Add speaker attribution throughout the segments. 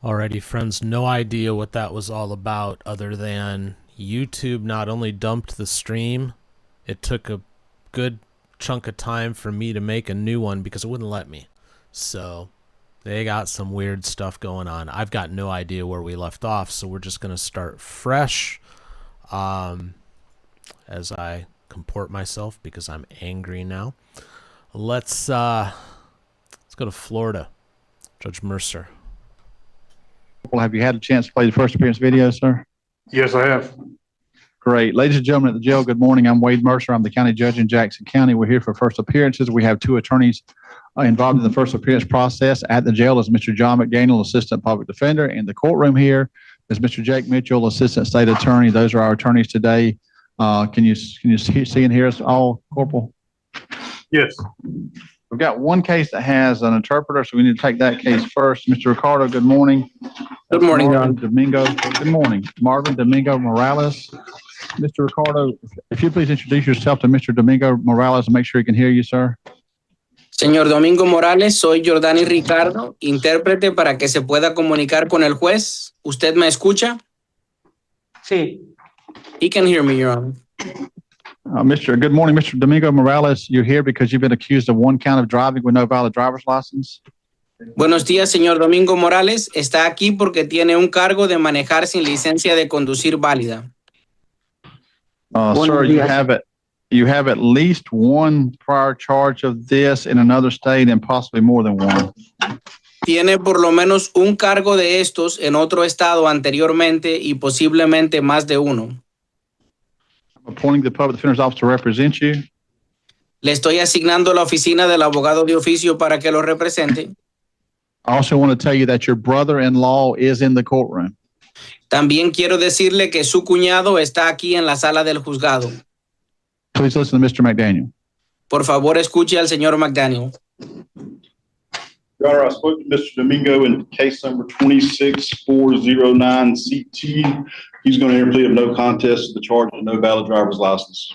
Speaker 1: Alrighty, friends, no idea what that was all about other than YouTube not only dumped the stream, it took a good chunk of time for me to make a new one because it wouldn't let me. So they got some weird stuff going on. I've got no idea where we left off, so we're just going to start fresh as I comport myself because I'm angry now. Let's go to Florida. Judge Mercer.
Speaker 2: Well, have you had a chance to play the first appearance video, sir?
Speaker 3: Yes, I have.
Speaker 2: Great. Ladies and gentlemen at the jail, good morning. I'm Wade Mercer. I'm the county judge in Jackson County. We're here for first appearances. We have two attorneys involved in the first appearance process. At the jail is Mr. John McDaniel, Assistant Public Defender. In the courtroom here is Mr. Jake Mitchell, Assistant State Attorney. Those are our attorneys today. Can you see and hear us all, Corporal?
Speaker 3: Yes.
Speaker 2: We've got one case that has an interpreter, so we need to take that case first. Mr. Ricardo, good morning.
Speaker 4: Good morning,
Speaker 2: Marvin
Speaker 4: John.
Speaker 2: Domingo. Good morning. Marvin Domingo Morales. Mr. Ricardo, if you please introduce yourself to Mr. Domingo Morales and make sure he can hear you, sir.
Speaker 4: Señor Domingo Morales, soy Jordani Ricardo, intérprete para que se pueda comunicar con el juez. ¿Usted me escucha?
Speaker 5: Sí,
Speaker 4: He can hear me, Your Honor.
Speaker 2: Good morning, Mr. Domingo Morales. You're here because you've been accused of one count of driving with no valid driver's license.
Speaker 4: Buenos días, señor Domingo Morales. Está aquí porque tiene un cargo de manejar sin licencia de conducir válida.
Speaker 2: Sir, you have at least one prior charge of this in another state and possibly more than one.
Speaker 4: Tiene por lo menos un cargo de estos en otro estado anteriormente y posiblemente más de uno.
Speaker 2: I'm appointing the public defender's office to represent you.
Speaker 4: Le estoy asignando la oficina del abogado de oficio para que lo represente.
Speaker 2: I also want to tell you that your brother-in-law is in the courtroom.
Speaker 4: También quiero decirle que su cuñado está aquí en la sala del juzgado.
Speaker 2: Please listen to Mr. McDaniel.
Speaker 4: Por favor, escuche al señor McDaniel.
Speaker 3: Your Honor, I spoke to Mr. Domingo in case number 26409CT. He's going to enter a plea of no contest to the charge of no valid driver's license.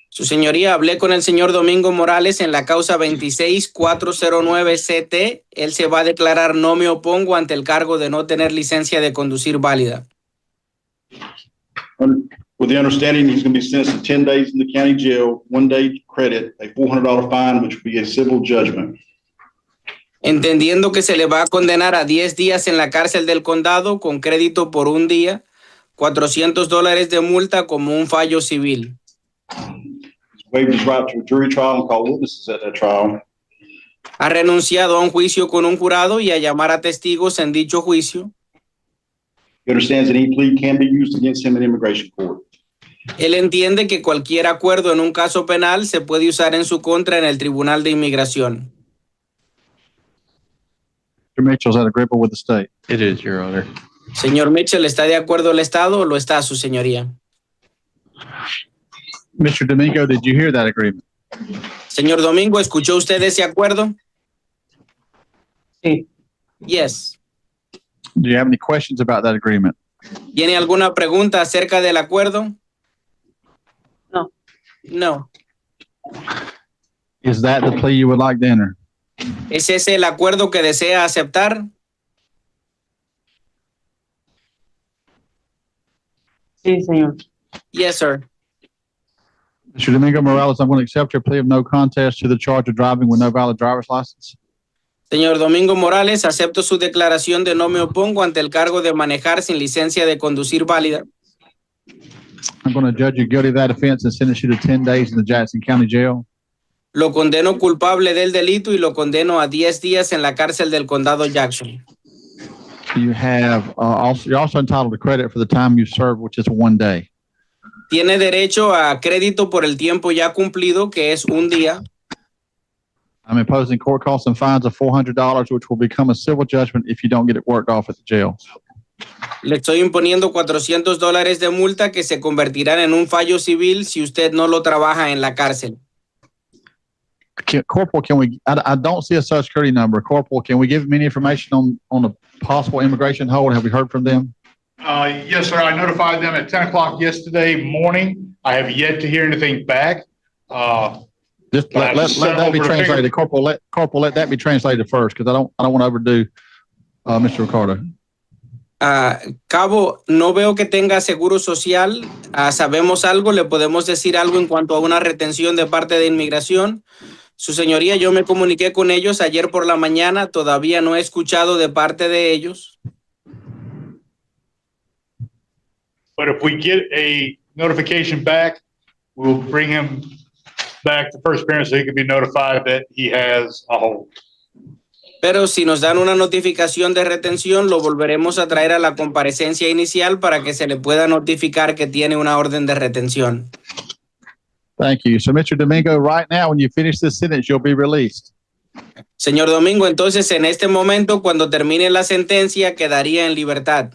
Speaker 4: Su señoría, hablé con el señor Domingo Morales en la causa 26409CT. Él se va a declarar no me opongo ante el cargo de no tener licencia de conducir válida.
Speaker 3: With the understanding he's going to be sentenced to 10 days in the county jail, 1 day credit, a $400 fine, which would be a civil judgment.
Speaker 4: Entendiendo que se le va a condenar a 10 días en la cárcel del condado con crédito por un día, $400 de multa como un fallo civil.
Speaker 3: He's waived his right to a jury trial and call witnesses at that trial.
Speaker 4: Ha renunciado a un juicio con un jurado y a llamar a testigos en dicho juicio.
Speaker 3: He understands that any plea can be used against him in immigration court.
Speaker 4: Él entiende que cualquier acuerdo en un caso penal se puede usar en su contra en el Tribunal de Inmigración.
Speaker 2: Mr. Mitchell, is that agreeable with the state?
Speaker 6: It is, Your Honor.
Speaker 4: Señor Mitchell, ¿está de acuerdo el Estado o lo está su señoría?
Speaker 2: Mr. Domingo, did you hear that agreement?
Speaker 4: Señor Domingo, ¿escuchó usted ese acuerdo?
Speaker 5: sí.
Speaker 4: Yes.
Speaker 2: Do you have any questions about that agreement?
Speaker 4: ¿Tiene alguna pregunta acerca del acuerdo?
Speaker 5: No.
Speaker 4: No.
Speaker 2: Is that the plea you would like to enter?
Speaker 4: ¿Es ese el acuerdo que desea aceptar?
Speaker 5: Sí, señor.
Speaker 4: Yes, sir.
Speaker 2: Mr. Domingo Morales, I'm going to accept your plea of no contest to the charge of driving with no valid driver's license.
Speaker 4: Señor Domingo Morales, acepto su declaración de no me opongo ante el cargo de manejar sin licencia de conducir válida.
Speaker 2: I'm going to judge you guilty of that offense and sentence you to 10 days in the Jackson County Jail.
Speaker 4: Lo condeno culpable del delito y lo condeno a 10 días en la cárcel del condado Jackson.
Speaker 2: You have you're also entitled to credit for the time you served, which is 1 day.
Speaker 4: Tiene derecho a crédito por el tiempo ya cumplido, que es un día.
Speaker 2: I'm imposing court costs and fines of $400, which will become a civil judgment if you don't get it worked off at the jail.
Speaker 4: Le estoy imponiendo $400 de multa que se convertirán en un fallo civil si usted no lo trabaja en la cárcel.
Speaker 2: Corporal, I don't see a Social Security number. Corporal, can we give him any information on a possible immigration hold? Have we heard from them?
Speaker 7: Yes, sir. I notified them at 10 o'clock yesterday morning. I have yet to hear anything back.
Speaker 2: Just let that be translated. Corporal, let that be translated first, because I don't want to overdo Mr. Ricardo.
Speaker 4: Cabo, no veo que tenga seguro social. ¿Sabemos algo? ¿Le podemos decir algo en cuanto a una retención de parte de inmigración? Su señoría, yo me comuniqué con ellos ayer por la mañana. Todavía no he escuchado de parte de ellos.
Speaker 7: But if we get a notification back, we'll bring him back to first appearance so he can be notified that he has a hold.
Speaker 4: Pero si nos dan una notificación de retención, lo volveremos a traer a la comparecencia inicial para que se le pueda notificar que tiene una orden de retención.
Speaker 2: Thank you. So, Mr. Domingo, right now, when you finish this sentence, you'll be released.
Speaker 4: Señor Domingo, entonces en este momento, cuando termine la sentencia, quedaría en libertad.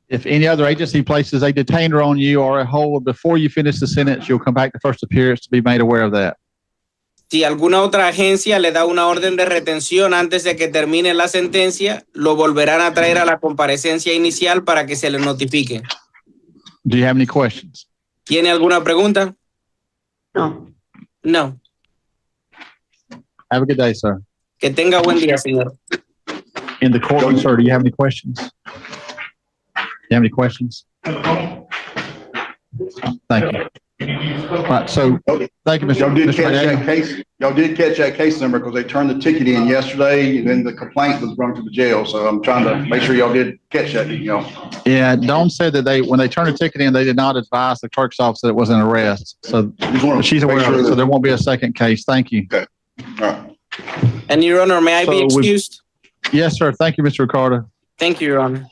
Speaker 2: If any other agency places a detainer on you or a hold before you finish the sentence, you'll come back to first appearance to be made aware of that.
Speaker 4: Si alguna otra agencia le da una orden de retención antes de que termine la sentencia, lo volverán a traer a la comparecencia inicial para que se le notifique.
Speaker 2: Do you have any questions?
Speaker 4: ¿Tiene alguna pregunta?
Speaker 5: No.
Speaker 4: No.
Speaker 2: Have a good day, sir.
Speaker 4: Que tenga buen día, señor.
Speaker 2: In the courtroom, sir, do you have any questions? Do you have any questions? Thank you. All right, so thank you,
Speaker 3: Y'all did
Speaker 2: Mr.
Speaker 3: catch
Speaker 2: McDaniel.
Speaker 3: that case. Y'all did catch that case number because they turned the ticket in yesterday and then the complaint was brought to the jail. So I'm trying to make sure y'all did catch that, you know.
Speaker 2: Yeah, Dawn said that when they turned the ticket in, they did not advise the clerk's office that it was an arrest. So
Speaker 3: Just wanna
Speaker 2: she's
Speaker 3: make
Speaker 2: aware of
Speaker 3: sure
Speaker 2: it, so
Speaker 3: that-
Speaker 2: there won't be a second case. Thank you.
Speaker 3: All right.
Speaker 4: And Your Honor, may I be
Speaker 2: So we-
Speaker 4: excused?
Speaker 2: Yes, sir. Thank you, Mr. Ricardo.
Speaker 4: Thank you, Your Honor.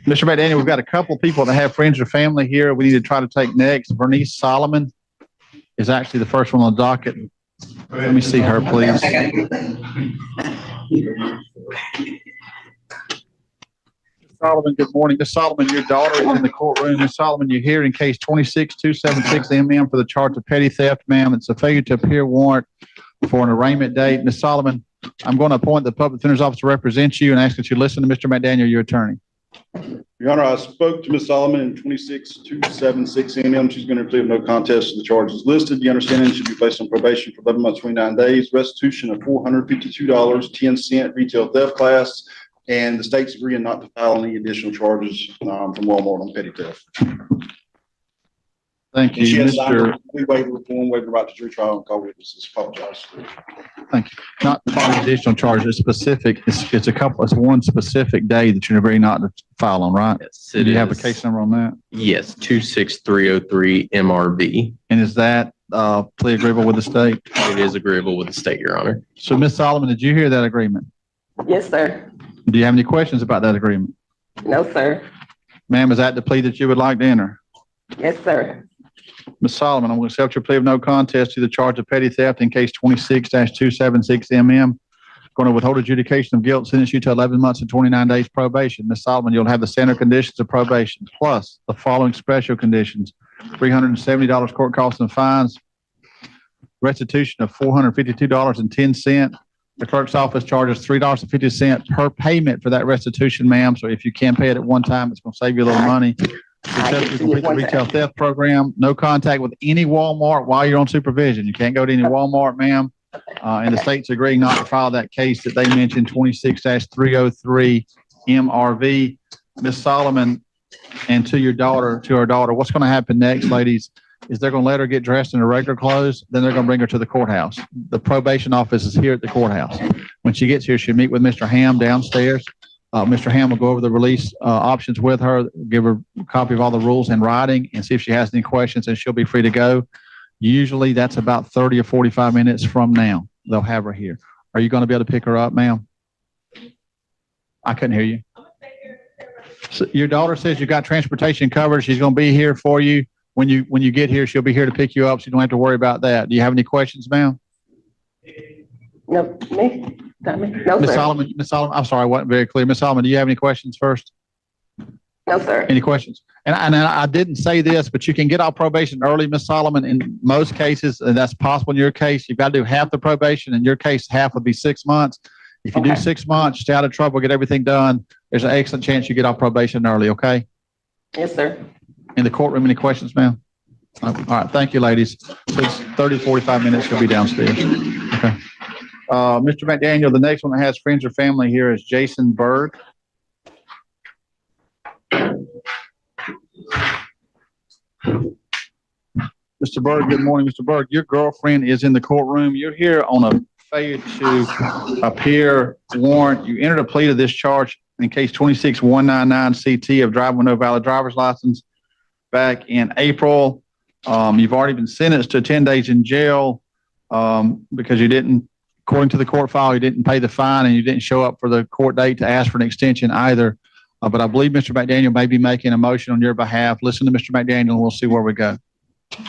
Speaker 2: Mr. McDaniel, we've got a couple of people that have friends or family here we need to try to take next. Bernice Solomon is actually the first one on the docket. Let me see her, please. Ms. Solomon, good morning. Ms. Solomon, your daughter is in the courtroom. Ms. Solomon, you're here in case 26276 MM for the charge of petty theft, ma'am. It's a failure to appear warrant for an arraignment date. Ms. Solomon, I'm going to appoint the public defender's office to represent you and ask that you listen to Mr. McDaniel, your attorney.
Speaker 3: Your Honor, I spoke to Ms. Solomon in 26276 MM. She's going to plead no contest to the charges listed. The understanding should be placed on probation for 11 months, 29 days, restitution of $452.10 retail theft class, and the state's agreeing not to file any additional charges from Walmart on petty theft.
Speaker 2: Thank
Speaker 3: And she
Speaker 2: you,
Speaker 3: has signed
Speaker 2: Mr.
Speaker 3: a plea waiver form, waiver right to jury trial and call witnesses. Apologize.
Speaker 2: Not filing additional charges, it's specific, it's one specific day that you're agreeing not to file on, right?
Speaker 6: Yes,
Speaker 2: Do
Speaker 6: it
Speaker 2: you have a
Speaker 6: is.
Speaker 2: case number on that?
Speaker 6: Yes, 26303 MRB.
Speaker 2: And is that plea agreeable with the state?
Speaker 6: It is agreeable with the state, Your Honor.
Speaker 2: So, Ms. Solomon, did you hear that agreement?
Speaker 5: Yes, sir.
Speaker 2: Do you have any questions about that agreement?
Speaker 5: No, sir.
Speaker 2: Ma'am, is that the plea that you would like to enter?
Speaker 5: Yes, sir.
Speaker 2: Ms. Solomon, I'm going to accept your plea of no contest to the charge of petty theft in case 26-276 MM. Going to withhold adjudication of guilt, sentence you to 11 months and 29 days probation. Ms. Solomon, you'll have the standard conditions of probation, plus the following special conditions: $370 court costs and fines, restitution of $452.10. The clerk's office charges $3.50 per payment for that restitution, ma'am. So if you can pay it at one time, it's going to save you a little money. Successfully complete the retail theft program. No contact with any Walmart while you're on supervision. You can't go to any Walmart, ma'am. And the state's agreeing not to file that case that they mentioned, 26-303 MRV. Ms. Solomon, and to our daughter, what's going to happen next, ladies, is they're going to let her get dressed in her regular clothes. Then they're going to bring her to the courthouse. The probation office is here at the courthouse. When she gets here, she'll meet with Mr. Ham downstairs. Mr. Ham will go over the release options with her, give her a copy of all the rules in writing, and see if she has any questions, and she'll be free to go. Usually that's about 30 or 45 minutes from now. They'll have her here. Are you going to be able to pick her up, ma'am? I couldn't hear you. So your daughter says you got transportation covered. She's going to be here for you. When you get here, she'll be here to pick you up, so you don't have to worry about that. Do you have any questions, ma'am?
Speaker 5: No, me? Not me? No,
Speaker 2: Ms.
Speaker 5: sir.
Speaker 2: Solomon, I'm sorry, I wasn't very clear. Ms. Solomon, do you have any questions first?
Speaker 5: No, sir.
Speaker 2: Any questions? And I didn't say this, but you can get off probation early, Ms. Solomon, in most cases, and that's possible in your case. You've got to do half the probation. In your case, half would be 6 months. If you do
Speaker 5: Okay.
Speaker 2: 6 months, stay out of trouble, get everything done, there's an excellent chance you get off probation early, okay?
Speaker 5: Yes, sir.
Speaker 2: In the courtroom, any questions, ma'am? All right, thank you, ladies. So it's 30 to 45 minutes, she'll be downstairs. Okay. Mr. McDaniel, the next one that has friends or family here is Jason Berg. Mr. Berg, good morning, Mr. Berg. Your girlfriend is in the courtroom. You're here on a failure to appear warrant. You entered a plea to this charge in case 26199 CT of driving with no valid driver's license back in April. You've already been sentenced to 10 days in jail because you didn't, according to the court file, you didn't pay the fine and you didn't show up for the court date to ask for an extension either. But I believe Mr. McDaniel may be making a motion on your behalf. Listen to Mr. McDaniel and we'll see where we go.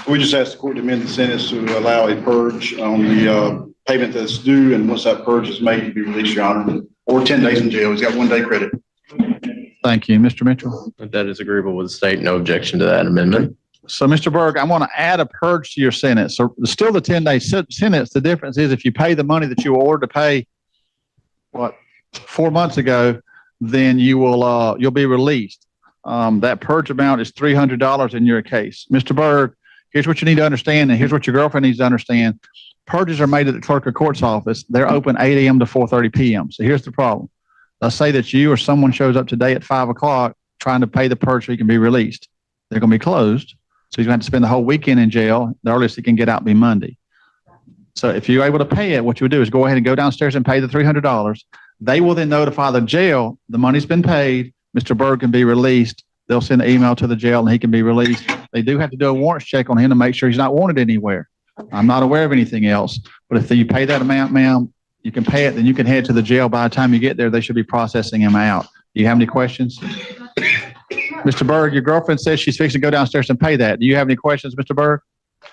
Speaker 3: We just asked the court to amend the sentence to allow a purge on the payment that's due, and once that purge is made, he'd be released, Your Honor, or 10 days in jail. He's got 1 day credit.
Speaker 2: Thank you. Mr. Mitchell?
Speaker 6: That is agreeable with the state. No objection to that amendment.
Speaker 2: So, Mr. Berg, I want to add a purge to your sentence. So, still the 10-day sentence. The difference is if you pay the money that you were ordered to pay, 4 months ago, then you'll be released. That purge amount is $300 in your case. Mr. Berg, here's what you need to understand, and here's what your girlfriend needs to understand. Purges are made at the clerk of court's office. They're open 8 a.m. to 4:30 p.m. So here's the problem. Let's say that you or someone shows up today at 5 o'clock trying to pay the purge so he can be released. They're going to be closed. So he's going to have to spend the whole weekend in jail. The earliest he can get out will be Monday. So if you're able to pay it, what you would do is go ahead and go downstairs and pay the $300. They will then notify the jail the money's been paid. Mr. Berg can be released. They'll send an email to the jail and he can be released. They do have to do a warrants check on him to make sure he's not wanted anywhere. I'm not aware of anything else. But if you pay that amount, ma'am, you can pay it, then you can head to the jail. By the time you get there, they should be processing him out. Do you have any questions? Mr. Berg, your girlfriend says she's fixing to go downstairs and pay that. Do you have any questions, Mr. Berg?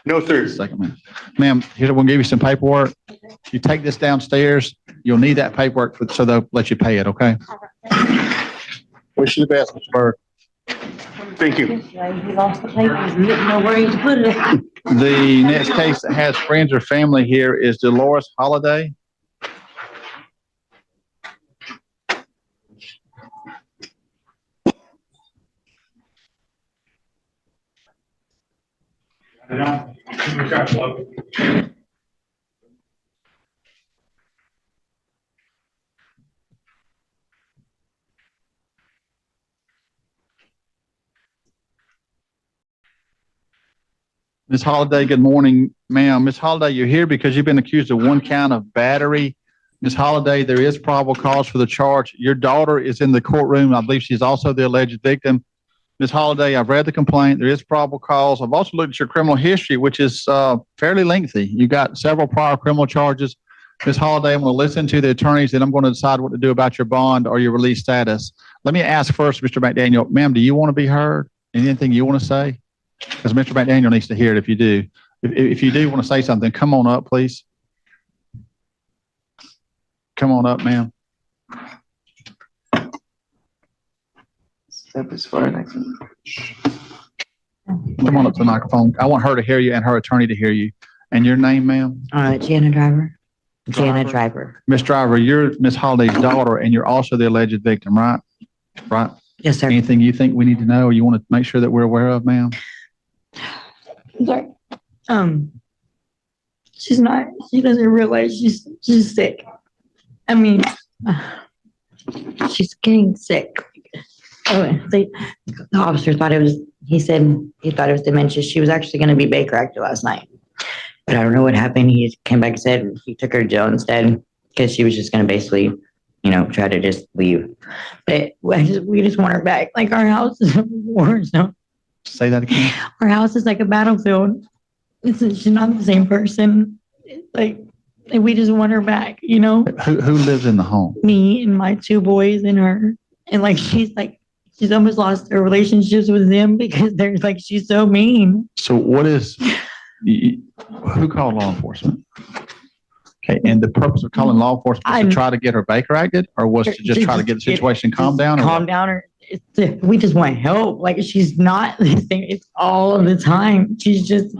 Speaker 3: No, sir.
Speaker 2: Second, ma'am. Ma'am, here's, we'll give you some paperwork. You take this downstairs. You'll need that paperwork so they'll let you pay it, okay? Wish you the best, Mr. Berg.
Speaker 3: Thank you.
Speaker 8: He lost the papers and didn't know where he put it.
Speaker 2: The next case that has friends or family here is Dolores Holiday. Ms. Holiday, good morning, ma'am. Ms. Holiday, you're here because you've been accused of 1 count of battery. Ms. Holiday, there is probable cause for the charge. Your daughter is in the courtroom. I believe she's also the alleged victim. Ms. Holiday, I've read the complaint. There is probable cause. I've also looked at your criminal history, which is fairly lengthy. You got several prior criminal charges. Ms. Holiday, I'm going to listen to the attorneys and I'm going to decide what to do about your bond or your release status. Let me ask first, Mr. McDaniel, ma'am, do you want to be heard? Anything you want to say? Because Mr. McDaniel needs to hear it if you do. If you do want to say something, come on up, please. Come on up, ma'am.
Speaker 5: Step as far next.
Speaker 2: Come on up to the microphone. I want her to hear you and her attorney to hear you. And your name, ma'am?
Speaker 8: Jana Driver. Jana Driver.
Speaker 2: Miss Driver, you're Miss Holiday's daughter and you're also the alleged victim, right? Right?
Speaker 8: Yes, sir.
Speaker 2: Anything you think we need to know or you want to make sure that we're aware of, ma'am?
Speaker 8: Sorry. She doesn't realize she's sick. I mean, she's getting sick. Oh, the officer thought it was, he said he thought it was dementia. She was actually going to be Baker acted last night. But I don't know what happened. He came back and said he took her to jail instead because she was just going to basically, try to just leave. But we just want her back. Like our house is a war zone.
Speaker 2: Say that again.
Speaker 8: Our house is like a battlefield. She's not the same person. Like we just want her back,
Speaker 2: Who lives in the home?
Speaker 8: Me and my 2 boys and her. And she's almost lost her relationships with them because she's so mean.
Speaker 2: So who called law enforcement? Okay, and the purpose of calling law enforcement was to try to get her Baker acted, or was to just try to get the situation calmed down?
Speaker 8: Calm down, or we just want help. Like she's not this thing. It's all of the time. She's just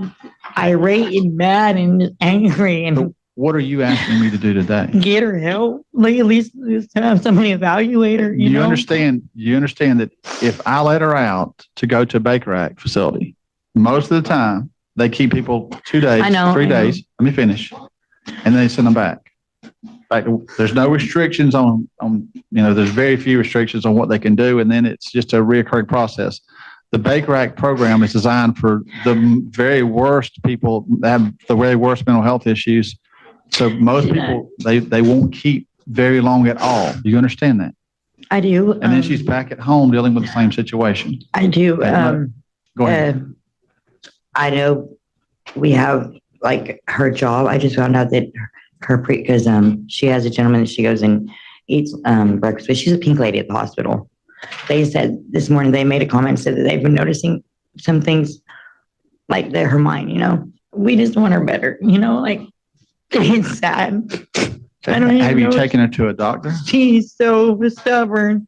Speaker 8: irate and mad and angry. And
Speaker 2: so what are you asking me to do today?
Speaker 8: Get her help. Like at least have somebody evaluate her. You know?
Speaker 2: Understand that if I let her out to go to a Baker Act facility, most of the time they keep people 2 days, 3 days. Let me finish. And then they send them back. Like, there's no restrictions there's very few restrictions on what they can do, and then it's just a reoccurring process. The Baker Act program is designed for the very worst people that have the very worst mental health issues. So most people, they won't keep very long at all. Do you understand that?
Speaker 8: I do.
Speaker 2: And then she's back at home dealing with the same situation.
Speaker 8: I do.
Speaker 2: Go ahead.
Speaker 8: I know we have like her job. I just found out that because she has a gentleman that she goes and eats breakfast with. She's a pink lady at the hospital. They said this morning, they made a comment and said that they've been noticing some things like that her mind, we just want her better, like it's sad. I don't even
Speaker 2: Have you
Speaker 8: know.
Speaker 2: taken her to a doctor?
Speaker 8: She's so stubborn.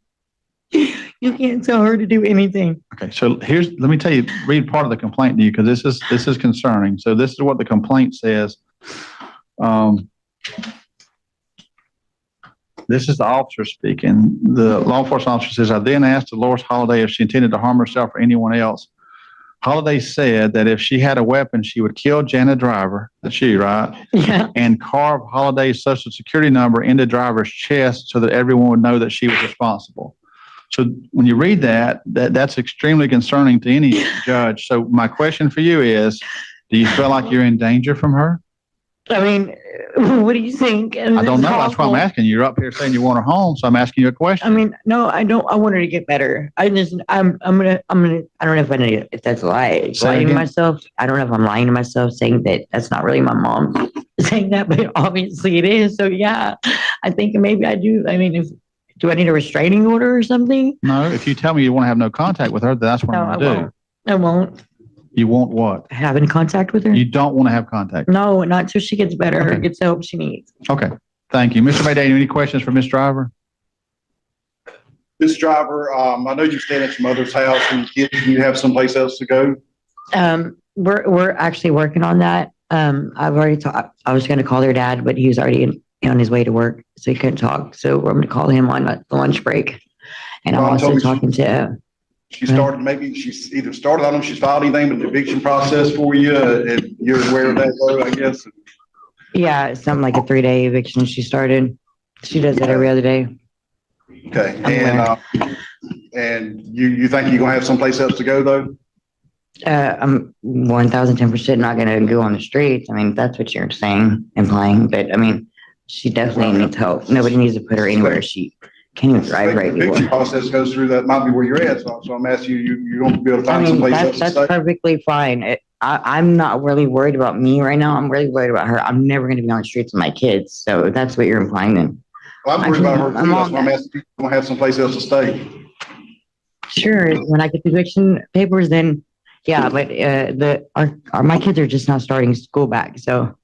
Speaker 8: You can't tell her to do anything.
Speaker 2: Okay, so let me tell you, read part of the complaint to you, because this is concerning. So this is what the complaint says. This is the officer speaking. The law enforcement officer says, I then asked Dolores Holiday if she intended to harm herself or anyone else. Holiday said that if she had a weapon, she would kill Janet Driver, that's she, right?
Speaker 8: Yeah.
Speaker 2: And carve Holiday's social security number into Driver's chest so that everyone would know that she was responsible. So when you read that's extremely concerning to any judge. So my question for you is, do you feel like you're in danger from her?
Speaker 8: I mean, what do you think?
Speaker 2: I don't know. That's why I'm asking you. You're up here saying you want her home, so I'm asking you a question.
Speaker 8: I mean, no, I don't. I want her to get better. I'm gonna. I don't know if that's a lie.
Speaker 2: Say
Speaker 8: Lying to
Speaker 2: again?
Speaker 8: myself. I don't know if I'm lying to myself saying that that's not really my mom saying that, but obviously it is. So yeah, I think maybe I do. I mean, do I need a restraining order or something?
Speaker 2: No, if you tell me you want to have no contact with her, that's what
Speaker 8: No,
Speaker 2: I'm
Speaker 8: I
Speaker 2: going to do.
Speaker 8: won't. I won't
Speaker 2: You want what?
Speaker 8: have any contact with her.
Speaker 2: You don't want to have contact.
Speaker 8: No, not until she gets better or
Speaker 2: Okay.
Speaker 8: gets the help she needs.
Speaker 2: Okay. Thank you. Mr. McDaniel, any questions for Ms. Driver?
Speaker 3: This driver, I know you're staying at your mother's house and kids, do you have someplace else to go?
Speaker 8: We're actually working on that. I've already talked. I was going to call their dad, but he was already on his way to work, so he couldn't talk. So I'm going to call him on the lunch break. And I'm
Speaker 3: Ron
Speaker 8: also
Speaker 3: told me
Speaker 8: talking to.
Speaker 3: She started, maybe she's either started, I don't know if she's filed anything, but the eviction process for you, and you're aware of that, though, I guess.
Speaker 8: Yeah, it's something like a 3-day eviction. She started. She does that every other day.
Speaker 3: Okay,
Speaker 8: I'm
Speaker 3: and you think you're gonna have someplace else to go, though?
Speaker 8: I'm 1,010% not going to go on the streets. I mean, that's what you're saying, implying. But I mean, she definitely needs help. Nobody needs to put her anywhere. She can't even drive right
Speaker 3: The eviction
Speaker 8: anymore.
Speaker 3: process goes through, that might be where you're at, so I'm asking you don't be able to
Speaker 8: I
Speaker 3: find
Speaker 8: mean,
Speaker 3: someplace else to
Speaker 8: that's
Speaker 3: stay?
Speaker 8: perfectly fine. I'm not really worried about me right now. I'm really worried about her. I'm never going to be on the streets with my kids. So if that's what you're implying, then
Speaker 3: Well, I'm worried about her, too.
Speaker 8: I'm
Speaker 3: That's
Speaker 8: on
Speaker 3: why I'm
Speaker 8: that.
Speaker 3: asking if you don't have someplace else to stay.
Speaker 8: sure. When I get the eviction papers, then yeah. But my kids are just not starting school back. So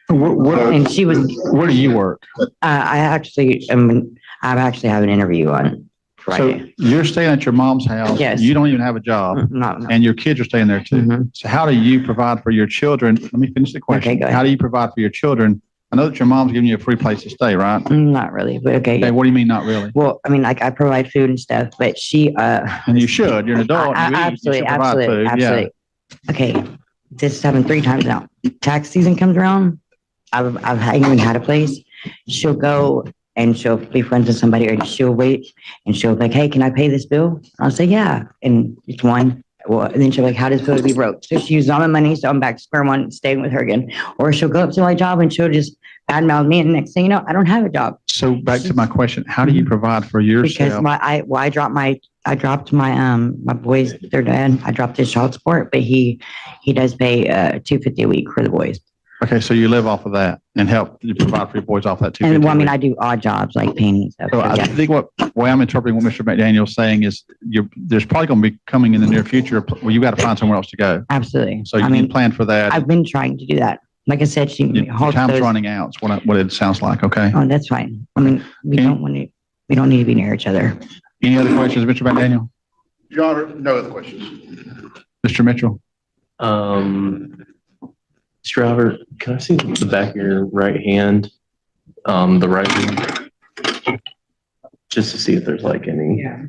Speaker 8: and she was.
Speaker 2: Where do you work?
Speaker 8: I actually have an interview on Friday.
Speaker 2: So you're staying at your mom's house.
Speaker 8: Yes.
Speaker 2: You don't even have a job,
Speaker 8: No.
Speaker 2: and your kids are staying there too.
Speaker 8: Mhm.
Speaker 2: So how do you provide for your children? Let me finish the question.
Speaker 8: Okay, go ahead.
Speaker 2: How do you provide for your children? I know that your mom's giving you a free place to stay, right?
Speaker 8: Not really, but okay.
Speaker 2: Okay, what do you mean not really?
Speaker 8: Well, I mean, like I provide food and stuff, but she,
Speaker 2: And you should. You're an adult. You eat. You should provide food. Yeah.
Speaker 8: absolutely. Okay, this has happened 3 times now. Tax season comes around. I've even had a place. She'll go and she'll be friends with somebody, or she'll wait and she'll be like, "Hey, can I pay this bill?" I'll say, "Yeah," and it's one. Well, and then she'll be like, "How does bill to be broke?" So she uses all my money, so I'm back to square one, staying with her again. Or she'll go up to my job and she'll just badmouth me, and next thing you know, I don't have a job.
Speaker 2: So back to my question, how do you provide for
Speaker 8: Because
Speaker 2: yourself?
Speaker 8: I dropped my boys, their dad. I dropped his child support, but he does pay $250 a week for the boys.
Speaker 2: Okay, so you live off of that and help you provide for your boys off that too.
Speaker 8: And well, I mean, I do odd jobs like painting and stuff.
Speaker 2: So
Speaker 8: but
Speaker 2: I
Speaker 8: yeah,
Speaker 2: think what way I'm interpreting what Mr. McDaniel's saying is there's probably going to be coming in the near future where you got to find somewhere else to go.
Speaker 8: absolutely.
Speaker 2: So you
Speaker 8: I
Speaker 2: need
Speaker 8: mean,
Speaker 2: to plan for that.
Speaker 8: I've been trying to do that. Like I said,
Speaker 2: Your
Speaker 8: halts
Speaker 2: time's
Speaker 8: those-
Speaker 2: running out. Is what it sounds like. Okay.
Speaker 8: Oh, that's fine. I mean, we don't need to be near each other.
Speaker 2: Any other questions, Mr. McDaniel?
Speaker 3: Your Honor, no other questions.
Speaker 2: Mr. Mitchell?
Speaker 6: Mr. Driver, can I see the back of your right hand? The right hand? Just to see if there's like any.
Speaker 8: Yeah.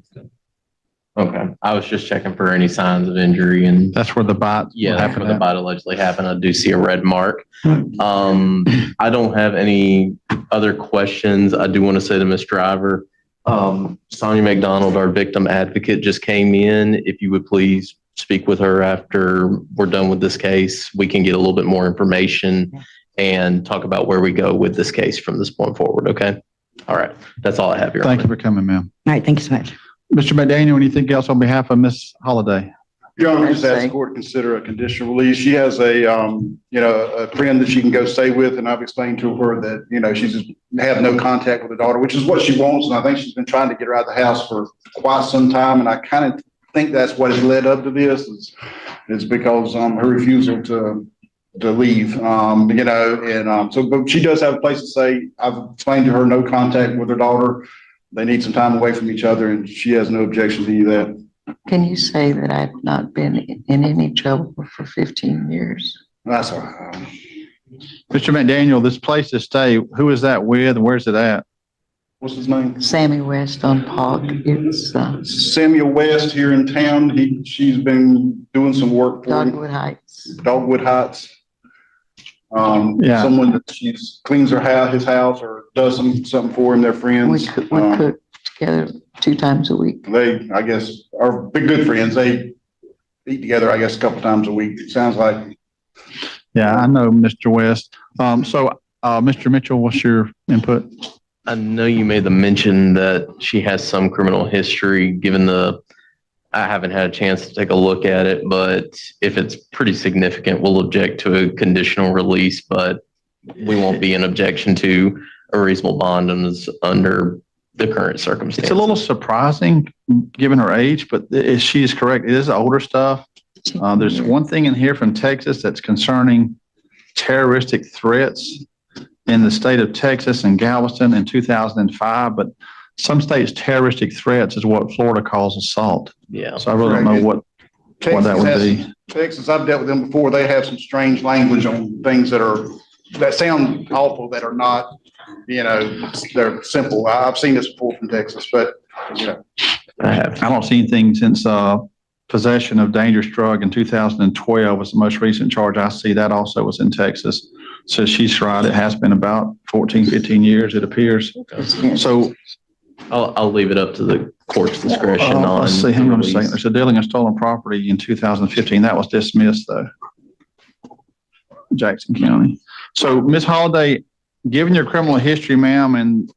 Speaker 6: Okay. I was just checking for any signs of injury and
Speaker 2: That's where the bite
Speaker 6: yeah, that's
Speaker 2: happened
Speaker 6: where the
Speaker 2: at.
Speaker 6: bite allegedly happened. I do see a red mark. I don't have any other questions. I do want to say to Ms. Driver, Sonia McDonald, our victim advocate, just came in. If you would please speak with her after we're done with this case, we can get a little bit more information and talk about where we go with this case from this point forward. Okay. All right. That's all I have here.
Speaker 2: Thank you for coming, ma'am.
Speaker 8: All right, thank you so much.
Speaker 2: Mr. McDaniel, anything else on behalf of Ms. Holiday?
Speaker 3: Your Honor, just ask
Speaker 5: Say.
Speaker 3: the court to consider a conditional release. She has a, a friend that she can go stay with, and I've explained to her that, she's just had no contact with her daughter, which is what she wants, and I think she's been trying to get her out of the house for quite some time, and I kind of think that's what has led up to this, is because, her refusal to leave, but she does have a place to stay. I've explained to her no contact with her daughter. They need some time away from each other, and she has no objection to any of that.
Speaker 9: Can you say that I've not been in any trouble for 15 years?
Speaker 3: That's all right.
Speaker 2: Mr. McDaniel, this place to stay, who is that with and where's it at?
Speaker 3: What's his name?
Speaker 9: Sammy West on Park. It's
Speaker 3: Samuel West here in town. She's been doing some work for him.
Speaker 9: Dogwood Heights.
Speaker 3: Dogwood Heights.
Speaker 2: Yeah.
Speaker 3: Someone that she's cleans her house, his house, or does something for him. They're
Speaker 9: We
Speaker 3: friends.
Speaker 9: cook together 2 times a week.
Speaker 3: They, I guess, are big good friends. They eat together, I guess, a couple times a week. It sounds like.
Speaker 2: Yeah, I know Mr. West. Mr. Mitchell, what's your input?
Speaker 6: I know you made the mention that she has some criminal history, I haven't had a chance to take a look at it, but if it's pretty significant, we'll object to a conditional release, but we won't be in objection to a reasonable bond under the current circumstances.
Speaker 2: It's a little surprising given her age, but she is correct. It is older stuff. There's one thing in here from Texas that's concerning terroristic threats in the state of Texas and Galveston in 2005, but some states terroristic threats is what Florida calls assault.
Speaker 6: Yeah.
Speaker 2: So I really don't know what that would be.
Speaker 3: Texas, I've dealt with them before. They have some strange language on things that sound awful, that are not, they're simple. I've seen this before from Texas, but,
Speaker 6: I have.
Speaker 2: I don't see anything since possession of dangerous drug in 2012 was the most recent charge I see. That also was in Texas. So she's right. It has been about 14, 15 years, it appears. So
Speaker 6: I'll leave it up to the court's discretion on.
Speaker 2: let's see, hang on a
Speaker 6: release.
Speaker 2: second. There's a dealing in stolen property in 2015. That was dismissed though. Jackson County. So Ms. Holiday, given your criminal history, ma'am, and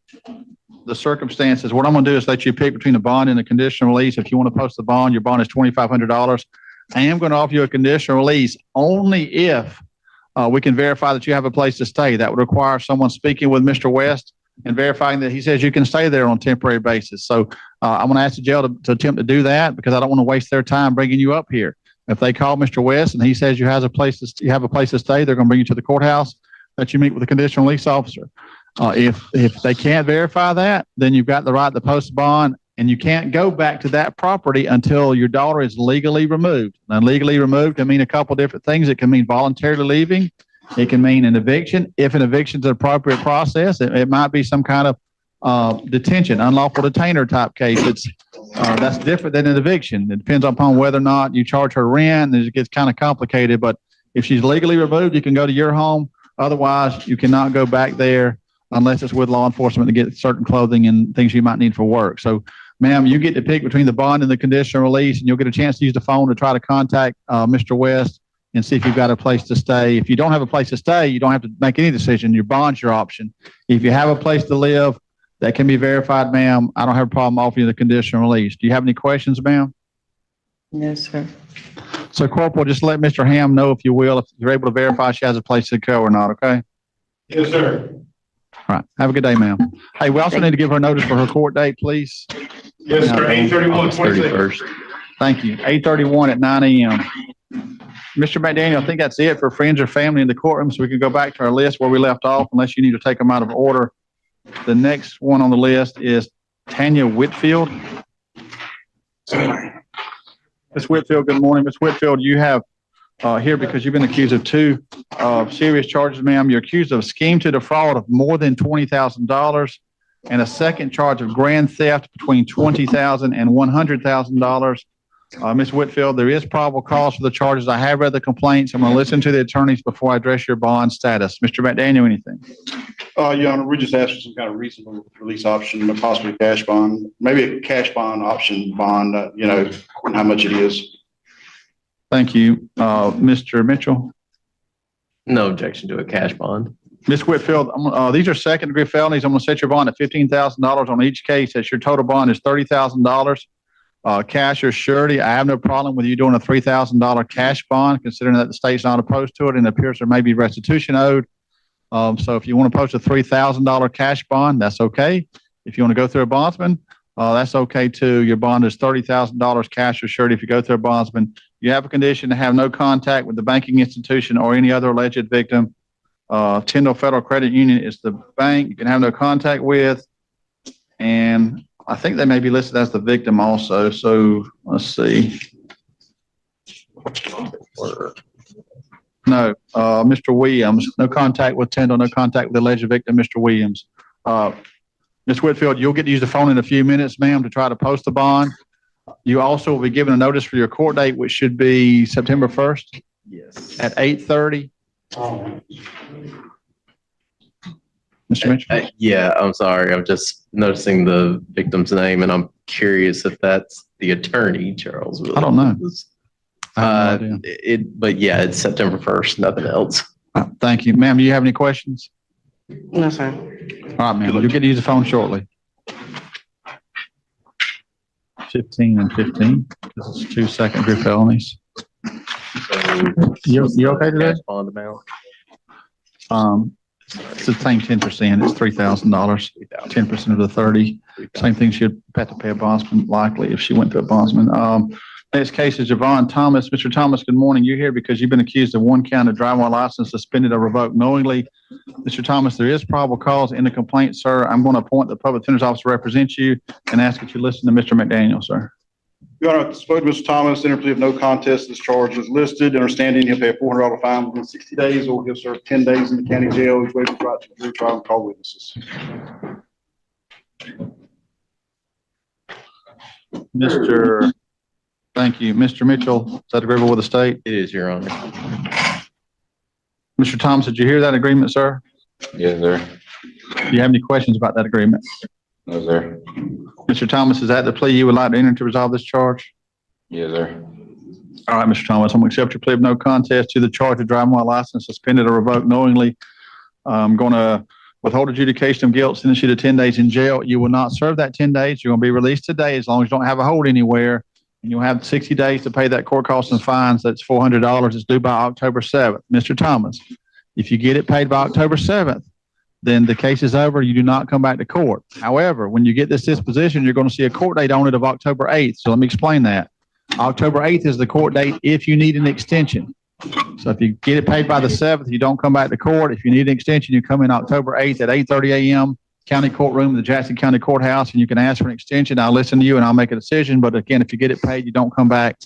Speaker 2: the circumstances, what I'm going to do is let you pick between the bond and the conditional release. If you want to post the bond, your bond is $2,500. I am going to offer you a conditional release only if we can verify that you have a place to stay. That would require someone speaking with Mr. West and verifying that he says you can stay there on a temporary basis. So I'm going to ask the jail to attempt to do that because I don't want to waste their time bringing you up here. If they call Mr. West and he says you have a place to stay, they're going to bring you to the courthouse that you meet with the conditional release officer. If they can't verify that, then you've got the right to post bond, and you can't go back to that property until your daughter is legally removed. Now, legally removed can mean a couple different things. It can mean voluntarily leaving. It can mean an eviction. If an eviction is an appropriate process, it might be some kind of detention, unlawful detainer type case. That's different than an eviction. It depends upon whether or not you charge her rent, and it gets kind of complicated. But if she's legally removed, you can go to your home. Otherwise, you cannot go back there unless it's with law enforcement to get certain clothing and things you might need for work. So, ma'am, you get to pick between the bond and the conditional release, and you'll get a chance to use the phone to try to contact Mr. West and see if you've got a place to stay. If you don't have a place to stay, you don't have to make any decision. Your bond's your option. If you have a place to live that can be verified, ma'am, I don't have a problem offering you the conditional release. Do you have any questions, ma'am?
Speaker 9: No, sir.
Speaker 2: So, Corporal, just let Mr. Ham know, if you will, if you're able to verify she has a place to go or not, okay?
Speaker 7: Yes, sir.
Speaker 2: All right. Have a good day, ma'am. Hey, we also need to give her notice for her court date, please.
Speaker 7: Yes, sir. 8/31/26.
Speaker 6: August 31st.
Speaker 2: Thank you. 8:31 at 9 a.m. Mr. McDaniel, I think that's it for friends or family in the courtroom, so we can go back to our list where we left off, unless you need to take them out of order. The next one on the list is Tanya Whitfield. Ms. Whitfield, good morning. Ms. Whitfield, you have here because you've been accused of two serious charges, ma'am. You're accused of scheme to defraud of more than $20,000. and a second charge of grand theft between $20,000 and $100,000. Ms. Whitfield, there is probable cause for the charges. I have read the complaints. I'm going to listen to the attorneys before I address your bond status. Mr. McDaniel, anything?
Speaker 3: Your Honor, we just asked for some kind of reasonable release option, possibly cash bond, maybe a cash bond option bond, and how much it is.
Speaker 2: Thank you. Mr. Mitchell?
Speaker 6: No objection to a cash bond.
Speaker 2: Ms. Whitfield, these are second-degree felonies. I'm going to set your bond at $15,000 on each case. As your total bond is $30,000. Cash or surety, I have no problem with you doing a $3,000 cash bond, considering that the state's not opposed to it and it appears there may be restitution owed. So if you want to post a $3,000 cash bond, that's okay. If you want to go through a bondsman, that's okay too. Your bond is $30,000 cash or surety if you go through a bondsman. You have a condition to have no contact with the banking institution or any other alleged victim. Tyndall Federal Credit Union is the bank you can have no contact with. And I think they may be listed as the victim also. So let's see. No, Mr. Williams, no contact with Tyndall, no contact with the alleged victim, Mr. Williams. Ms. Whitfield, you'll get to use the phone in a few minutes, ma'am, to try to post the bond. You also will be given a notice for your court date, which should be September 1st.
Speaker 6: Yes.
Speaker 2: At 8:30. Mr. Mitchell?
Speaker 6: Yeah, I'm sorry. I'm just noticing the victim's name, and I'm curious if that's the attorney, Charles Williams.
Speaker 2: I don't know. I have no idea.
Speaker 6: But yeah, it's September 1st, nothing else.
Speaker 2: Thank you. Ma'am, do you have any questions?
Speaker 5: No, sir.
Speaker 2: All right, ma'am. You'll get to use the phone shortly. 15 and 15. This is 2 second-degree felonies. You okay today?
Speaker 6: Cash bond amount.
Speaker 2: It's the same 10%. It's $3,000, 10% of the 30. Same thing she'd have to pay a bondsman likely if she went to a bondsman. Next case is Javon Thomas. Mr. Thomas, good morning. You're here because you've been accused of one count of driving while license suspended or revoked knowingly. Mr. Thomas, there is probable cause in the complaint, sir. I'm going to appoint the public defender's officer to represent you and ask that you listen to Mr. McDaniel, sir.
Speaker 3: Your Honor, spoke to Mr. Thomas, interplea of no contest. This charge is listed. Understanding he'll pay a $400 fine within 60 days, or he'll serve 10 days in the county jail. He's waived his right to jury trial and call witnesses.
Speaker 2: Thank you. Mr. Mitchell, is that agreeable with the state?
Speaker 6: It is, Your Honor.
Speaker 2: Mr. Thomas, did you hear that agreement, sir?
Speaker 10: Yes, sir.
Speaker 2: Do you have any questions about that agreement?
Speaker 10: No, sir.
Speaker 2: Mr. Thomas, is that the plea you would like to enter to resolve this charge?
Speaker 10: Yes, sir.
Speaker 2: All right, Mr. Thomas, I'm going to accept your plea of no contest to the charge of driving while license suspended or revoked knowingly. I'm going to withhold adjudication of guilt, sentence you to 10 days in jail. You will not serve that 10 days. You're going to be released today as long as you don't have a hold anywhere. And you'll have 60 days to pay that court costs and fines. That's $400. It's due by October 7th. Mr. Thomas, if you get it paid by October 7th, then the case is over. You do not come back to court. However, when you get this disposition, you're going to see a court date on it of October 8th. So let me explain that. October 8th is the court date if you need an extension. So if you get it paid by the 7th, you don't come back to court. If you need an extension, you come in October 8th at 8:30 a.m. County courtroom, the Jackson County Courthouse, and you can ask for an extension. I'll listen to you and I'll make a decision. But again, if you get it paid, you don't come back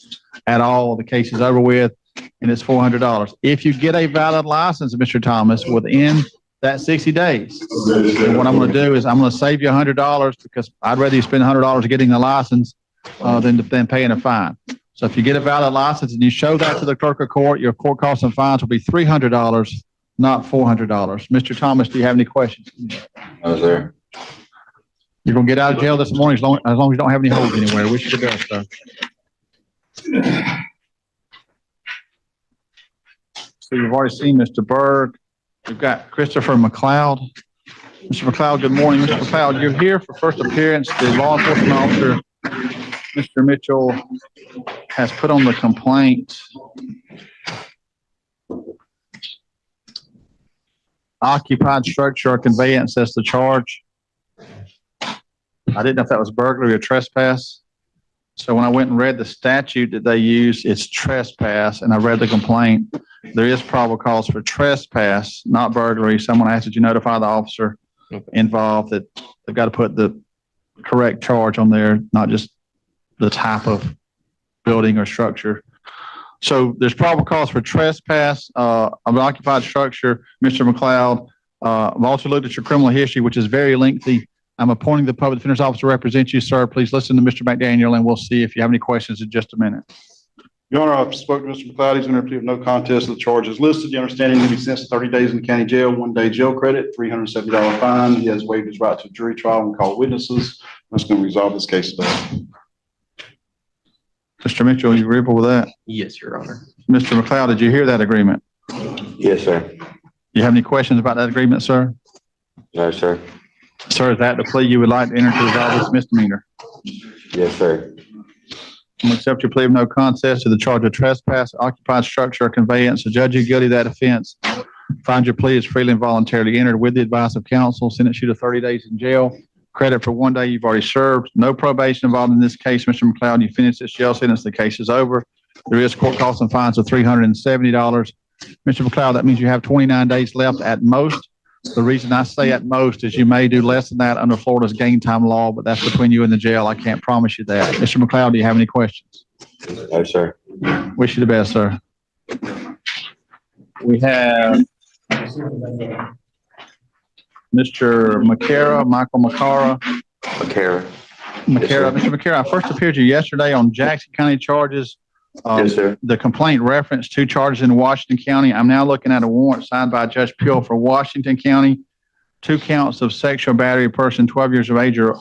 Speaker 2: at all. The case is over with and it's $400. If you get a valid license, Mr. Thomas, within that 60 days, then what I'm going to do is I'm going to save you $100 because I'd rather you spend $100 getting the license than paying a fine. So if you get a valid license and you show that to the clerk of court, your court costs and fines will be $300, not $400. Mr. Thomas, do you have any questions?
Speaker 10: No, sir.
Speaker 2: You're going to get out of jail this morning as long as you don't have any holds anywhere. Wish you the best, sir. So you've already seen Mr. Berg. We've got Christopher McLeod. Mr. McLeod, good morning. Mr. McLeod, you're here for first appearance. The law enforcement officer, Mr. Mitchell, has put on the complaint occupied structure or conveyance as the charge. I didn't know if that was burglary or trespass. So when I went and read the statute that they use, it's trespass, and I read the complaint. There is probable cause for trespass, not burglary. Someone asked that you notify the officer involved that they've got to put the correct charge on there, not just the type of building or structure. So there's probable cause for trespass of an occupied structure, Mr. McLeod. I've also looked at your criminal history, which is very lengthy. I'm appointing the public defender's officer to represent you, sir. Please listen to Mr. McDaniel, and we'll see if you have any questions in just a minute.
Speaker 3: Your Honor, I've spoken to Mr. McLeod. He's going to plead no contest to the charges listed. The understanding to be sentenced to 30 days in the county jail, 1 day jail credit, $370 fine. He has waived his right to jury trial and call witnesses. That's going to resolve this case today.
Speaker 2: Mr. Mitchell, you agreeable with that?
Speaker 6: Yes, Your Honor.
Speaker 2: Mr. McLeod, did you hear that agreement?
Speaker 10: Yes, sir.
Speaker 2: You have any questions about that agreement, sir?
Speaker 10: No, sir.
Speaker 2: Sir, is that the plea you would like to enter to resolve this misdemeanor?
Speaker 10: Yes, sir.
Speaker 2: I'm going to accept your plea of no contest to the charge of trespass, occupied structure, or conveyance. The judge is guilty of that offense. Find your plea is freely and voluntarily entered with the advice of counsel. Sentence you to 30 days in jail. Credit for 1 day you've already served. No probation involved in this case, Mr. McLeod. You finish this jail sentence, the case is over. There is court costs and fines of $370. Mr. McLeod, that means you have 29 days left at most. The reason I say at most is you may do less than that under Florida's game time law, but that's between you and the jail. I can't promise you that. Mr. McLeod, do you have any questions?
Speaker 10: No, sir.
Speaker 2: Wish you the best, sir. We have Mr. Michael Macara.
Speaker 10: McCara.
Speaker 2: Mr. McCara, I first appeared to you yesterday on Jackson County charges.
Speaker 10: Yes, sir.
Speaker 2: The complaint referenced 2 charges in Washington County. I'm now looking at a warrant signed by Judge Peel for Washington County. 2 counts of sexual battery a person 12 years of age or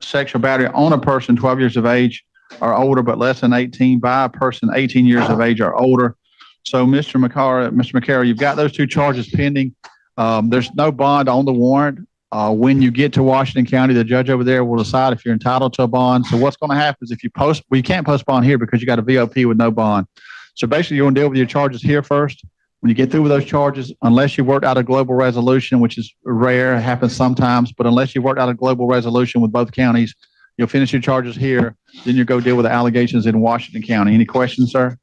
Speaker 2: sexual battery on a person 12 years of age or older, but less than 18 by a person 18 years of age or older. So Mr. McCara, you've got those 2 charges pending. There's no bond on the warrant. When you get to Washington County, the judge over there will decide if you're entitled to a bond. So what's going to happen is if you you can't post bond here because you got a VOP with no bond. So basically you're going to deal with your charges here first. When you get through with those charges, unless you worked out a global resolution, which is rare, happens sometimes, but unless you worked out a global resolution with both counties, you'll finish your charges here. Then you go deal with the allegations in Washington County. Any questions, sir?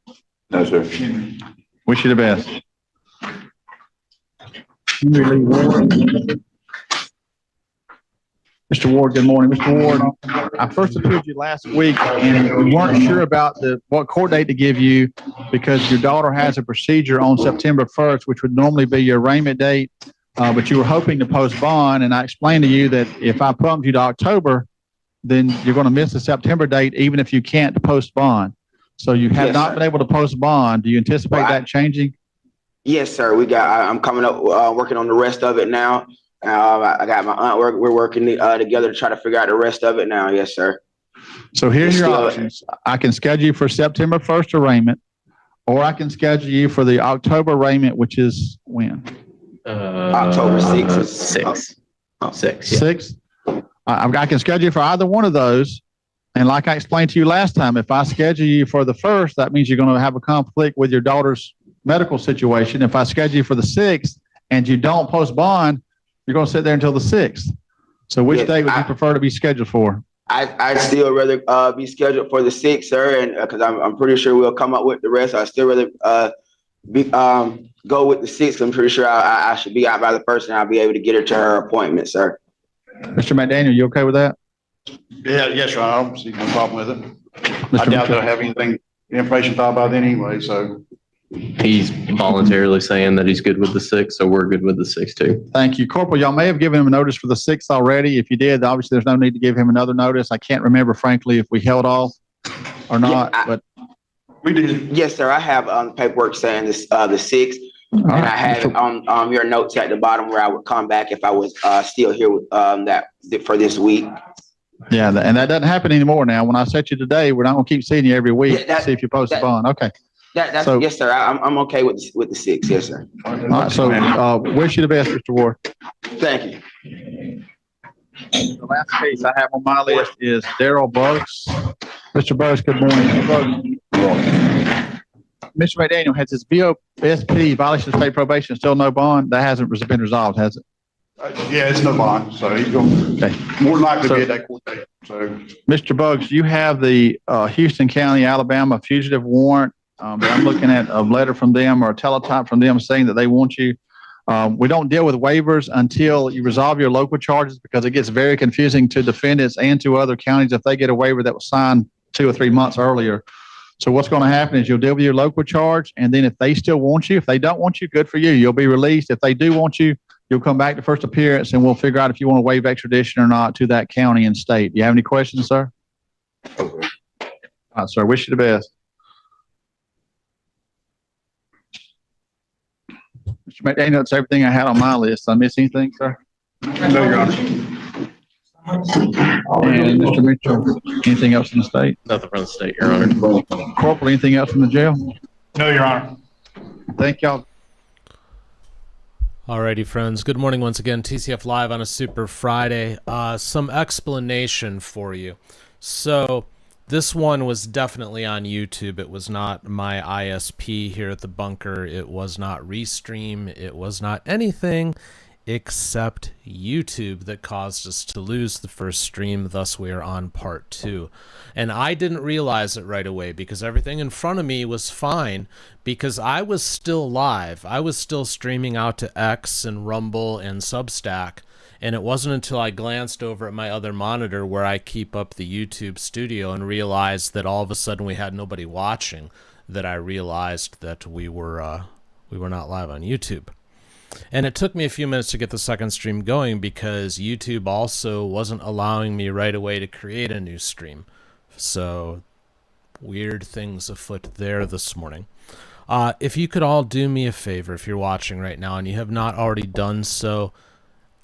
Speaker 10: No, sir.
Speaker 2: Wish you the best. Mr. Ward, good morning. Mr. Ward, I first appeared you last week and we weren't sure about what court date to give you because your daughter has a procedure on September 1st, which would normally be your arraignment date, but you were hoping to post bond. And I explained to you that if I bumped you to October, then you're going to miss the September date, even if you can't post bond. So you have not been able to post bond. Do you anticipate that changing?
Speaker 11: Yes, sir. I'm coming up, working on the rest of it now. I got my aunt. We're working together to try to figure out the rest of it now. Yes, sir.
Speaker 2: So here's your options. I can schedule you for September 1st arraignment, or I can schedule you for the October arraignment, which is when?
Speaker 11: October 6th.
Speaker 2: 6th. I can schedule you for either one of those. And like I explained to you last time, if I schedule you for the 1st, that means you're going to have a conflict with your daughter's medical situation. If I schedule you for the 6th and you don't post bond, you're going to sit there until the 6th. So which day would you prefer to be scheduled for?
Speaker 11: I'd still rather be scheduled for the 6th, sir, and because I'm pretty sure we'll come up with the rest. I'd still rather go with the 6th. I'm pretty sure I should be out by the 1st and I'll be able to get her to her appointment, sir.
Speaker 2: Mr. McDaniel, you okay with that?
Speaker 3: Yeah, yes, Your Honor. I don't see no problem with it. I doubt they'll have information filed by then anyway, so.
Speaker 6: He's voluntarily saying that he's good with the 6th, so we're good with the 6th too.
Speaker 2: Thank you. Corporal, y'all may have given him a notice for the 6th already. If you did, obviously there's no need to give him another notice. I can't remember, frankly, if we held off or not, but.
Speaker 3: We did.
Speaker 11: Yes, sir. I have paperwork saying this, the 6th. And I had on your notes at the bottom where I would come back if I was still here with for this week.
Speaker 2: Yeah, and that doesn't happen anymore now. When I set you today, we're not going to keep seeing you every week to see if you post a bond. Okay.
Speaker 11: Yes, sir. I'm okay with the 6th. Yes, sir.
Speaker 2: All right. So wish you the best, Mr. Ward.
Speaker 11: Thank you.
Speaker 2: The last case I have on my list is Daryl Bugs. Mr. Bugs, good morning. Mr. McDaniel, has his VOSP, violation of state probation, still no bond? That hasn't been resolved, has it?
Speaker 3: Yeah, it's no bond, so he's going to more than likely be at that court date. So,
Speaker 2: Mr. Bugs, you have the Houston County, Alabama fugitive warrant. I'm looking at a letter from them or a teletype from them saying that they want you. We don't deal with waivers until you resolve your local charges because it gets very confusing to defendants and to other counties if they get a waiver that was signed 2 or 3 months earlier. So what's going to happen is you'll deal with your local charge, and then if they still want you, if they don't want you, good for you. You'll be released. If they do want you, You'll come back to first appearance and we'll figure out if you want to waive extradition or not to that county and state. Do you have any questions, sir? All right, sir. Wish you the best. Mr. McDaniel, that's everything I had on my list. Did I miss anything, sir?
Speaker 3: No, Your Honor.
Speaker 2: And Mr. Mitchell, anything else in the state?
Speaker 6: Nothing from the state, Your Honor.
Speaker 2: Corporal, anything else from the jail?
Speaker 7: No, Your Honor.
Speaker 2: Thank y'all.
Speaker 1: Alrighty, friends. Good morning once again. TCF Live on a Super Friday. Some explanation for you. So this one was definitely on YouTube. It was not my ISP here at the bunker. It was not Restream. It was not anything except YouTube that caused us to lose the first stream. Thus, we are on part 2. And I didn't realize it right away because everything in front of me was fine because I was still live. I was still streaming out to X and Rumble and Substack. And it wasn't until I glanced over at my other monitor where I keep up the YouTube studio and realized that all of a sudden we had nobody watching that I realized that we were not live on YouTube. And it took me a few minutes to get the second stream going because YouTube also wasn't allowing me right away to create a new stream. So weird things afoot there this morning. If you could all do me a favor, if you're watching right now and you have not already done so,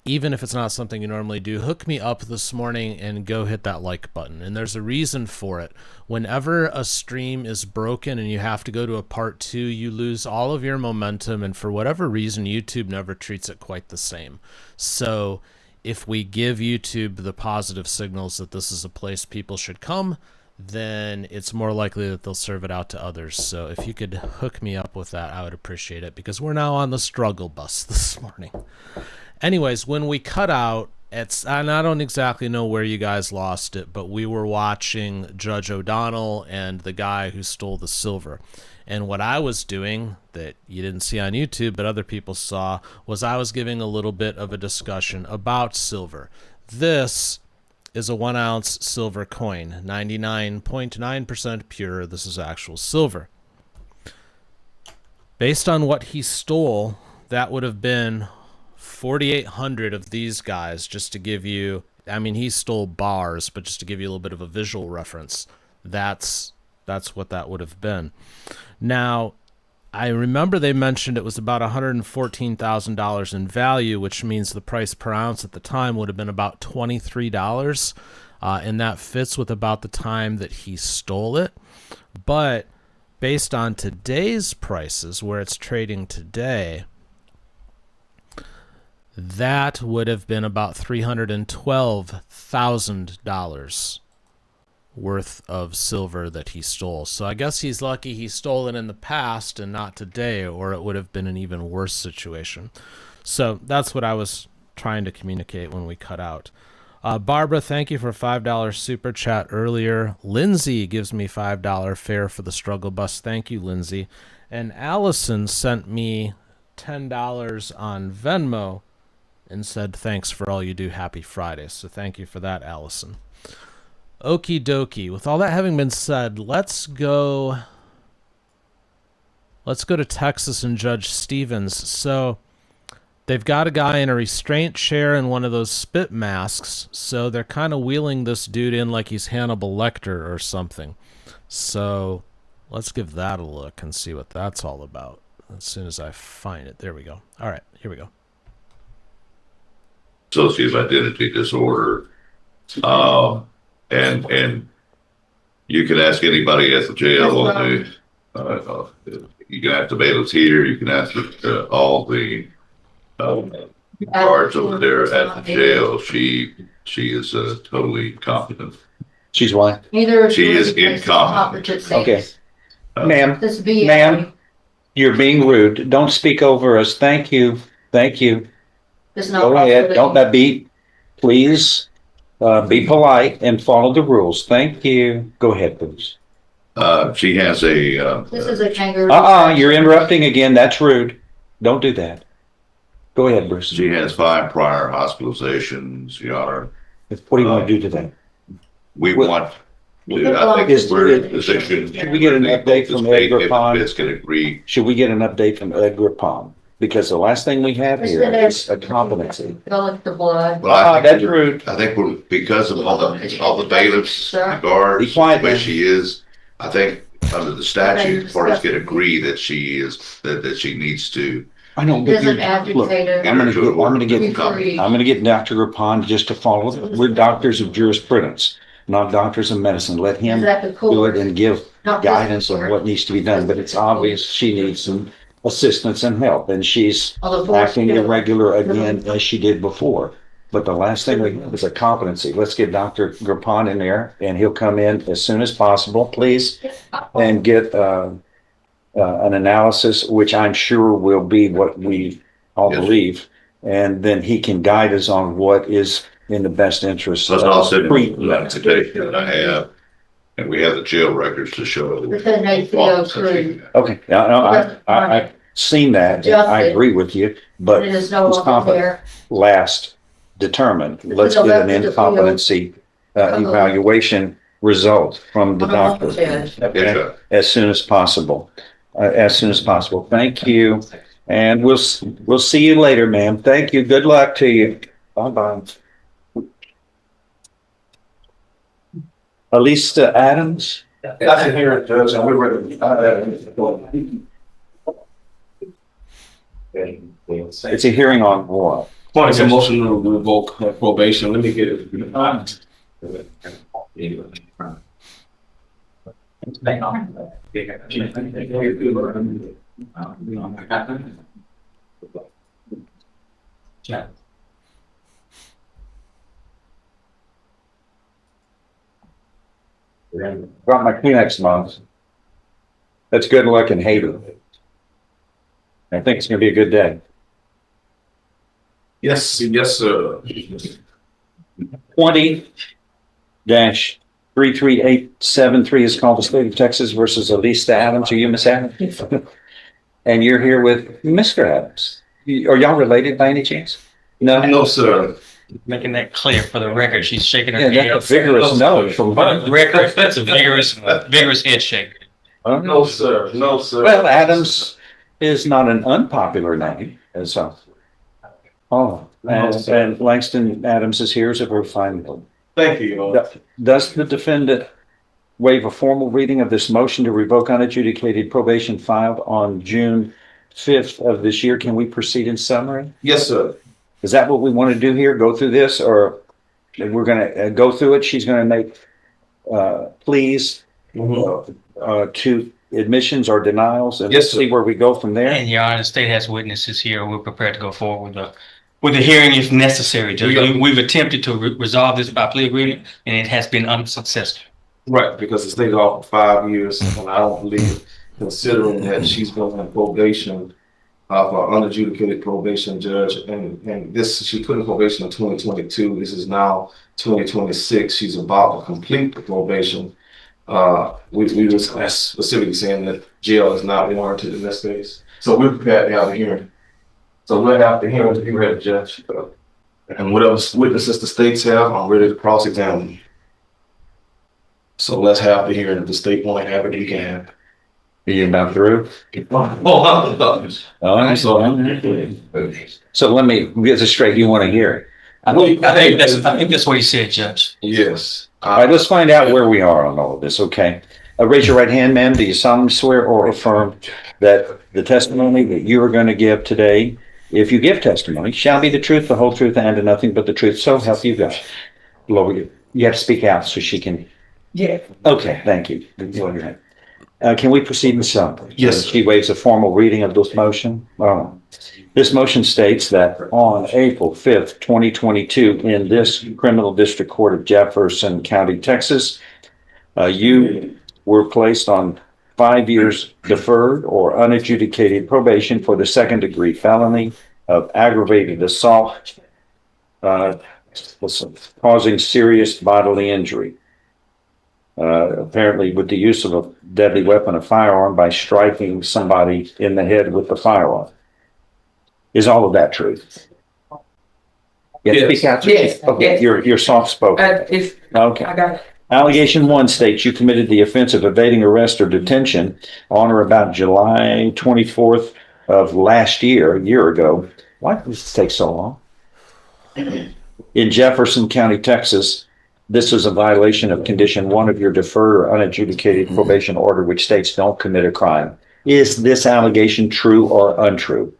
Speaker 1: even if it's not something you normally do, hook me up this morning and go hit that like button. And there's a reason for it. Whenever a stream is broken and you have to go to a part 2, you lose all of your momentum. And for whatever reason, YouTube never treats it quite the same. So if we give YouTube the positive signals that this is a place people should come, then it's more likely that they'll serve it out to others. So if you could hook me up with that, I would appreciate it because we're now on the struggle bus this morning. Anyways, when we cut out, and I don't exactly know where you guys lost it, but we were watching Judge O'Donnell and the guy who stole the silver. And what I was doing that you didn't see on YouTube, but other people saw, was I was giving a little bit of a discussion about silver. This is a 1 ounce silver coin, 99.9% pure. This is actual silver. Based on what he stole, that would have been 4,800 of these guys, just to give you, I mean, he stole bars, but just to give you a little bit of a visual reference, that's what that would have been. Now, I remember they mentioned it was about $114,000 in value, which means the price per ounce at the time would have been about $23, and that fits with about the time that he stole it. But based on today's prices, where it's trading today, that would have been about $312,000 worth of silver that he stole. So I guess he's lucky he stole it in the past and not today, or it would have been an even worse situation. So that's what I was trying to communicate when we cut out. Barbara, thank you for a $5 super chat earlier. Lindsay gives me $5 fare for the struggle bus. Thank you, Lindsay. And Allison sent me $10 on Venmo and said, thanks for all you do. Happy Friday. So thank you for that, Allison. Okie dokie. With all that having been said, let's go to Texas and Judge Stevens. So they've got a guy in a restraint chair and one of those spit masks. So they're kind of wheeling this dude in like he's Hannibal Lecter or something. So let's give that a look and see what that's all about as soon as I find it. There we go. All right, here we go.
Speaker 12: Associative identity disorder, and you can ask anybody at the jail on the you can ask the bailiffs here, you can ask all the guards over there at the jail. She is totally competent.
Speaker 13: She's what?
Speaker 12: She is incompetent.
Speaker 13: Okay. Ma'am, you're being rude. Don't speak over us. Thank you. Go ahead. Don't beat. Please be polite and follow the rules. Thank you. Go ahead, please.
Speaker 12: She has a.
Speaker 5: This is a kangaroo.
Speaker 13: You're interrupting again. That's rude. Don't do that. Go ahead, Bruce.
Speaker 12: She has 5 prior hospitalizations, Your Honor.
Speaker 13: What do you want to do to that?
Speaker 12: We want to, I think we're in a position.
Speaker 13: Should we get an update from Edgar Pond?
Speaker 12: Can agree.
Speaker 13: Should we get an update from Edgar Pond? because the last thing we have here is a competency.
Speaker 5: Collect the blood.
Speaker 12: Well, I
Speaker 13: That's
Speaker 12: think,
Speaker 13: rude.
Speaker 12: I think we're, because of all the bailiffs, the guards,
Speaker 13: Be quiet,
Speaker 12: the way
Speaker 13: man.
Speaker 12: she is, I think under the statute, parties can agree that she is, that she needs to.
Speaker 13: I know, but
Speaker 5: Doesn't
Speaker 13: look,
Speaker 5: agitate her.
Speaker 13: I'm
Speaker 5: Free.
Speaker 13: gonna get Dr. Rapon just to follow. We're doctors of jurisprudence, not doctors of medicine. Let him
Speaker 5: Is that the
Speaker 13: do it
Speaker 5: court?
Speaker 13: and give
Speaker 5: Not this
Speaker 13: guidance on
Speaker 5: court.
Speaker 13: what needs to be done, but it's obvious she needs some assistance and help, and she's
Speaker 5: On the fourth
Speaker 13: acting
Speaker 5: floor.
Speaker 13: irregular again as she did before. But the last thing we have is a competency. Let's get Dr. Rapon in there, and he'll come in as soon as possible, please, and get an analysis, which I'm sure will be what we all
Speaker 12: Yes.
Speaker 13: believe, and then he can guide us on what is in the best interest.
Speaker 12: Plus
Speaker 13: of
Speaker 12: also the
Speaker 13: pre-
Speaker 12: documentation that I have, and we have the jail records to show.
Speaker 5: Within ACO crew.
Speaker 13: Okay, I've seen that, and I agree with you, but
Speaker 5: It is no
Speaker 13: who's
Speaker 5: longer
Speaker 13: competent
Speaker 5: there.
Speaker 13: last determined. Let's
Speaker 5: is
Speaker 13: get an
Speaker 5: elected
Speaker 13: incompetency evaluation result from the doctor.
Speaker 12: Yes, sir.
Speaker 13: As soon as possible. Thank you. And we'll see you later, ma'am. Thank you. Good luck to you. Bye-bye. Alisa Adams?
Speaker 10: That's in here, Judge, and we're ready.
Speaker 13: It's a hearing on what?
Speaker 10: Well, it's a motion to revoke probation. Let me get it.
Speaker 13: Brought my Kleenex, Mom. That's good luck in Haiti. I think it's gonna be a good day.
Speaker 10: Yes, sir.
Speaker 13: 20-33873 is called the State of Texas versus Alisa Adams. Are you Miss Adams? And you're here with Mr. Adams. Are y'all related by any chance? No?
Speaker 10: No, sir.
Speaker 14: Making that clear for the record, she's shaking her
Speaker 13: Yeah,
Speaker 14: head.
Speaker 13: that's a vigorous no from
Speaker 14: For the record, that's a vigorous head shake.
Speaker 10: No, sir. No, sir.
Speaker 13: Well, Adams is not an unpopular name, as and Langston Adams is here as a very fine.
Speaker 10: Thank you.
Speaker 13: Does the defendant waive a formal reading of this motion to revoke unadjudicated probation filed on June 5th of this year? Can we proceed in summary?
Speaker 10: Yes, sir.
Speaker 13: Is that what we want to do here? Go through this, or we're going to go through it? She's going to make pleas to admissions or denials, and
Speaker 10: Yes, sir.
Speaker 13: see where we go from there.
Speaker 14: And Your Honor, the state has witnesses here. We're prepared to go forward with the hearing if necessary, Judge. We've attempted to resolve this by plea agreement, and it has been unsuccessful.
Speaker 10: Right, because the state off for 5 years, and I don't believe, considering that she's going on probation, for unadjudicated probation, Judge, and this, she put in probation in 2022. This is now 2026. She's about to complete the probation. We just specifically saying that jail is not warranted in this case. So we're prepared to have a hearing. So we'll have the hearing to be ready, Judge. And whatever witnesses the states have, I'm ready to cross-examine. So let's have the hearing. If the state want to have it, we can have it.
Speaker 13: Are you about through? So let me get this straight. You want to hear it?
Speaker 14: I think that's what he said, Judge.
Speaker 10: Yes.
Speaker 13: All right, let's find out where we are on all of this, okay? Raise your right hand, ma'am. Do you solemnly swear or affirm that the testimony that you are going to give today, if you give testimony, shall be the truth, the whole truth, and nothing but the truth? So help you God. Lord, you have to speak out so she can.
Speaker 5: Yeah.
Speaker 13: Okay, thank you. Can we proceed in summary?
Speaker 10: Yes.
Speaker 13: She waives a formal reading of this motion. This motion states that on April 5th, 2022, in this criminal district court of Jefferson County, Texas, you were placed on 5 years deferred or unadjudicated probation for the second-degree felony of aggravated assault causing serious bodily injury. Apparently with the use of a deadly weapon, a firearm, by striking somebody in the head with the firearm. Is all of that true?
Speaker 10: Yes.
Speaker 13: Speak out.
Speaker 5: Yes.
Speaker 13: Okay,
Speaker 5: Yes.
Speaker 13: you're soft spoken. Okay.
Speaker 5: I got it.
Speaker 13: Allegation 1 states you committed the offense of evading arrest or detention on or about July 24th, of last year, a year ago. Why did this take so long? In Jefferson County, Texas, this is a violation of condition 1 of your deferred or unadjudicated probation order, which states don't commit a crime. Is this allegation true or untrue?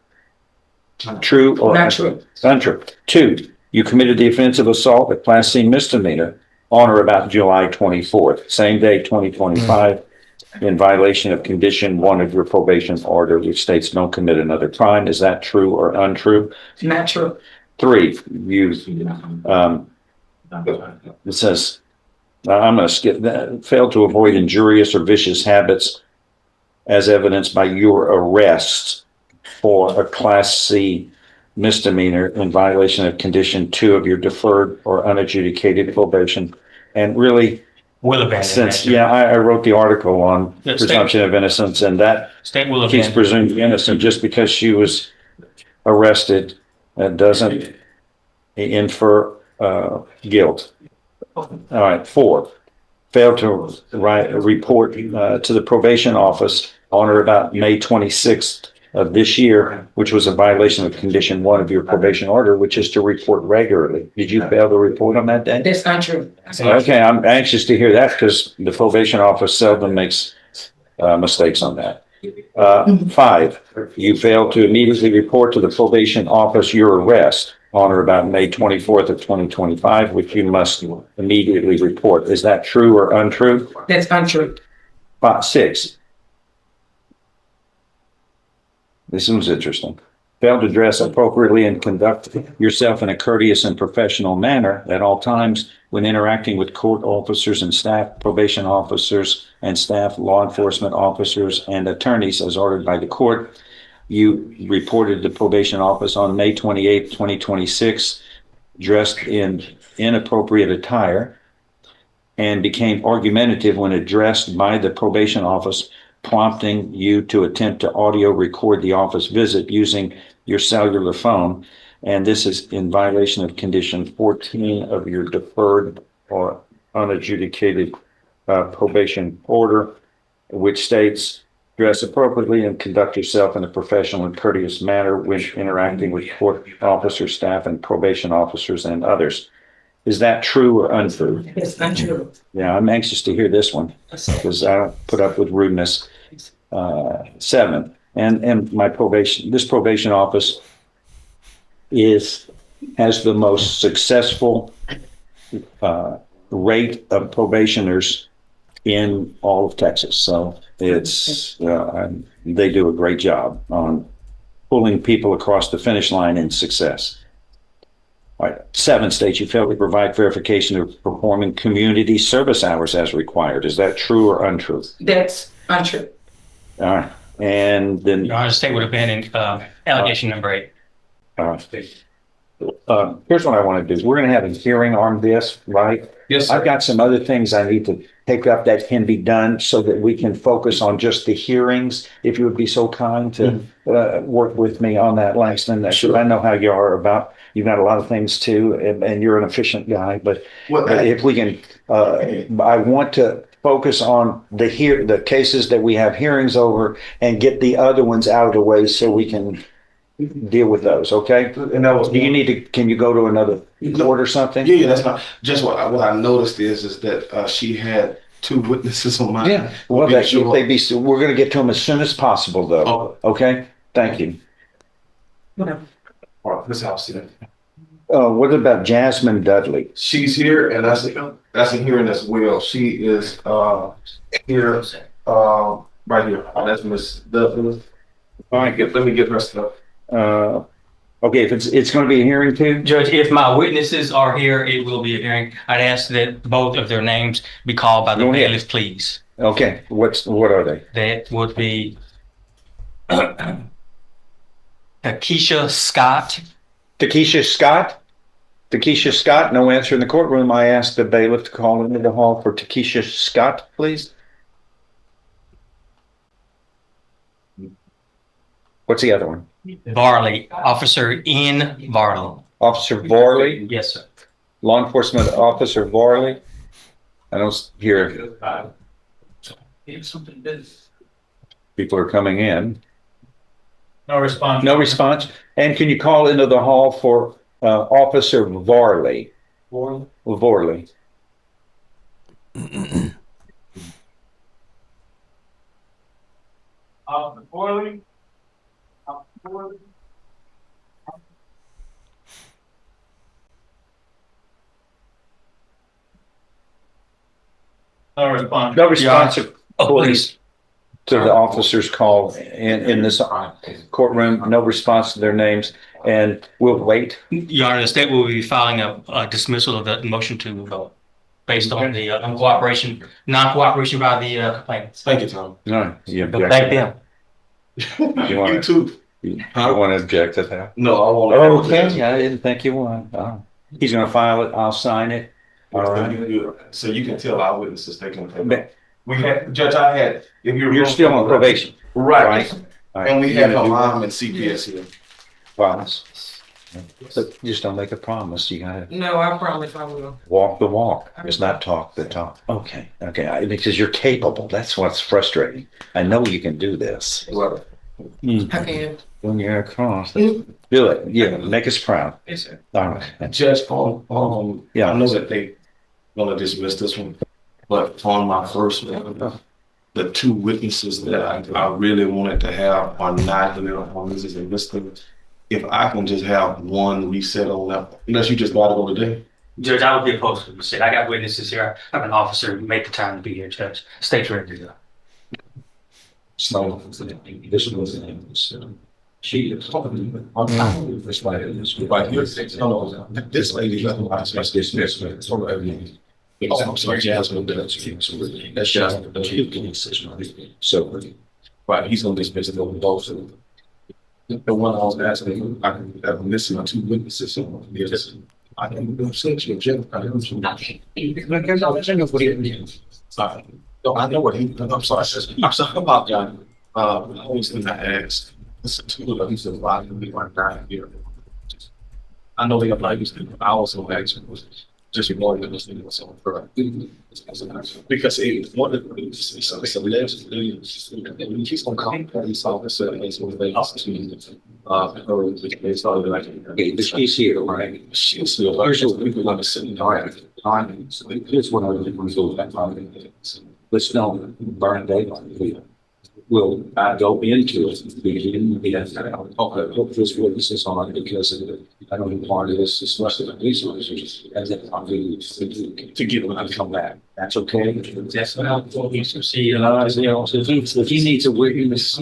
Speaker 13: True or
Speaker 4: Not true.
Speaker 13: untrue? 2, you committed the offense of assault, a Class C misdemeanor, on or about July 24th, same day, 2025, in violation of condition 1 of your probation order, which states don't commit another crime. Is that true or untrue?
Speaker 4: Not true.
Speaker 13: 3, you, it says, I'm going to skip that, failed to avoid injurious or vicious habits as evidenced by your arrest for a Class C misdemeanor in violation of condition 2 of your deferred or unadjudicated probation. And really,
Speaker 14: Will abandon
Speaker 13: since,
Speaker 14: that.
Speaker 13: yeah, I wrote the article on
Speaker 14: The
Speaker 13: presumption of innocence, and that
Speaker 14: State will
Speaker 13: she's
Speaker 14: abandon.
Speaker 13: presumed innocent just because she was arrested. That doesn't infer guilt. All right, 4, failed to report to the probation office on or about May 26th of this year, which was a violation of condition 1 of your probation order, which is to report regularly. Did you fail to report on that day?
Speaker 4: That's not true.
Speaker 13: Okay, I'm anxious to hear that because the probation office seldom makes mistakes on that. 5, you failed to immediately report to the probation office your arrest on or about May 24th of 2025, which you must immediately report. Is that true or untrue?
Speaker 4: That's untrue.
Speaker 13: 6, this one's interesting. Failed to dress appropriately and conduct yourself in a courteous and professional manner at all times when interacting with court officers and staff, probation officers and staff, law enforcement officers and attorneys as ordered by the court. You reported to probation office on May 28th, 2026, dressed in inappropriate attire and became argumentative when addressed by the probation office, prompting you to attempt to audio record the office visit using your cellular phone. And this is in violation of condition 14 of your deferred or unadjudicated probation order, which states, dress appropriately and conduct yourself in a professional and courteous manner when interacting with court officers, staff, and probation officers and others. Is that true or untrue?
Speaker 4: It's untrue.
Speaker 13: Yeah, I'm anxious to hear this one because I don't put up with rudeness. 7, and my probation, this probation office has the most successful rate of probationers in all of Texas. So it's they do a great job on pulling people across the finish line in success. All right, 7 states you failed to provide verification of performing community service hours as required. Is that true or untrue?
Speaker 4: That's untrue.
Speaker 13: All right, and then
Speaker 14: Your Honor, state would abandon allegation number 8.
Speaker 13: Here's what I want to do. We're going to have a hearing on this, right?
Speaker 10: Yes, sir.
Speaker 13: I've got some other things I need to take up that can be done so that we can focus on just the hearings. If you would be so kind to work with me on that, Langston.
Speaker 10: Sure.
Speaker 13: I know how you are about, you've got a lot of things too, and you're an efficient guy, but if we can, I want to focus on the cases that we have hearings over and get the other ones out of the way so we can deal with those, okay?
Speaker 10: And that was,
Speaker 13: Do you need to, can you go to another court or something?
Speaker 10: yeah, that's not, just what I noticed is that she had 2 witnesses on my.
Speaker 13: Yeah, well, we're gonna get to them as soon as possible though, okay? Thank you.
Speaker 4: Whatever.
Speaker 10: All right, this house, yeah.
Speaker 13: What about Jasmine Dudley?
Speaker 10: She's here, and that's a hearing as well. She is here, right here. That's Miss Dudley. All right, let me get her stuff.
Speaker 13: Okay, if it's going to be a hearing too?
Speaker 14: Judge, if my witnesses are here, it will be a hearing. I'd ask that both of their names be called by the
Speaker 13: Go ahead.
Speaker 14: bailiff, please.
Speaker 13: Okay, what are they?
Speaker 14: That would be Takesha Scott.
Speaker 13: Takesha Scott? Takesha Scott, no answer in the courtroom. I asked the bailiff to call into the hall for Takesha Scott, please. What's the other one?
Speaker 14: Varley, Officer N. Varley.
Speaker 13: Officer Varley?
Speaker 14: Yes, sir.
Speaker 13: Law Enforcement Officer Varley? I don't hear. People are coming in.
Speaker 7: No response.
Speaker 13: No response? And can you call into the hall for Officer Varley? Vorley.
Speaker 7: Poorly. No response.
Speaker 13: No response,
Speaker 14: Oh, please.
Speaker 13: to the officer's call in this courtroom. No response to their names, and we'll wait.
Speaker 14: Your Honor, the state will be filing a dismissal of the motion to vote based on the non-cooperation by the complainants.
Speaker 10: Thank you, Tom.
Speaker 13: No, you object.
Speaker 14: Thank them.
Speaker 13: You want
Speaker 10: too.
Speaker 13: You want to object to that?
Speaker 10: No, I want.
Speaker 13: Okay, I didn't think you would. He's going to file it. I'll sign it. All right.
Speaker 10: So you can tell our witnesses they can.
Speaker 13: But
Speaker 10: We had, Judge, I had, if
Speaker 13: you're still on probation.
Speaker 10: Right.
Speaker 13: All right.
Speaker 10: And we
Speaker 13: You
Speaker 10: have
Speaker 13: gonna
Speaker 10: her
Speaker 13: do
Speaker 10: mom and CPS here.
Speaker 13: promise. So just don't make a promise. You gotta
Speaker 5: No, I promise I will.
Speaker 13: walk the walk. It's not talk the talk. Okay. Because you're capable. That's what's frustrating. I know you can do this.
Speaker 10: Well,
Speaker 5: I can.
Speaker 13: When you're across, do it. Yeah, make us proud.
Speaker 10: yes, sir.
Speaker 13: All right.
Speaker 10: Judge,
Speaker 13: Yeah.
Speaker 10: I know that they gonna dismiss this one, but on my first one, the two witnesses that I really wanted to have are not here on this is listed. If I can just have one reset on that, unless you just got it over there.
Speaker 14: Judge, I would be opposed to the mistake. I got witnesses here. I have an officer make the time to be here, Judge. State's ready to go.
Speaker 13: So this was she is on time with this lady.
Speaker 10: This lady,
Speaker 13: I'm sorry, Jasmine. That's Jasmine. So,
Speaker 10: right, he's gonna dismiss it over both of them. The one I was asking, I'm missing two witnesses, so yes, I can do such a general. Sorry, no, I know what I'm sorry about that. I always think I asked, listen to the piece of why we weren't down here. I know they have like, I also asked, just ignoring the listening to someone for because it one of the it's a legend. He's gonna come. He's officer and he's going
Speaker 13: the she's here, right?
Speaker 10: she's still people like sitting
Speaker 13: All right. Here's what I would do that time. Let's don't burn daylight. We'll go into it. Put this witnesses on because I don't think part of this is less than police officers. And then I'll do to get them to come back. That's okay.
Speaker 14: That's what we see.
Speaker 13: You know, if he needs a witness,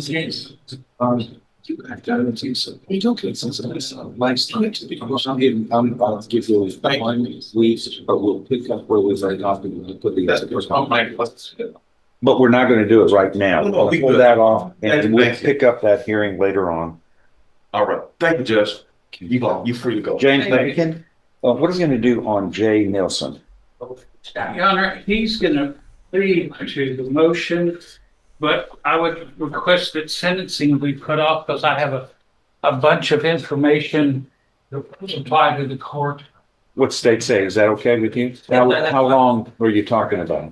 Speaker 13: you have to do so. You don't get sense of this. Last time, because I'm about to give you 5 weeks, but we'll pick up where we've already got to put the other. But we're not going to do it right now. We'll pull that off and we'll pick up that hearing later on.
Speaker 10: All right, thank you, Judge. You free to go.
Speaker 13: James Bacon, what are we going to do on Jay Nelson?
Speaker 7: Your Honor, he's gonna plead to the motion, but I would request that sentencing be put off because I have a bunch of information to supply to the court.
Speaker 13: What state say? Is that okay with you? How long were you talking about?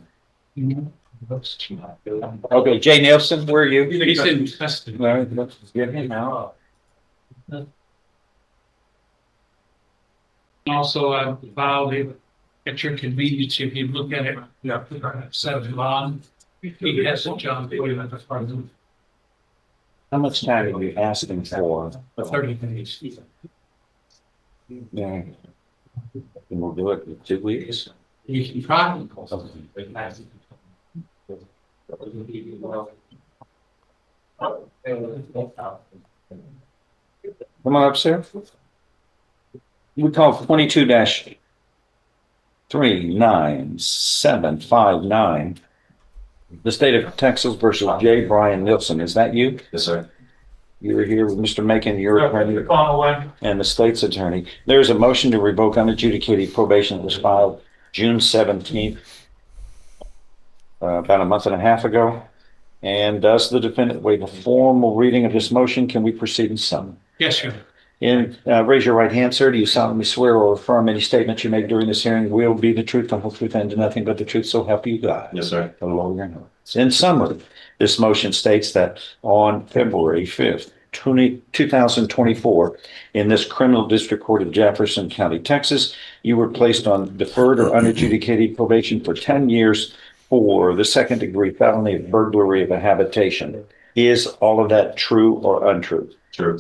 Speaker 13: Okay, Jay Nelson, where are you?
Speaker 7: He's in custody.
Speaker 13: All right, let's get him out.
Speaker 7: Also, I filed it at your convenience if you look at it. Set of bond. He has a job.
Speaker 13: How much time are you asking for?
Speaker 7: 30 days.
Speaker 13: Yeah. And we'll do it in 2 weeks.
Speaker 7: You can try.
Speaker 13: Come on up, sir. We call 22-39759. The state of Texas versus J. Brian Nilsson. Is that you?
Speaker 10: Yes, sir.
Speaker 13: You were here with Mr. Macon, your attorney, and the state's attorney. There is a motion to revoke unadjudicated probation that was filed June 17th, about a month and a half ago. And does the defendant waive a formal reading of this motion? Can we proceed in summary?
Speaker 7: Yes, sir.
Speaker 13: And raise your right hand, sir. Do you solemnly swear or affirm any statement you make during this hearing will be the truth, the whole truth, and nothing but the truth, so help you God?
Speaker 10: Yes, sir.
Speaker 13: The lawyer knows. In summary, this motion states that on February 5th, 2024 in this criminal district court of Jefferson County, Texas. You were placed on deferred or unadjudicated probation for 10 years for the second degree felony of burglary of a habitation. Is all of that true or untrue?
Speaker 10: True.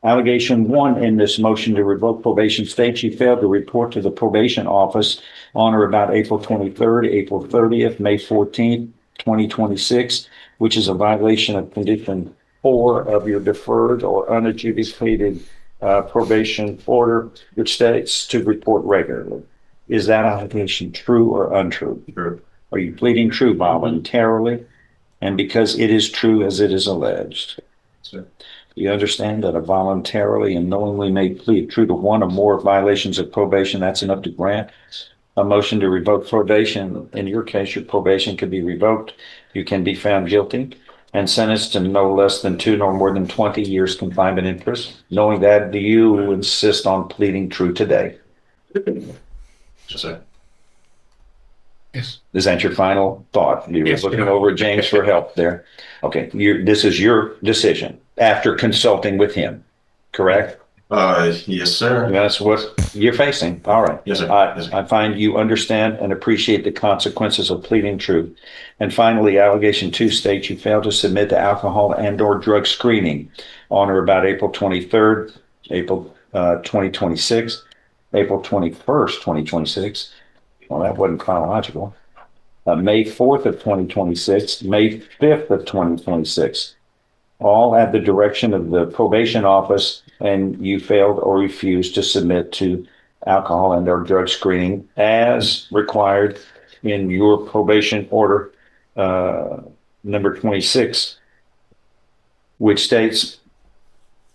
Speaker 13: Allegation 1 in this motion to revoke probation states you failed to report to the probation office on or about April 23rd, April 30th, May 14th, 2026, which is a violation of condition 4 of your deferred or unadjudicated probation order, which states to report regularly. Is that allegation true or untrue?
Speaker 10: True.
Speaker 13: Are you pleading true voluntarily and because it is true as it is alleged?
Speaker 10: Sir.
Speaker 13: You understand that a voluntarily and knowingly made plea true to one or more violations of probation, that's enough to grant a motion to revoke probation. In your case, your probation could be revoked. You can be found guilty and sentenced to no less than 2 nor more than 20 years confinement in prison. Knowing that, do you insist on pleading true today?
Speaker 10: Yes, sir.
Speaker 7: Yes.
Speaker 13: Is that your final thought? You were
Speaker 7: Yes,
Speaker 13: looking
Speaker 7: sir.
Speaker 13: over at James for help there. Okay, this is your decision after consulting with him, correct?
Speaker 10: Yes, sir.
Speaker 13: That's what you're facing. All right.
Speaker 10: Yes, sir.
Speaker 13: I find you understand and appreciate the consequences of pleading true. And finally, allegation 2 states you failed to submit to alcohol and or drug screening on or about April 23rd, April 2026, April 21st, 2026. Well, that wasn't chronological. May 4th of 2026, May 5th of 2026, all at the direction of the probation office, and you failed or refused to submit to alcohol and or drug screening as required in your probation order number 26, which states,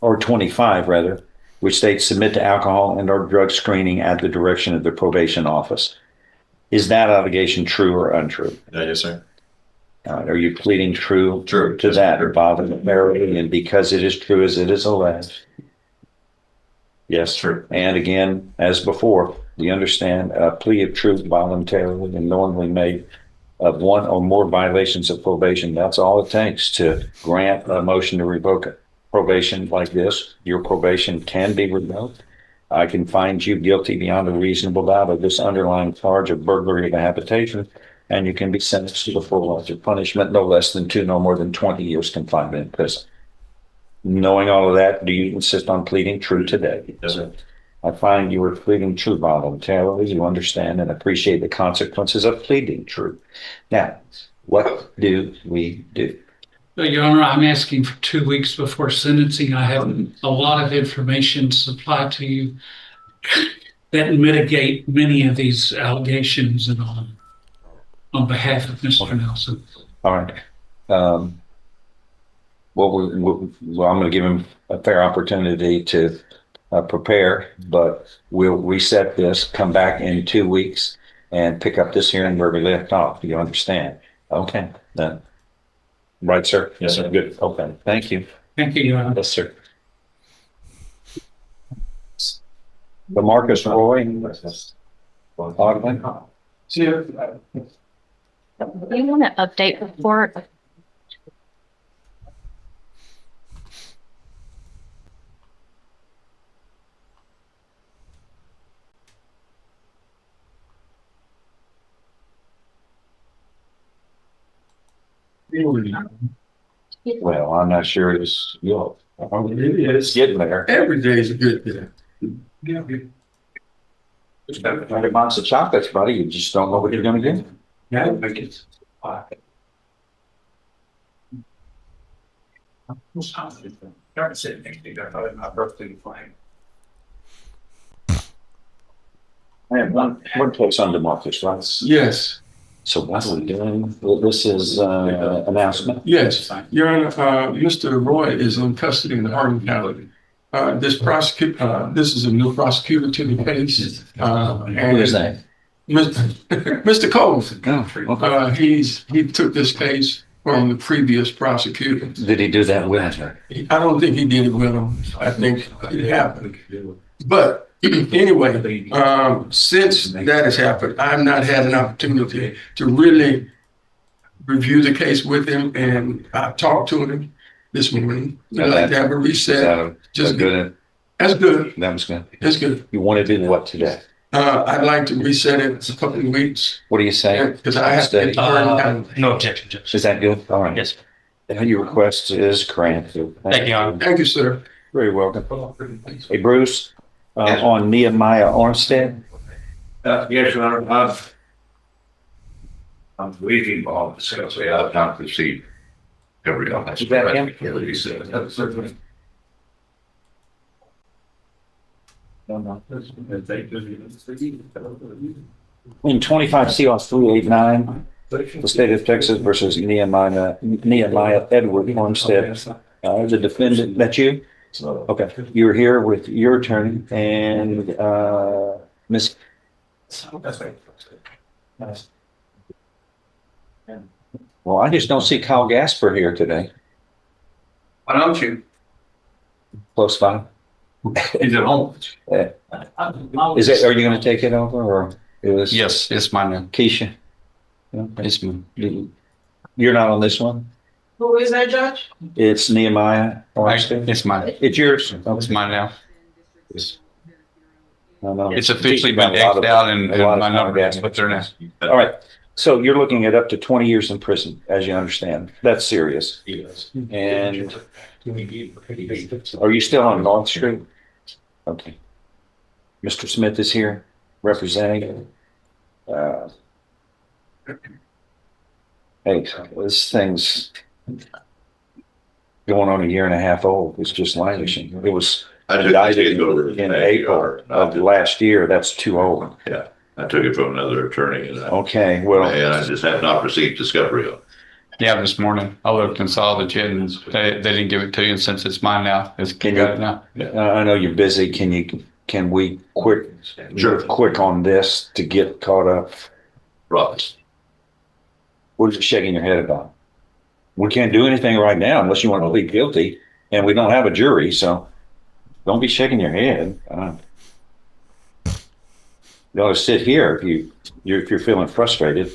Speaker 13: or 25 rather, which states submit to alcohol and or drug screening at the direction of the probation office. Is that allegation true or untrue?
Speaker 10: Yes, sir.
Speaker 13: Are you pleading true
Speaker 10: True.
Speaker 13: to that voluntarily and because it is true as it is alleged? Yes,
Speaker 10: True.
Speaker 13: And again, as before, do you understand a plea of truth voluntarily and knowingly made of 1 or more violations of probation? That's all it takes to grant a motion to revoke probation like this. Your probation can be revoked. I can find you guilty beyond a reasonable doubt of this underlying charge of burglary of a habitation, and you can be sentenced to the full larger punishment, no less than 2 no more than 20 years confinement in prison. Knowing all of that, do you insist on pleading true today?
Speaker 10: Yes, sir.
Speaker 13: I find you are pleading true voluntarily. You understand and appreciate the consequences of pleading true. Now, what do we do?
Speaker 7: Your Honor, I'm asking for 2 weeks before sentencing. I have a lot of information to supply to you that mitigate many of these allegations and on behalf of Mr. Nelson.
Speaker 13: All right. I'm going to give him a fair opportunity to prepare, but we'll reset this, come back in 2 weeks and pick up this hearing where we left off. Do you understand? Okay, then. Right, sir?
Speaker 10: Yes, sir.
Speaker 13: Good. Okay. Thank you.
Speaker 7: Thank you, Your Honor.
Speaker 13: Yes, sir. The Marcus Roy. Augment.
Speaker 5: Do you want an update report?
Speaker 13: Well, I'm not sure it's, it's getting there.
Speaker 5: Every day is a good day.
Speaker 13: Trying to buy some chocolates, buddy. You just don't know what you're going to get.
Speaker 5: Yeah, make it. Don't say anything. My birthday flying.
Speaker 13: I have one place on DeMarcus, right?
Speaker 5: Yes,
Speaker 13: So what are we doing? Well, this is announcement.
Speaker 5: yes. Your Honor, Mr. Roy is in custody in Hardin County. This is a new prosecutor to the case.
Speaker 13: Who is that?
Speaker 5: Mr. Cole.
Speaker 13: Oh, okay.
Speaker 5: He took this case from the previous prosecutor.
Speaker 13: Did he do that with her?
Speaker 5: I don't think he did it with him. I think it happened. But anyway, since that has happened, I've not had an opportunity to really review the case with him, and I've talked to him. this morning. I'd like to have a reset. Just
Speaker 13: good.
Speaker 5: That's good.
Speaker 13: That was good.
Speaker 5: That's good.
Speaker 13: You want to do what today?
Speaker 5: I'd like to reset it in a couple of weeks.
Speaker 13: What do you say?
Speaker 5: Because I have to.
Speaker 14: No objection, Judge.
Speaker 13: Is that good? All right.
Speaker 14: Yes.
Speaker 13: Your request is granted.
Speaker 14: Thank you, Your Honor.
Speaker 5: Thank you, sir.
Speaker 13: Very welcome. Hey, Bruce, on Nehemiah Armstead.
Speaker 12: Yes, Your Honor. I'm waiting on the secretary. I've not received every.
Speaker 13: Is that him? In 25 CR 389, the state of Texas versus Nehemiah Edward Armstead. The defendant, that you? Okay, you're here with your attorney and Miss. Well, I just don't see Kyle Gasper here today.
Speaker 10: Why don't you?
Speaker 13: Close by.
Speaker 10: He's at home.
Speaker 13: Is it? Are you going to take it over, or it was?
Speaker 10: Yes, it's mine now.
Speaker 13: Keisha.
Speaker 10: It's mine.
Speaker 13: You're not on this one.
Speaker 15: Who is that, Judge?
Speaker 13: It's Nehemiah.
Speaker 10: It's mine.
Speaker 13: It's yours.
Speaker 10: It's mine now.
Speaker 13: No.
Speaker 10: It's officially been X'd out and my number is what's there now.
Speaker 13: All right. So you're looking at up to 20 years in prison, as you understand. That's serious. And are you still on North Street? Okay. Mr. Smith is here representing. Hey, this thing's going on a year and a half old. It's just languishing. It was indicted in April of last year. That's too old.
Speaker 12: Yeah, I took it from another attorney and
Speaker 13: okay, well,
Speaker 12: I just have not received discovery of it.
Speaker 10: Yeah, this morning I looked and saw the JIT and they didn't give it to you, and since it's mine now, you got it now.
Speaker 13: I know you're busy. Can we quick on this to get caught up?
Speaker 12: Right.
Speaker 13: What are you shaking your head about? We can't do anything right now unless you want to plead guilty, and we don't have a jury, so don't be shaking your head. You ought to sit here if you're feeling frustrated,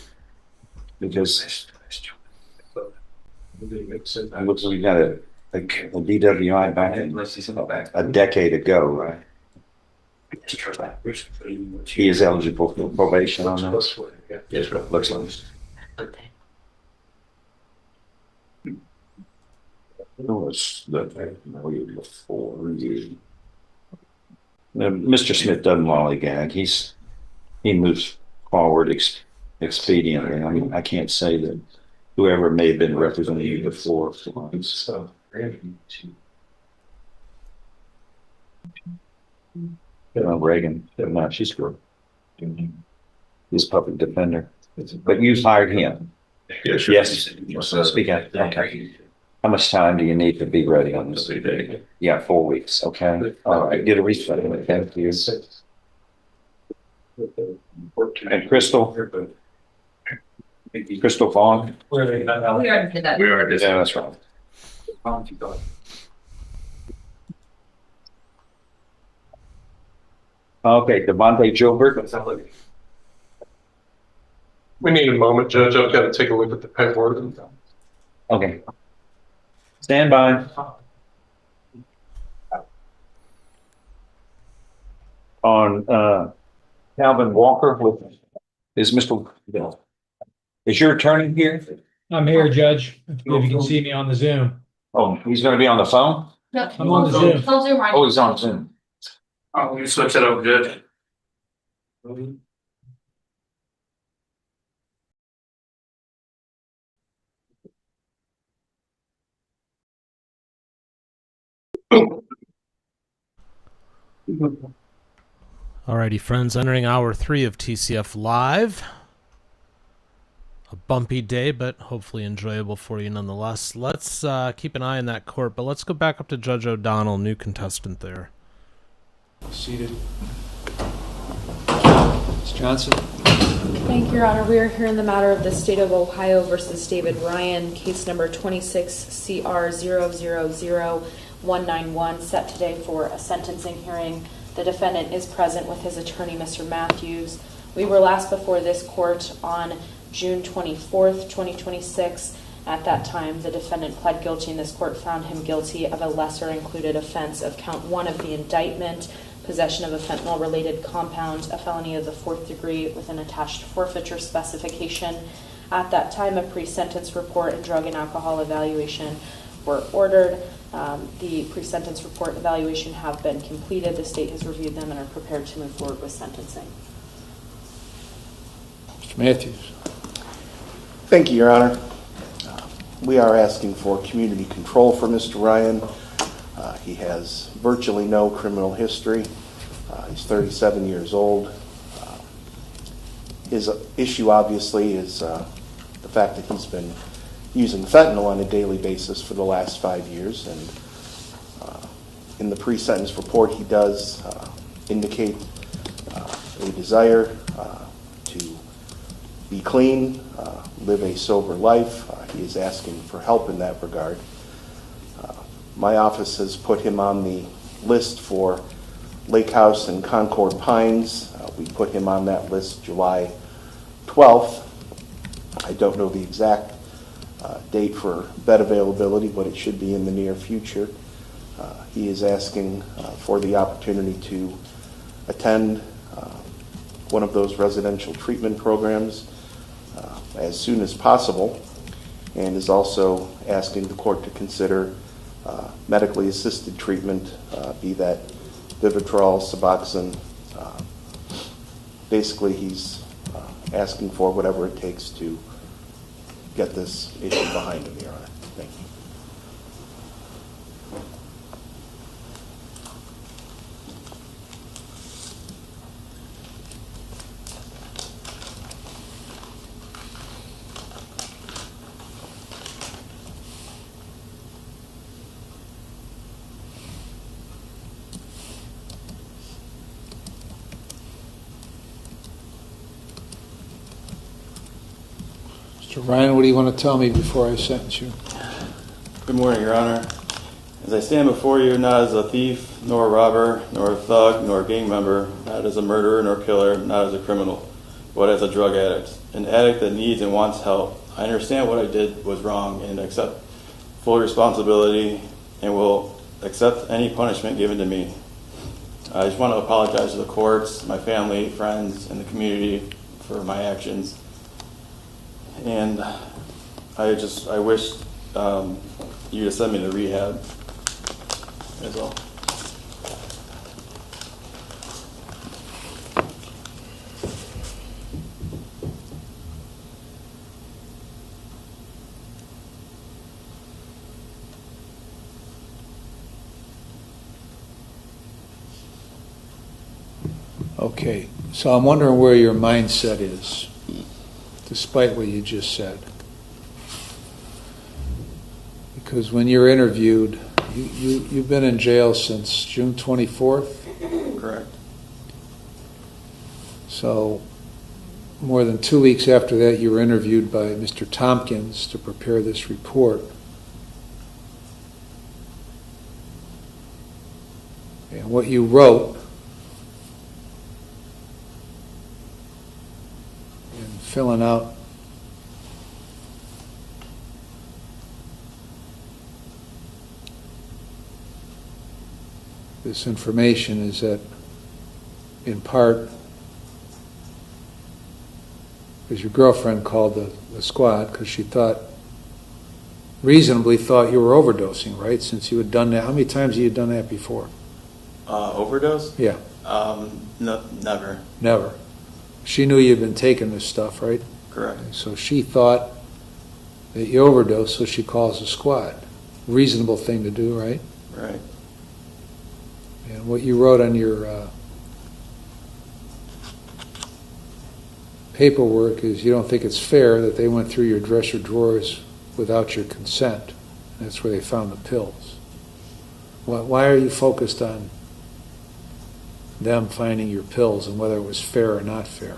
Speaker 13: because we got a DWI back a decade ago, right? He is eligible for probation on that.
Speaker 12: Yes, right.
Speaker 13: Looks like. Mr. Smith doesn't lollygag. He moves forward expediently. I mean, I can't say that whoever may have been representing you before. So. Reagan, no, she's good. He's public defender, but you hired him.
Speaker 12: Yes, sure.
Speaker 13: Yes. Speak out. Okay. How much time do you need to be ready on this? Yeah, 4 weeks. Okay. All right. Get a refund. Thank you. And Crystal Vaughn.
Speaker 15: We already did that.
Speaker 12: We are.
Speaker 13: Yeah, that's right. Okay, Devontae Gilbert.
Speaker 16: We need a moment, Judge. I've got to take a look at the paperwork.
Speaker 13: Okay. Stand by. On Calvin Walker is Mr. Bill. Is your attorney here?
Speaker 17: I'm here, Judge. If you can see me on the Zoom.
Speaker 13: Oh, he's going to be on the phone?
Speaker 15: No,
Speaker 17: I'm on the Zoom.
Speaker 13: Oh, he's on Zoom.
Speaker 10: Oh, you switch it over, Judge.
Speaker 1: Alrighty, friends, entering hour 3 of TCF Live. A bumpy day, but hopefully enjoyable for you nonetheless. Let's keep an eye on that court, but let's go back up to Judge O'Donnell, new contestant there.
Speaker 16: Seated.
Speaker 18: Ms. Johnson.
Speaker 19: Thank you, Your Honor. We are here in the matter of the State of Ohio versus David Ryan, case number 26 CR 000191, set today for a sentencing hearing. The defendant is present with his attorney, Mr. Matthews. We were last before this court on June 24th, 2026, At that time, the defendant pled guilty, and this court found him guilty of a lesser included offense of count 1 of the indictment, possession of a fentanyl-related compound, a felony of the 4th degree with an attached forfeiture specification. At that time, a pre-sentence report and drug and alcohol evaluation were ordered. The pre-sentence report and evaluation have been completed. The state has reviewed them and are prepared to move forward with sentencing.
Speaker 17: Mr. Matthews.
Speaker 18: Thank you, Your Honor. We are asking for community control for Mr. Ryan. He has virtually no criminal history. He's 37 years old. His issue, obviously, is the fact that he's been using fentanyl on a daily basis for the last 5 years. And in the pre-sentence report, he does indicate a desire to be clean, live a sober life. He is asking for help in that regard. My office has put him on the list for Lake House and Concord Pines. We put him on that list July 12th. I don't know the exact date for bed availability, but it should be in the near future. He is asking for the opportunity to attend one of those residential treatment programs as soon as possible, and is also asking the court to consider medically assisted treatment, be that Vivitrol, Suboxone. Basically, he's asking for whatever it takes to get this issue behind him, Your Honor. Thank you.
Speaker 17: Mr. Ryan, what do you want to tell me before I sentence you?
Speaker 20: Good morning, Your Honor. As I stand before you, not as a thief, nor a robber, nor a thug, nor a gang member, not as a murderer nor killer, not as a criminal, but as a drug addict, an addict that needs and wants help. I understand what I did was wrong and accept full responsibility and will accept any punishment given to me. I just want to apologize to the courts, my family, friends, and the community for my actions. And I wish you to send me to rehab. That's all.
Speaker 17: Okay, so I'm wondering where your mindset is, despite what you just said. Because when you're interviewed, you've been in jail since June 24th?
Speaker 20: Correct.
Speaker 17: So more than 2 weeks after that, you were interviewed by Mr. Tompkins to prepare this report. And what you wrote in filling out this information is that, in part, because your girlfriend called the squad because she reasonably thought you were overdosing, right? Since you had done that. How many times have you done that before?
Speaker 20: Overdose?
Speaker 17: Yeah.
Speaker 20: No, never.
Speaker 17: Never. She knew you'd been taking this stuff, right?
Speaker 20: Correct.
Speaker 17: So she thought that you overdosed, so she calls the squad. Reasonable thing to do, right?
Speaker 20: Right.
Speaker 17: And what you wrote on your paperwork is you don't think it's fair that they went through your dresser drawers without your consent. That's where they found the pills. Why are you focused on them finding your pills and whether it was fair or not fair?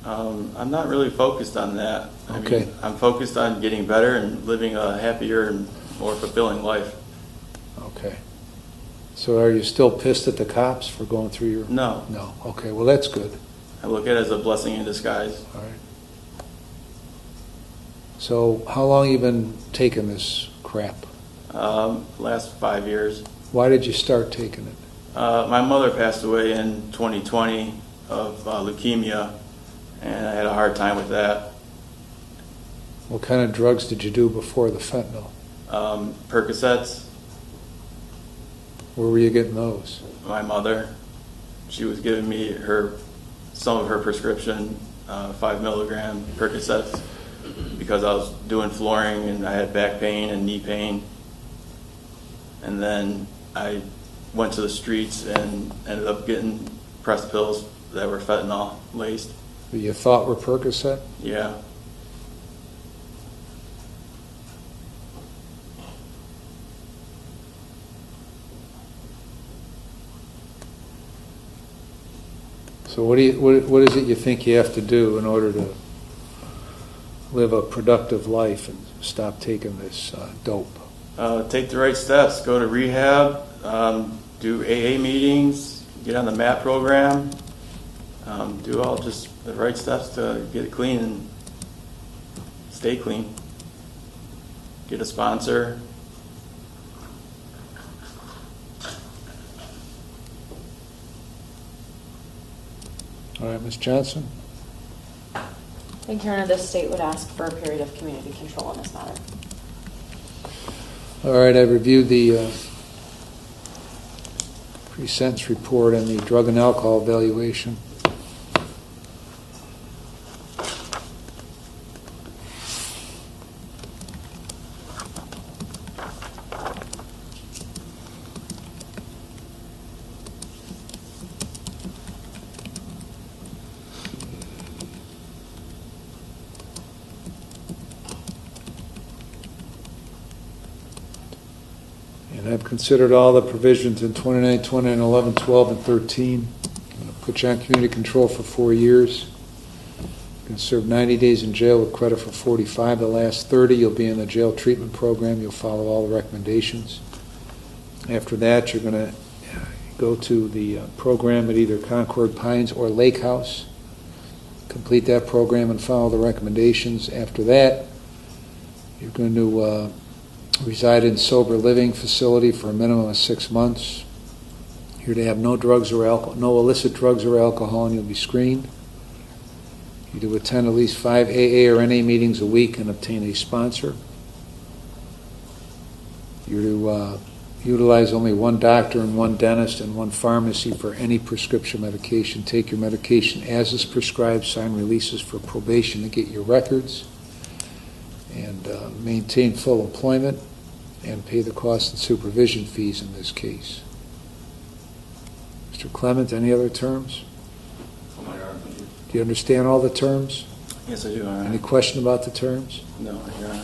Speaker 20: I'm not really focused on that.
Speaker 17: Okay.
Speaker 20: I'm focused on getting better and living a happier and more fulfilling life.
Speaker 17: Okay. So are you still pissed at the cops for going through your...
Speaker 20: No.
Speaker 17: No. Okay, well, that's good.
Speaker 20: I look at it as a blessing in disguise.
Speaker 17: All right. So how long you been taking this crap?
Speaker 20: Last 5 years.
Speaker 17: Why did you start taking it?
Speaker 20: My mother passed away in 2020 of leukemia, and I had a hard time with that.
Speaker 17: What kind of drugs did you do before the fentanyl?
Speaker 20: Percocets.
Speaker 17: Where were you getting those?
Speaker 20: My mother, she was giving me some of her prescription 5 milligram Percocets because I was doing flooring and I had back pain and knee pain. And then I went to the streets and ended up getting pressed pills that were fentanyl laced.
Speaker 17: That you thought were Percocet?
Speaker 20: Yeah.
Speaker 17: So what is it you think you have to do in order to live a productive life and stop taking this dope?
Speaker 20: Take the right steps. Go to rehab. Do AA meetings. Get on the MAP program. Do all just the right steps to get it clean and stay clean. Get a sponsor.
Speaker 17: All right, Ms. Johnson?
Speaker 19: Thank you, Your Honor. The state would ask for a period of community control on this matter.
Speaker 17: All right, I reviewed the pre-sentence report and the drug and alcohol evaluation. And I've considered all the provisions in 29, 20, and 11, 12, and 13. I'm going to put you on community control for 4 years. You can serve 90 days in jail with credit for 45. The last 30, you'll be in the jail treatment program. You'll follow all the recommendations. After that, you're going to go to the program at either Concord Pines or Lake House. Complete that program and follow the recommendations. After that, you're going to reside in sober living facility for a minimum of 6 months. You're to have no drugs or alcohol, no illicit drugs or alcohol, and you'll be screened. You're to attend at least 5 AA or NA meetings a week and obtain a sponsor. You're to utilize only one doctor and one dentist and one pharmacy for any prescription medication. Take your medication as is prescribed, sign releases for probation to get your records, and maintain full employment and pay the cost and supervision fees in this case. Mr. Clement, any other terms? Do you understand all the terms?
Speaker 20: Yes, I do, Your Honor.
Speaker 17: Any question about the terms?
Speaker 20: No, Your Honor.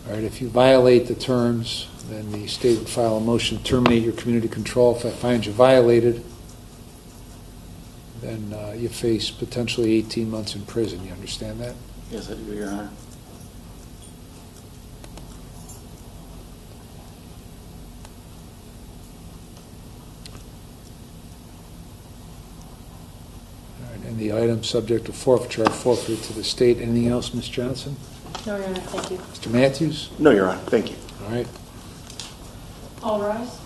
Speaker 17: All right, if you violate the terms, then the state would file a motion to terminate your community control. If I find you violated, then you face potentially 18 months in prison. You understand that?
Speaker 20: Yes, I do, Your Honor.
Speaker 17: All right, and the item subject to forfeiture are forfeited to the state. Anything else, Ms. Johnson?
Speaker 19: No, Your Honor. Thank you.
Speaker 17: Mr. Matthews?
Speaker 18: No, Your Honor. Thank you.
Speaker 17: All right.
Speaker 15: All rise.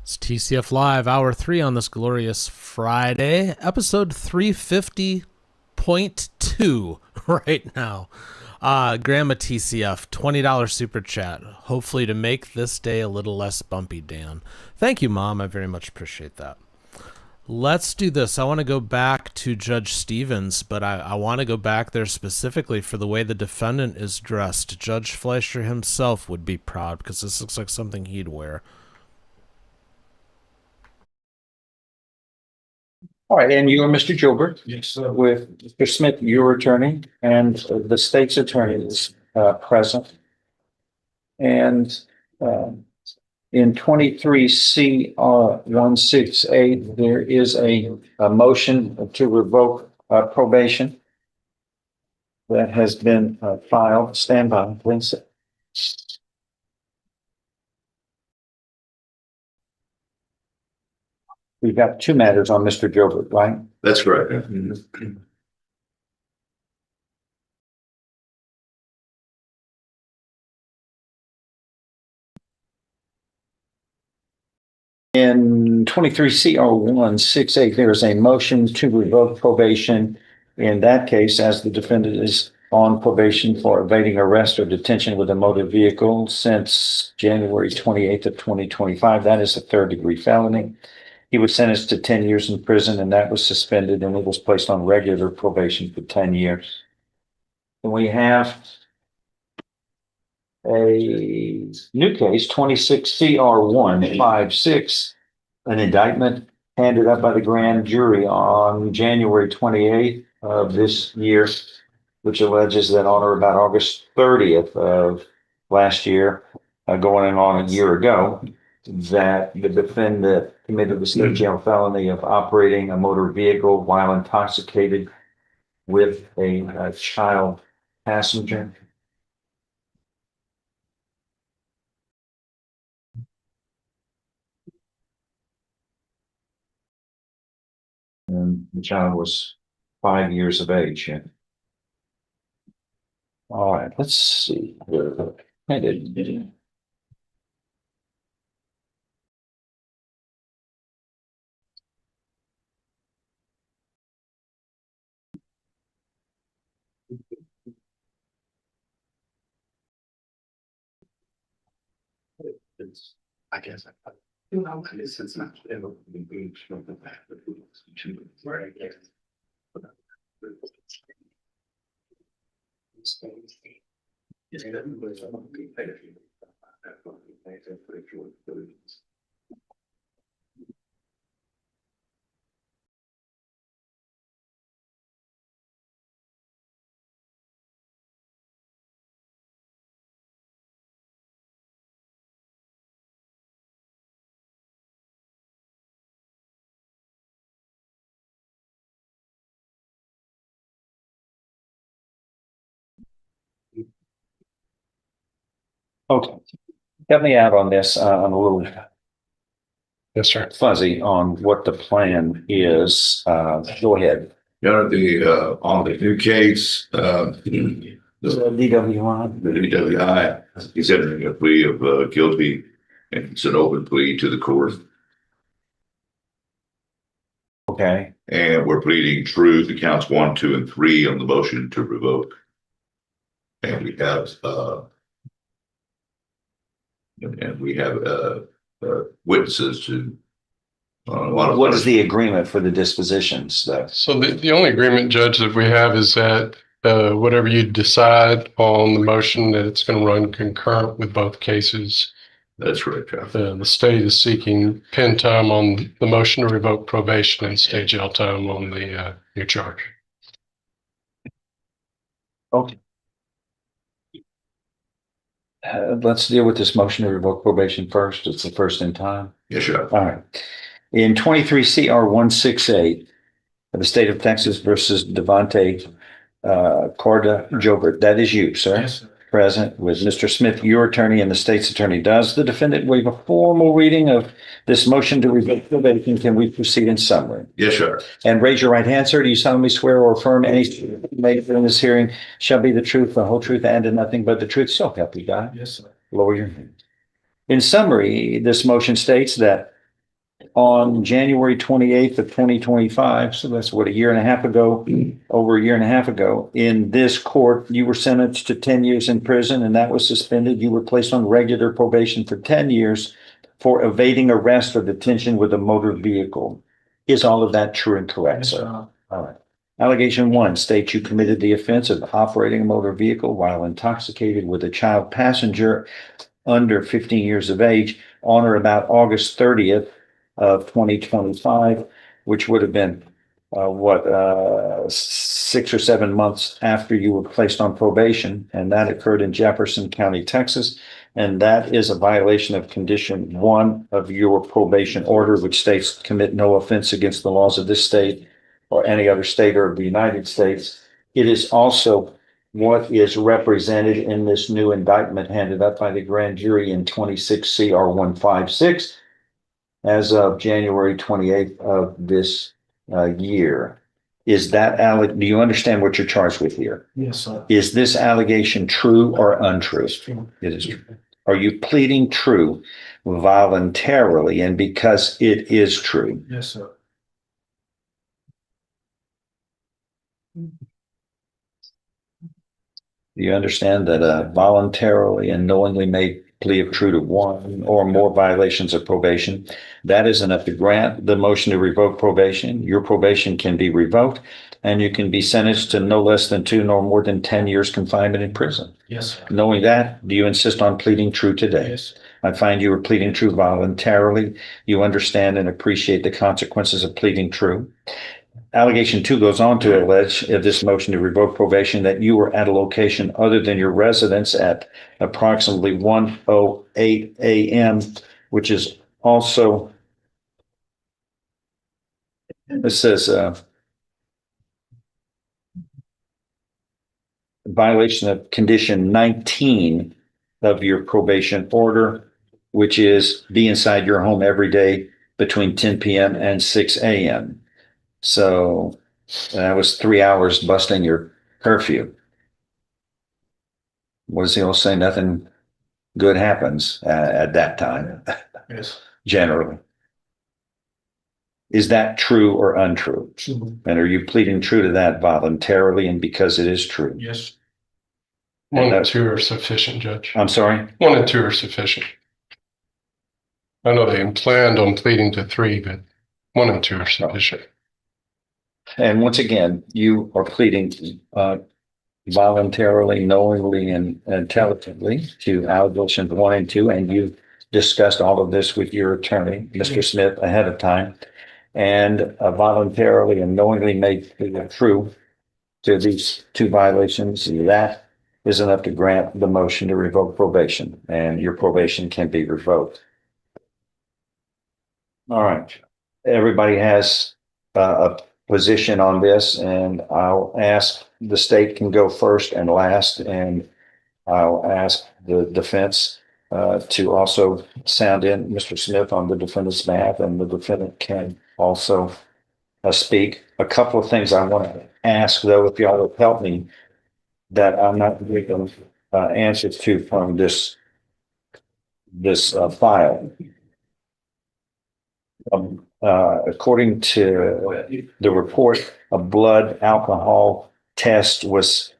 Speaker 1: It's TCF Live, Hour 3 on this glorious Friday, episode 350.2 right now. Grandma TCF, $20 super chat, hopefully to make this day a little less bumpy, Dan. Thank you, Mom. I very much appreciate that. Let's do this. I want to go back to Judge Stevens, but I want to go back there specifically for the way the defendant is dressed. Judge Fleischer himself would be proud because this looks like something he'd wear.
Speaker 13: All right, and you are Mr. Gilbert? Yes, sir. With Mr. Smith, your attorney, and the state's attorney is present. And in 23 CR 168, there is a motion to revoke probation that has been filed. Stand by, please. we've got two matters on Mr. Gilbert, right?
Speaker 12: That's correct.
Speaker 13: In 23 CR 168, there is a motion to revoke probation. In that case, as the defendant is on probation for evading arrest or detention with a motor vehicle since January 28th of 2025, that is a third-degree felony. He was sentenced to 10 years in prison, and that was suspended, and he was placed on regular probation for 10 years. And we have a new case, 26 CR 156, an indictment handed up by the grand jury on January 28th of this year, which alleges that on or about August 30th of last year, going on a year ago, that the defendant committed the state jail felony of operating a motor vehicle while intoxicated with a child passenger. And the child was 5 years of age. Yeah. All right, let's see. I did.
Speaker 5: I guess you know, it's not ever been good from the back of the right.
Speaker 13: Okay, help me out on this. I'm a little
Speaker 16: Yes, sir.
Speaker 13: fuzzy on what the plan is. Go ahead.
Speaker 12: On the new case,
Speaker 13: DWI.
Speaker 12: the DWI, he's entering a plea of guilty, and it's an open plea to the court.
Speaker 13: Okay.
Speaker 12: And we're pleading true to counts 1, 2, and 3 on the motion to revoke. And we have witnesses to.
Speaker 13: What is the agreement for the dispositions, though?
Speaker 16: So the only agreement, Judge, that we have is that whatever you decide on the motion, that it's going to run concurrent with both cases.
Speaker 12: That's right, Jeff.
Speaker 16: The state is seeking pen time on the motion to revoke probation and state jail time on the new charge.
Speaker 13: Okay. Let's deal with this motion to revoke probation first. It's the first in time.
Speaker 12: Yes, sir.
Speaker 13: All right. In 23 CR 168, the state of Texas versus Devontae Corda Jobert. That is you, sir.
Speaker 14: Yes, sir.
Speaker 13: Present with Mr. Smith, your attorney, and the state's attorney. Does the defendant waive a formal reading of this motion to revoke probation? Can we proceed in summary?
Speaker 12: Yes, sir.
Speaker 13: And raise your right hand, sir. Do you solemnly swear or affirm any statement made during this hearing shall be the truth, the whole truth, and nothing but the truth? So help you God.
Speaker 14: Yes, sir.
Speaker 13: Lower your hand. In summary, this motion states that on January 28th of 2025, so that's what, a year and a half ago, over a year and a half ago, in this court, you were sentenced to 10 years in prison, and that was suspended. You were placed on regular probation for 10 years for evading arrest or detention with a motor vehicle. Is all of that true and correct,
Speaker 14: Yes,
Speaker 13: sir?
Speaker 14: sir.
Speaker 13: All right. Allegation 1 states you committed the offense of operating a motor vehicle while intoxicated with a child passenger under 15 years of age on or about August 30th of 2025, which would have been 6 or 7 months after you were placed on probation, and that occurred in Jefferson County, Texas. And that is a violation of condition 1 of your probation order, which states commit no offense against the laws of this state or any other state or of the United States. It is also what is represented in this new indictment handed up by the grand jury in 26 CR 156. as of January 28th of this year. Is that do you understand what you're charged with here?
Speaker 5: Yes, sir.
Speaker 13: Is this allegation true or untrue? It is true. Are you pleading true voluntarily and because it is true?
Speaker 5: Yes, sir.
Speaker 13: Do you understand that a voluntarily and knowingly made plea of true to one or more violations of probation, that is enough to grant the motion to revoke probation? Your probation can be revoked and you can be sentenced to no less than 2 nor more than 10 years confinement in prison.
Speaker 5: Yes, sir.
Speaker 13: Knowing that, do you insist on pleading true today?
Speaker 5: Yes.
Speaker 13: I find you are pleading true voluntarily. You understand and appreciate the consequences of pleading true. Allegation 2 goes on to allege of this motion to revoke probation that you were at a location other than your residence at approximately 1:08 a.m., which is also, it says, violation of condition 19 of your probation order, which is be inside your home every day between 10 p.m. and 6 a.m. So that was 3 hours busting your curfew. What does he all say? Nothing good happens at that time,
Speaker 5: Yes.
Speaker 13: generally. Is that true or untrue?
Speaker 5: True.
Speaker 13: And are you pleading true to that voluntarily and because it is true?
Speaker 5: Yes.
Speaker 16: One and two are sufficient, Judge.
Speaker 13: I'm sorry?
Speaker 16: 1 and 2 are sufficient. I know they planned on pleading to 3, but 1 and 2 are sufficient.
Speaker 13: And once again, you are pleading voluntarily, knowingly, and intelligently to allegations 1 and 2, and you discussed all of this with your attorney, Mr. Smith, ahead of time, and voluntarily and knowingly made true to these 2 violations. That is enough to grant the motion to revoke probation, and your probation can be revoked. All right. Everybody has a position on this, and I'll ask the state can go first and last, and I'll ask the defense to also sound in Mr. Smith on the defendant's behalf, and the defendant can also speak. A couple of things I want to ask, though, if y'all will help me, that I'm not getting answers to from this file. According to the report, a blood alcohol test was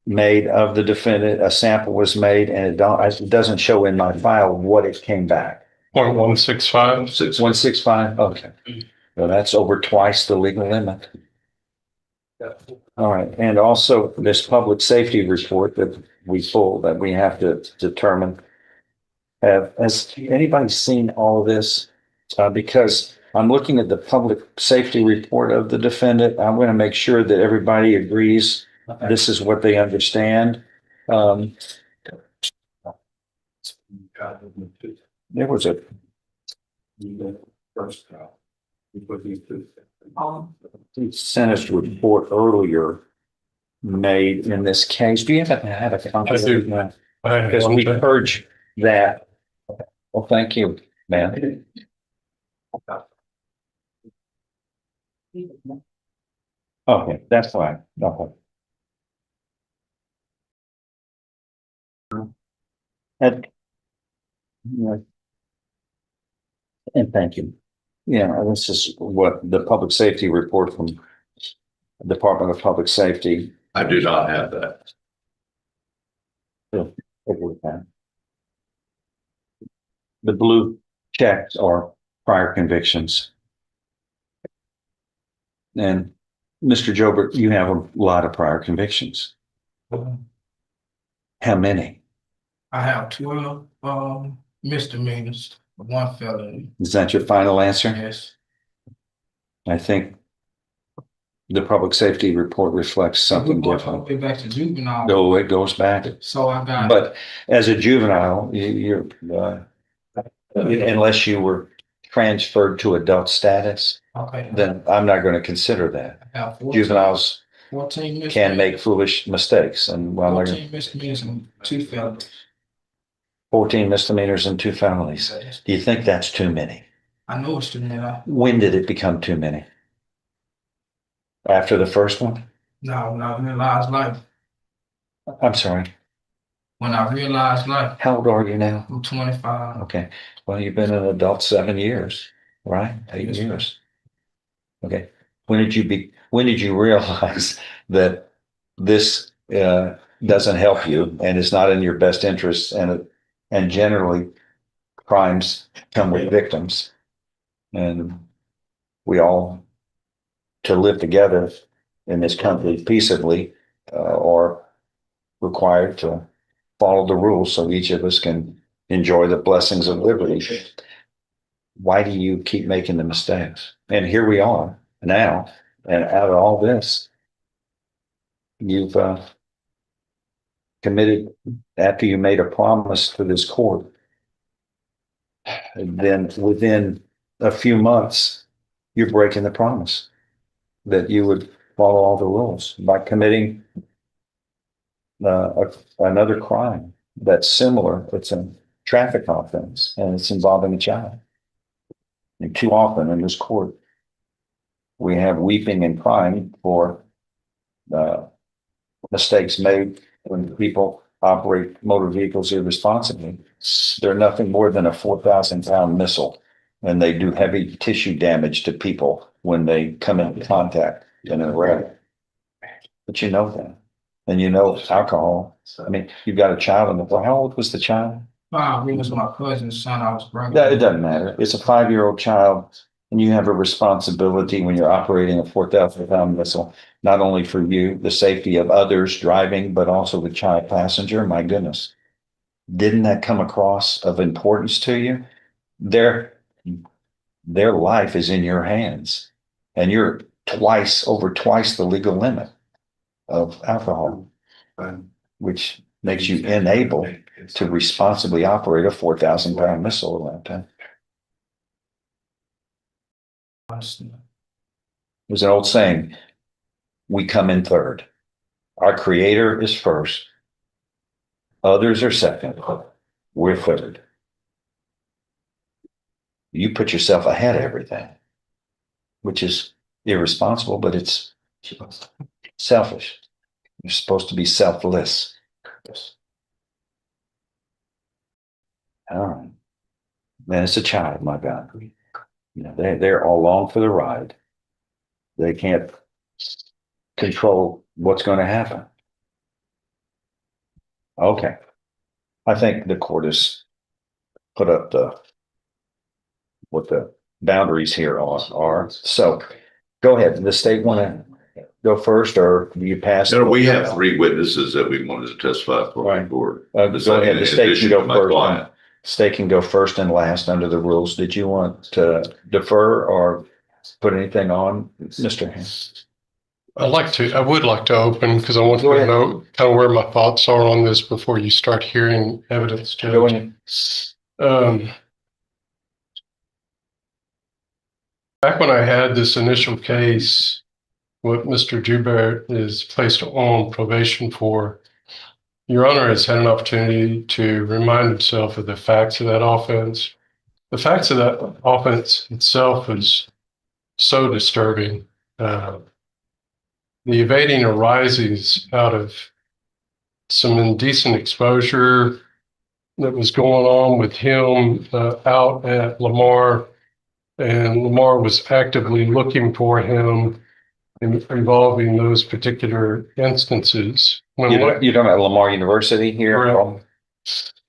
Speaker 13: made of the defendant. A sample was made, and it doesn't show in my file what it came back.
Speaker 16: 0.165.
Speaker 13: 165. Okay. Well, that's over twice the legal limit. All right. And also this public safety report that we pulled that we have to determine. Has anybody seen all of this? Because I'm looking at the public safety report of the defendant. I'm going to make sure that everybody agrees this is what they understand. There was a Senate's report earlier made in this case. Do you have a copy?
Speaker 16: I do.
Speaker 13: Because we urge that. Well, thank you, man. Okay, that's fine. Okay. And thank you. Yeah, this is what the public safety report from Department of Public Safety.
Speaker 12: I do not have that.
Speaker 13: The blue checks are prior convictions. And Mr. Jobert, you have a lot of prior convictions. How many?
Speaker 5: I have 12 misdemeanors, 1 felony.
Speaker 13: Is that your final answer?
Speaker 5: Yes.
Speaker 13: I think the public safety report reflects something
Speaker 5: We're
Speaker 13: different.
Speaker 5: all the way back to juvenile.
Speaker 13: No, it goes back.
Speaker 5: So I got.
Speaker 13: But as a juvenile, you're unless you were transferred to adult status,
Speaker 5: Okay.
Speaker 13: then I'm not going to consider that.
Speaker 5: I have 14
Speaker 13: Juveniles
Speaker 5: 14 misdemeanors.
Speaker 13: can make foolish mistakes, and well,
Speaker 5: 14 misdemeanors and 2 felonies.
Speaker 13: 14 misdemeanors and 2 felonies. Do you think that's too many?
Speaker 21: I know it's too many.
Speaker 13: When did it become too many? After the first one?
Speaker 21: No, when I realized life.
Speaker 13: I'm sorry.
Speaker 21: When I realized life.
Speaker 13: How old are you now?
Speaker 21: I'm 25.
Speaker 13: Okay. Well, you've been an adult 7 years, right? 8
Speaker 21: Yes, sir.
Speaker 13: years. Okay. When did you realize that this doesn't help you and is not in your best interest, and generally crimes come with victims, and we all, to live together in this country peaceably, are required to follow the rules so each of us can enjoy the blessings of liberty. Why do you keep making the mistakes? And here we are now, and out of all this, you've committed, after you made a promise to this court, and then within a few months, you're breaking the promise that you would follow all the rules by committing another crime that's similar. It's a traffic offense, and it's involving a child. And too often in this court, we have weeping and crying for mistakes made when people operate motor vehicles irresponsibly. They're nothing more than a 4,000-pound missile, and they do heavy tissue damage to people when they come into contact in a wreck. But you know that. And you know alcohol. I mean, you've got a child in the car. How old was the child?
Speaker 21: It was my cousin's son I was bringing.
Speaker 13: It doesn't matter. It's a 5-year-old child, and you have a responsibility when you're operating a 4,000-pound missile, not only for you, the safety of others driving, but also the child passenger. My goodness. Didn't that come across of importance to you? Their life is in your hands, and you're over twice the legal limit of alcohol, which makes you unable to responsibly operate a 4,000-pound missile at that time. There's an old saying, we come in third. Our creator is first. Others are second. We're third. You put yourself ahead of everything, which is irresponsible, but it's selfish. You're supposed to be selfless. Man, it's a child, my God. You know, they're all along for the ride. They can't control what's going to happen. Okay. I think the court has put up what the boundaries here are. So go ahead. The state want to go first, or do you pass?
Speaker 12: No, we have 3 witnesses that we wanted to testify for the court.
Speaker 13: Go ahead. The state can go first. State can go first and last under the rules. Did you want to defer or put anything on, Mr. Haynes?
Speaker 16: I would like to open because I want to know kind of where my thoughts are on this before you start hearing evidence, Judge.
Speaker 13: Go ahead.
Speaker 16: Back when I had this initial case, what Mr. Joubert is placed on probation for, Your Honor has had an opportunity to remind himself of the facts of that offense. The facts of that offense itself is so disturbing. The evading arises out of some indecent exposure that was going on with him out at Lamar, and Lamar was actively looking for him involving those particular instances.
Speaker 13: You're talking about Lamar University here?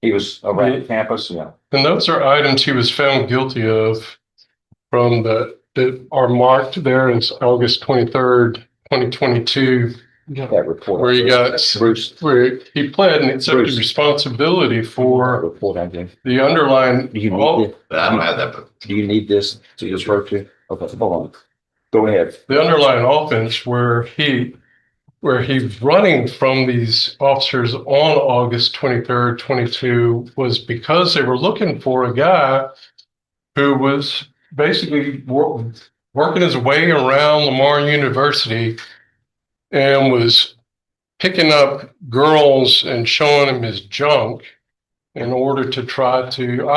Speaker 13: He was around campus, yeah.
Speaker 16: And those are items he was found guilty of that are marked there in August 23rd, 2022.
Speaker 13: That report.
Speaker 16: Where he pled and accepted responsibility for the underlying.
Speaker 12: I don't have that.
Speaker 13: Do you need this to refer to? Okay, hold on. Go ahead.
Speaker 16: The underlying offense where he's running from these officers on August 23rd, 22 was because they were looking for a guy who was basically working his way around Lamar University and was picking up girls and showing them his junk in order to try to,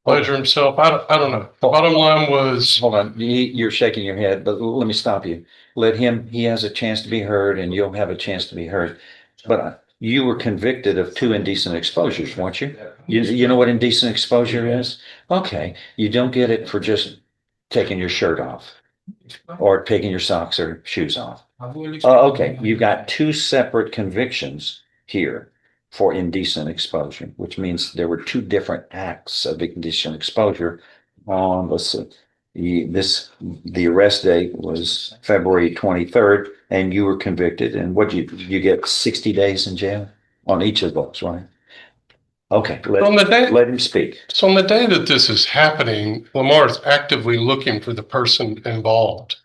Speaker 16: pleasure himself. I don't know. Bottom line was,
Speaker 13: Hold on, you're shaking your head, but let me stop you. Let him, he has a chance to be heard and you'll have a chance to be heard. But you were convicted of 2 indecent exposures, weren't you? You know what indecent exposure is? Okay, you don't get it for just taking your shirt off or taking your socks or shoes off. Okay, you got 2 separate convictions here for indecent exposure, which means there were 2 different acts of indecent exposure on, let's see, the arrest date was February 23rd, and you were convicted, and what you get 60 days in jail on each of those, right? Okay, let him speak.
Speaker 16: so on the day that this is happening, Lamar is actively looking for the person involved.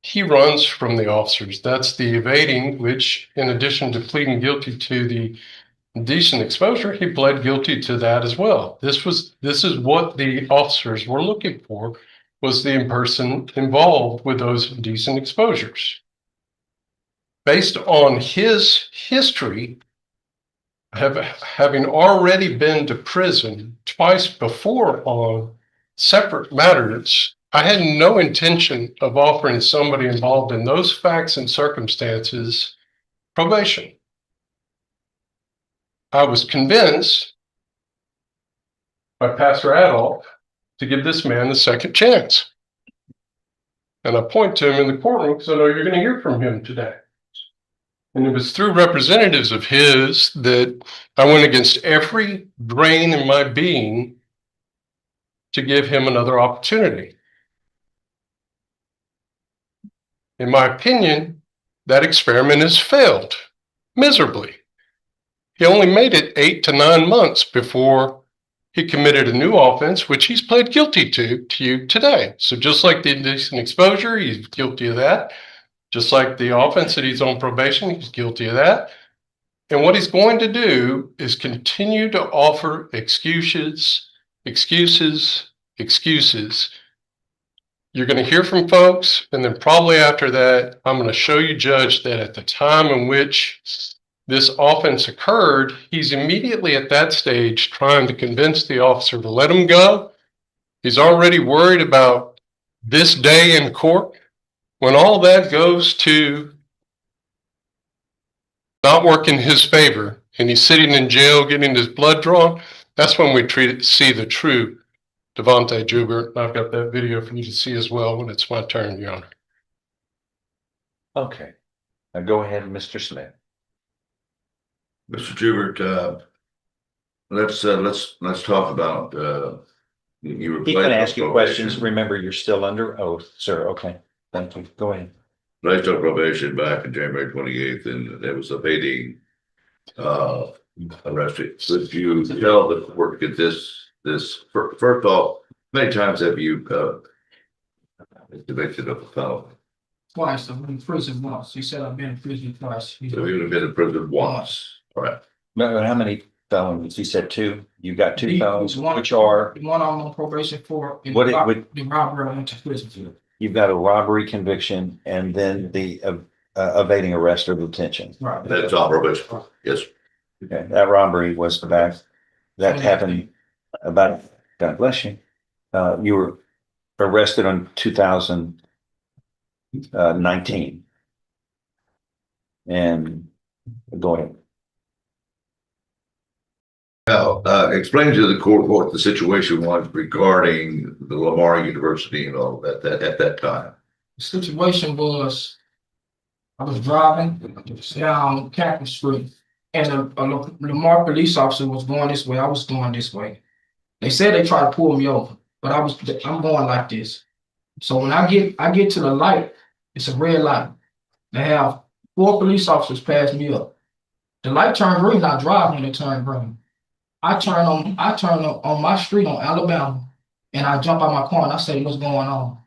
Speaker 16: He runs from the officers. That's the evading, which in addition to pleading guilty to the indecent exposure, he pled guilty to that as well. This is what the officers were looking for, was the person involved with those indecent exposures. Based on his history, having already been to prison twice before on separate matters, I had no intention of offering somebody involved in those facts and circumstances probation. I was convinced by Pastor Adolph to give this man a second chance. And I point to him in the courtroom because I know you're going to hear from him today. And it was through representatives of his that I went against every grain in my being to give him another opportunity. In my opinion, that experiment has failed miserably. He only made it 8 to 9 months before he committed a new offense, which he's pled guilty to you today. So just like the indecent exposure, he's guilty of that. Just like the offense that he's on probation, he's guilty of that. And what he's going to do is continue to offer excuses. You're going to hear from folks, and then probably after that, I'm going to show you, Judge, that at the time in which this offense occurred, he's immediately at that stage trying to convince the officer to let him go. He's already worried about this day in court. When all that goes to not work in his favor, and he's sitting in jail getting his blood drawn, that's when we see the true Devontae Joubert. I've got that video for you to see as well when it's my turn, Your Honor.
Speaker 13: Okay, now go ahead, Mr. Smith.
Speaker 12: Mr. Joubert, let's talk about you were
Speaker 13: He's going to ask you questions. Remember, you're still under oath, sir. Okay, thank you. Go ahead.
Speaker 12: Placed on probation back in January 28th, and there was evading arrested. Could you tell the court get this first off? Many times have you convicted of a felony?
Speaker 21: Twice. I've been in prison once. He said I've been in prison twice.
Speaker 12: So you have been in prison once. All right.
Speaker 13: How many felonies? He said 2. You've got 2 felonies, which are?
Speaker 21: The one I'm on probation for.
Speaker 13: The
Speaker 21: robbery I went to prison for.
Speaker 13: You've got a robbery conviction and then the evading arrest or detention.
Speaker 21: Right.
Speaker 12: That's on probation. Yes.
Speaker 13: Okay. That robbery was back. That happened about, God bless you. You were arrested in 2019. And go ahead.
Speaker 12: Now, explain to the court what the situation was regarding the Lamar University and all that at that time.
Speaker 21: The situation was I was driving down Capitol Street, and a Lamar police officer was going this way. I was going this way. They said they tried to pull me over, but I'm going like this. So when I get to the light, it's a red light. They have 4 police officers pass me up. The light turned green. I drive when it turned green. I turn on my street on Alabama, and I jump out my car and I say, "What's going on?"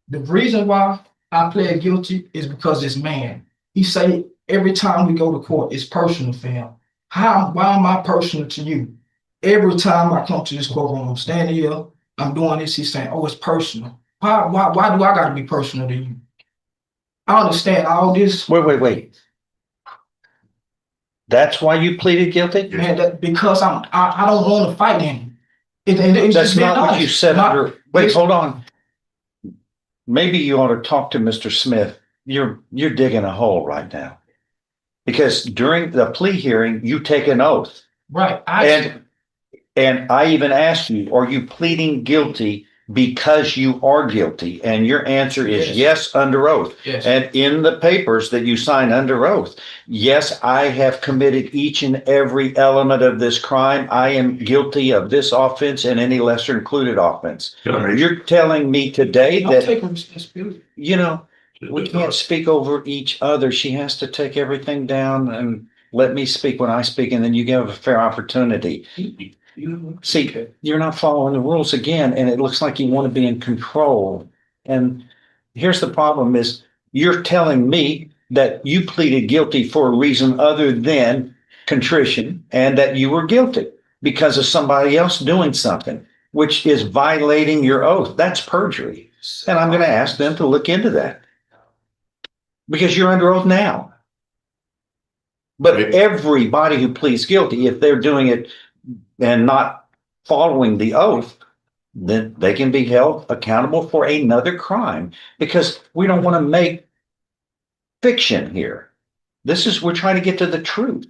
Speaker 21: The reason why I pled guilty is because this man, he say every time we go to court, it's personal for him. Why am I personal to you? Every time I come to this courtroom, I'm standing here, I'm doing this, he's saying, "Oh, it's personal." Why do I gotta be personal to you? I understand all this.
Speaker 13: Wait. That's why you pleaded guilty?
Speaker 21: Man, because I don't want to fight him.
Speaker 13: That's not what you said under, wait,
Speaker 21: This-
Speaker 13: hold on. Maybe you ought to talk to Mr. Smith. You're digging a hole right now. Because during the plea hearing, you take an oath.
Speaker 21: Right.
Speaker 13: And I even asked you, are you pleading guilty because you are guilty? And your answer is yes, under oath.
Speaker 21: Yes.
Speaker 13: And in the papers that you sign under oath, yes, I have committed each and every element of this crime. I am guilty of this offense and any lesser included offense. You're telling me today
Speaker 21: I'll
Speaker 13: that,
Speaker 21: take responsibility.
Speaker 13: you know, we can't speak over each other. She has to take everything down and let me speak when I speak, and then you give a fair opportunity. See, you're not following the rules again, and it looks like you want to be in control. And here's the problem is you're telling me that you pleaded guilty for a reason other than contrition and that you were guilty because of somebody else doing something, which is violating your oath. That's perjury. And I'm going to ask them to look into that because you're under oath now. But everybody who pleads guilty, if they're doing it and not following the oath, then they can be held accountable for another crime because we don't want to make fiction here. We're trying to get to the truth.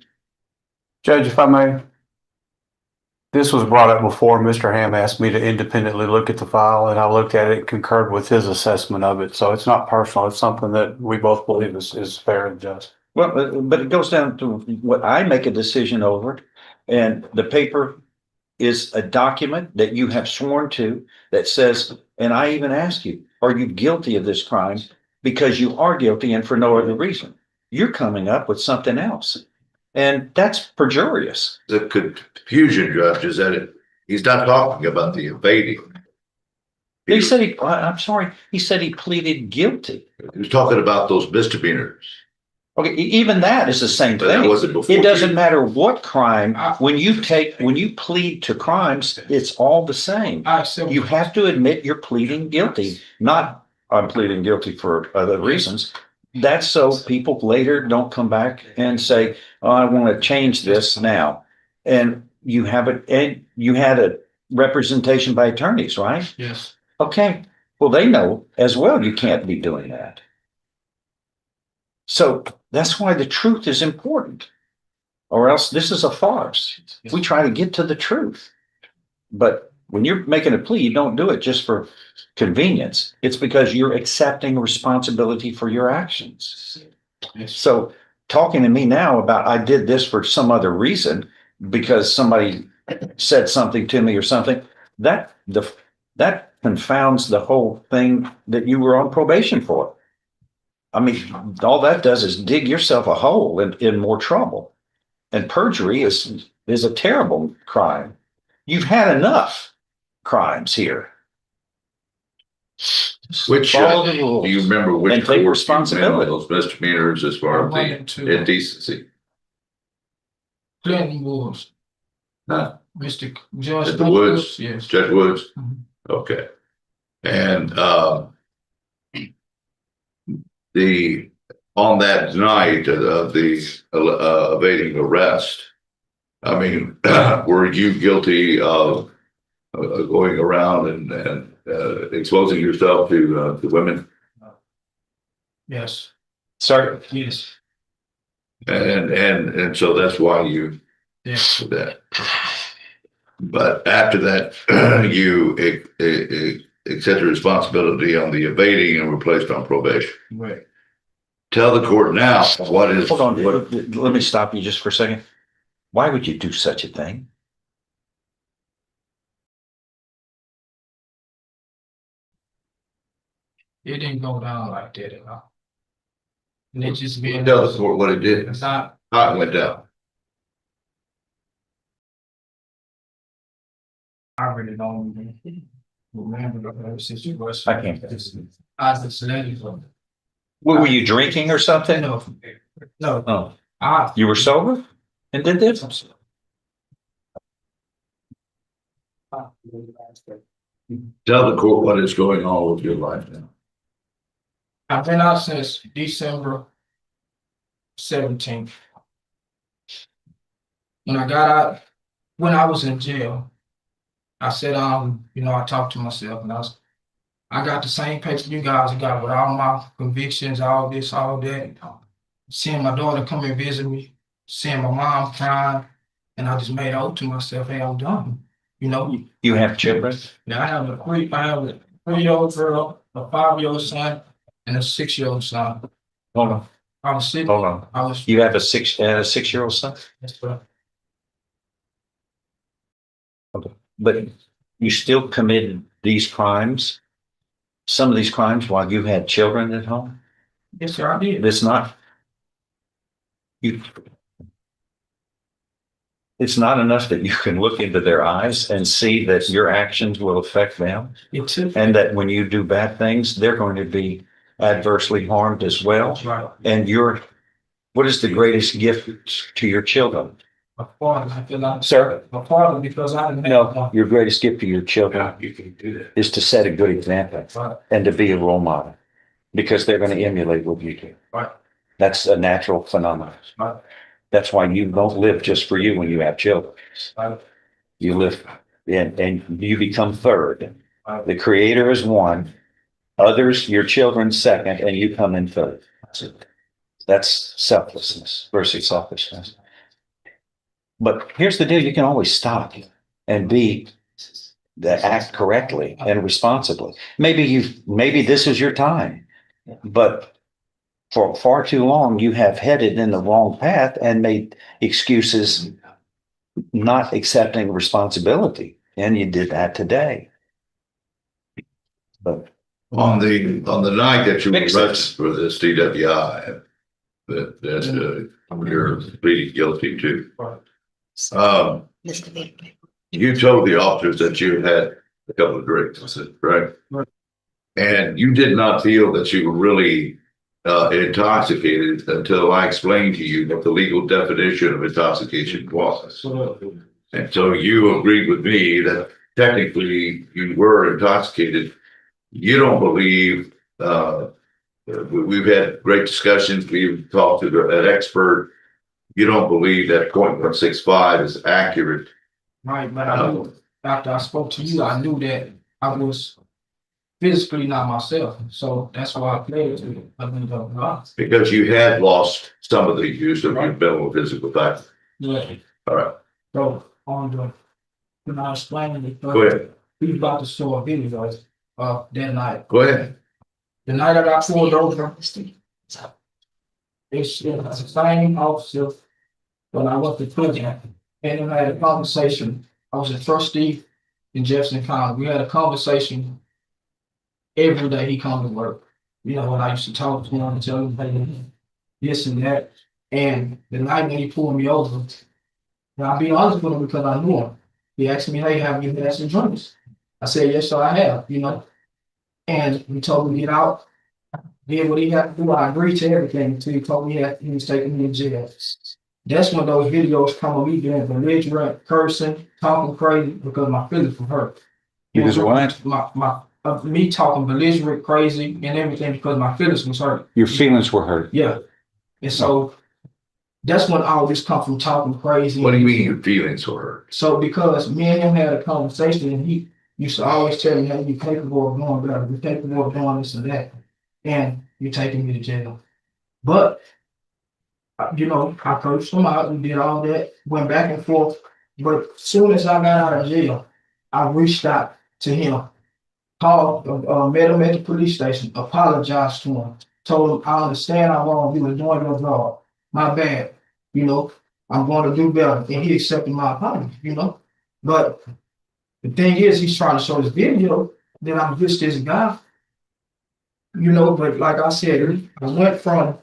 Speaker 8: Judge, if I may, this was brought up before. Mr. Ham asked me to independently look at the file, and I looked at it and concurred with his assessment of it. So it's not personal. It's something that we both believe is fair and just.
Speaker 13: Well, but it goes down to what I make a decision over, and the paper is a document that you have sworn to that says, and I even ask you, are you guilty of this crime? Because you are guilty and for no other reason. You're coming up with something else. And that's perjurious.
Speaker 12: The confusion, Judge, is that he's not talking about the evading.
Speaker 13: He said I'm sorry, he said he pleaded guilty.
Speaker 12: He was talking about those misdemeanors.
Speaker 13: Okay, even that is the same
Speaker 12: But that
Speaker 13: thing.
Speaker 12: wasn't before
Speaker 13: It doesn't
Speaker 12: you.
Speaker 13: matter what crime, when you plead to crimes, it's all the same. You have to admit you're pleading guilty, not I'm pleading guilty for other reasons. That's so people later don't come back and say, oh, I want to change this now. And you have it, and you had a representation by attorneys, right?
Speaker 21: Yes.
Speaker 13: Okay, well, they know as well you can't be doing that. So that's why the truth is important, or else this is a farce. We try to get to the truth. But when you're making a plea, you don't do it just for convenience. It's because you're accepting responsibility for your actions. So talking to me now about I did this for some other reason because somebody said something to me or something, that confounds the whole thing that you were on probation for. I mean, all that does is dig yourself a hole in more trouble. And perjury is a terrible crime. You've had enough crimes here.
Speaker 12: Which,
Speaker 13: follow the rules
Speaker 12: do you remember which
Speaker 13: and take
Speaker 12: court
Speaker 13: responsibility.
Speaker 12: you went on those misdemeanors as far as the indecency?
Speaker 21: Clinton Woods.
Speaker 12: Huh?
Speaker 21: Mr. Judge.
Speaker 12: At the Woods?
Speaker 21: Yes.
Speaker 12: Judge Woods? Okay. And on that night of the evading arrest, I mean, were you guilty of going around and exposing yourself to women?
Speaker 21: Yes.
Speaker 13: Sorry.
Speaker 21: Yes.
Speaker 12: And so that's why you
Speaker 21: Yes.
Speaker 12: did that. But after that, you accepted responsibility on the evading and were placed on probation.
Speaker 21: Right.
Speaker 12: Tell the court now what is.
Speaker 13: Hold on, let me stop you just for a second. Why would you do such a thing?
Speaker 21: It didn't go down like that at all. And it just being.
Speaker 12: Tell the court what it did.
Speaker 21: It's not.
Speaker 12: How it went down.
Speaker 21: I really don't remember the situation.
Speaker 13: I can't.
Speaker 21: I just let it go.
Speaker 13: Were you drinking or something?
Speaker 21: No.
Speaker 13: Oh, you were sober and did this?
Speaker 12: Tell the court what is going on with your life now.
Speaker 21: I've been out since December 17th. When I got out, when I was in jail, I said, I talked to myself and I got the same paper you guys got with all my convictions, all this, all that. Seeing my daughter come and visit me, seeing my mom crying, and I just made an oath to myself, hey, I'm done.
Speaker 13: You have children?
Speaker 21: Now I have a 3-year-old girl, a 5-year-old son, and a 6-year-old son.
Speaker 13: Hold on,
Speaker 21: I was sitting.
Speaker 13: hold on.
Speaker 21: I was.
Speaker 13: You have a 6-year-old son?
Speaker 21: That's right.
Speaker 13: Okay. But you still committed these crimes, some of these crimes while you had children at home?
Speaker 21: Yes, sir, I did.
Speaker 13: It's not enough that you can look into their eyes and see that your actions will affect them. And that when you do bad things, they're going to be adversely harmed as well.
Speaker 21: That's right.
Speaker 13: And what is the greatest gift to your children?
Speaker 21: My father, I feel like.
Speaker 13: Sir?
Speaker 21: My father, because I didn't have.
Speaker 13: No, your greatest gift to your children is to set a good example and to be a role model, because they're going to emulate what you do.
Speaker 21: Right.
Speaker 13: That's a natural phenomenon.
Speaker 21: Right.
Speaker 13: That's why you don't live just for you when you have children.
Speaker 21: Right.
Speaker 13: You live and you become third. The creator is one, others, your children second, and you come in third. That's selflessness versus selfishness. But here's the deal, you can always stop and act correctly and responsibly. Maybe this is your time, but for far too long, you have headed in the wrong path and made excuses, not accepting responsibility. And you did that today. But
Speaker 12: on the night that you were arrested for this DWI, that you're pleading guilty to. You told the officers that you had a couple of drinks, right?
Speaker 21: Right.
Speaker 12: And you did not feel that you were really intoxicated until I explained to you what the legal definition of intoxication was. And so you agreed with me that technically you were intoxicated. You don't believe, we've had great discussions, we've talked to an expert. You don't believe that 0.165 is accurate.
Speaker 21: Right, but I knew, after I spoke to you, I knew that I was physically not myself. So that's why I played to it.
Speaker 12: Because you had lost some of the use of your mental physical factor.
Speaker 21: Yeah.
Speaker 12: All right.
Speaker 21: So when I was explaining it,
Speaker 12: Go ahead.
Speaker 21: we was about to show a video that night.
Speaker 12: Go ahead.
Speaker 21: The night I got pulled over, it's the same officer when I went to prison, and I had a conversation. I was a trustee in Jefferson County. We had a conversation every day. He come to work. When I used to talk to him and tell him, hey, this and that. And the night when he pulled me over, and I'll be honest with him because I knew him. He asked me, hey, have you had some drinks? I said, yes, sir, I have, And he told me to get out, did what he had to do. I agreed to everything until he told me he was taking me to jail. That's when those videos come of me being belligerent, cursing, talking crazy because my feelings were hurt.
Speaker 13: Because what?
Speaker 21: Me talking belligerent, crazy, and everything because my feelings was hurt.
Speaker 13: Your feelings were hurt.
Speaker 21: Yeah. And so that's when all this come from talking crazy.
Speaker 12: What do you mean your feelings were hurt?
Speaker 21: So because me and him had a conversation and he used to always tell me, hey, you're capable of doing better. You're capable of doing this and that. And you're taking me to jail. But I coached him out and did all that, went back and forth. But as soon as I got out of jail, I reached out to him, called, met him at the police station, apologized to him, told him, I understand how wrong you were doing your job. My bad. I'm going to do better. And he accepted my apology, But the thing is, he's trying to show this video that I'm just this guy. But like I said, I went from,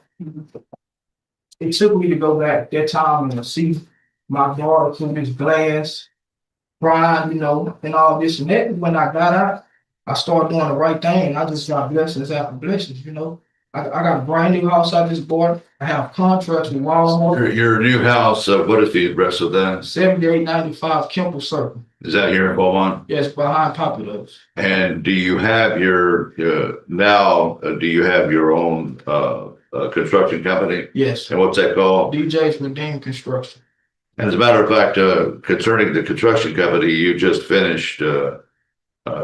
Speaker 21: it took me to go back that time and see my daughter through this glass, crying, and all this and that. When I got out, I started doing the right thing. I just got blessings after blessings, I got a brand new house I just bought. I have contracts with Walmart.
Speaker 12: Your new house, what is the address of that?
Speaker 21: 7895 Kemple Circle.
Speaker 12: Is that here in Beaumont?
Speaker 21: Yes, behind Popular's.
Speaker 12: And do you have your own construction company?
Speaker 21: Yes.
Speaker 12: And what's that called?
Speaker 21: DJ's Redeemed Construction.
Speaker 12: And as a matter of fact, concerning the construction company, you just finished a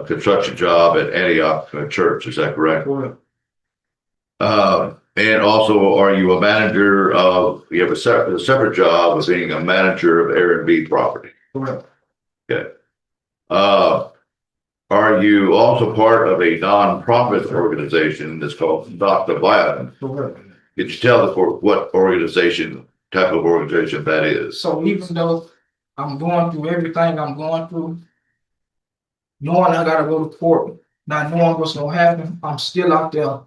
Speaker 12: construction job at Antioch Church, is that correct?
Speaker 21: Correct.
Speaker 12: And also, are you a manager of, you have a separate job of being a manager of Airbnb property?
Speaker 21: Correct.
Speaker 12: Okay. Are you also part of a nonprofit organization that's called Not the Violent?
Speaker 21: Correct.
Speaker 12: Could you tell the court what organization, type of organization that is?
Speaker 21: So even though I'm going through everything I'm going through, knowing I gotta go to court, not knowing what's gonna happen, I'm still out there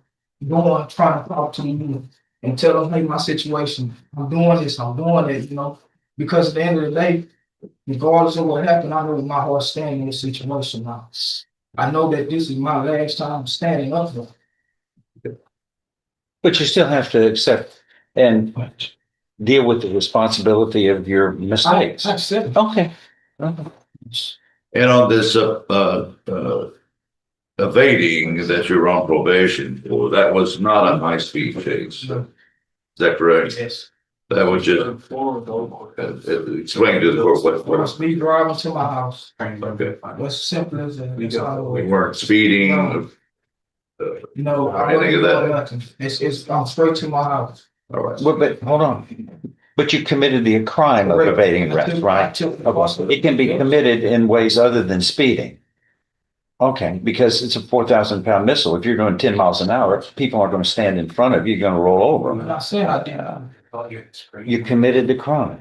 Speaker 21: going, trying to talk to them and tell them, hey, my situation, I'm doing this, I'm doing it, you know, because at the end of the day, regardless of what happened, I know my heart's standing in this situation now. I know that this is my last time standing up for it.
Speaker 13: But you still have to accept and deal with the responsibility of your mistakes.
Speaker 21: I accept it.
Speaker 13: Okay.
Speaker 12: And on this evading that you're on probation for, that was not a high speed chase. Is that correct?
Speaker 21: Yes.
Speaker 12: That was just explain to the court what.
Speaker 21: Was me driving to my house.
Speaker 12: Okay.
Speaker 21: As simple as that.
Speaker 12: We weren't speeding.
Speaker 21: No, I
Speaker 12: anything of
Speaker 21: wasn't
Speaker 12: that.
Speaker 21: doing nothing. It's I'm straight to my house.
Speaker 12: All right.
Speaker 13: Well, but hold on. But you committed the crime of evading arrest, right? Okay. It can be committed in ways other than speeding. Okay, because it's a 4,000-pound missile. If you're going 10 miles an hour, people aren't going to stand in front of you. You're going to roll over
Speaker 21: I'm
Speaker 13: them.
Speaker 21: not saying I did.
Speaker 13: You committed the crime.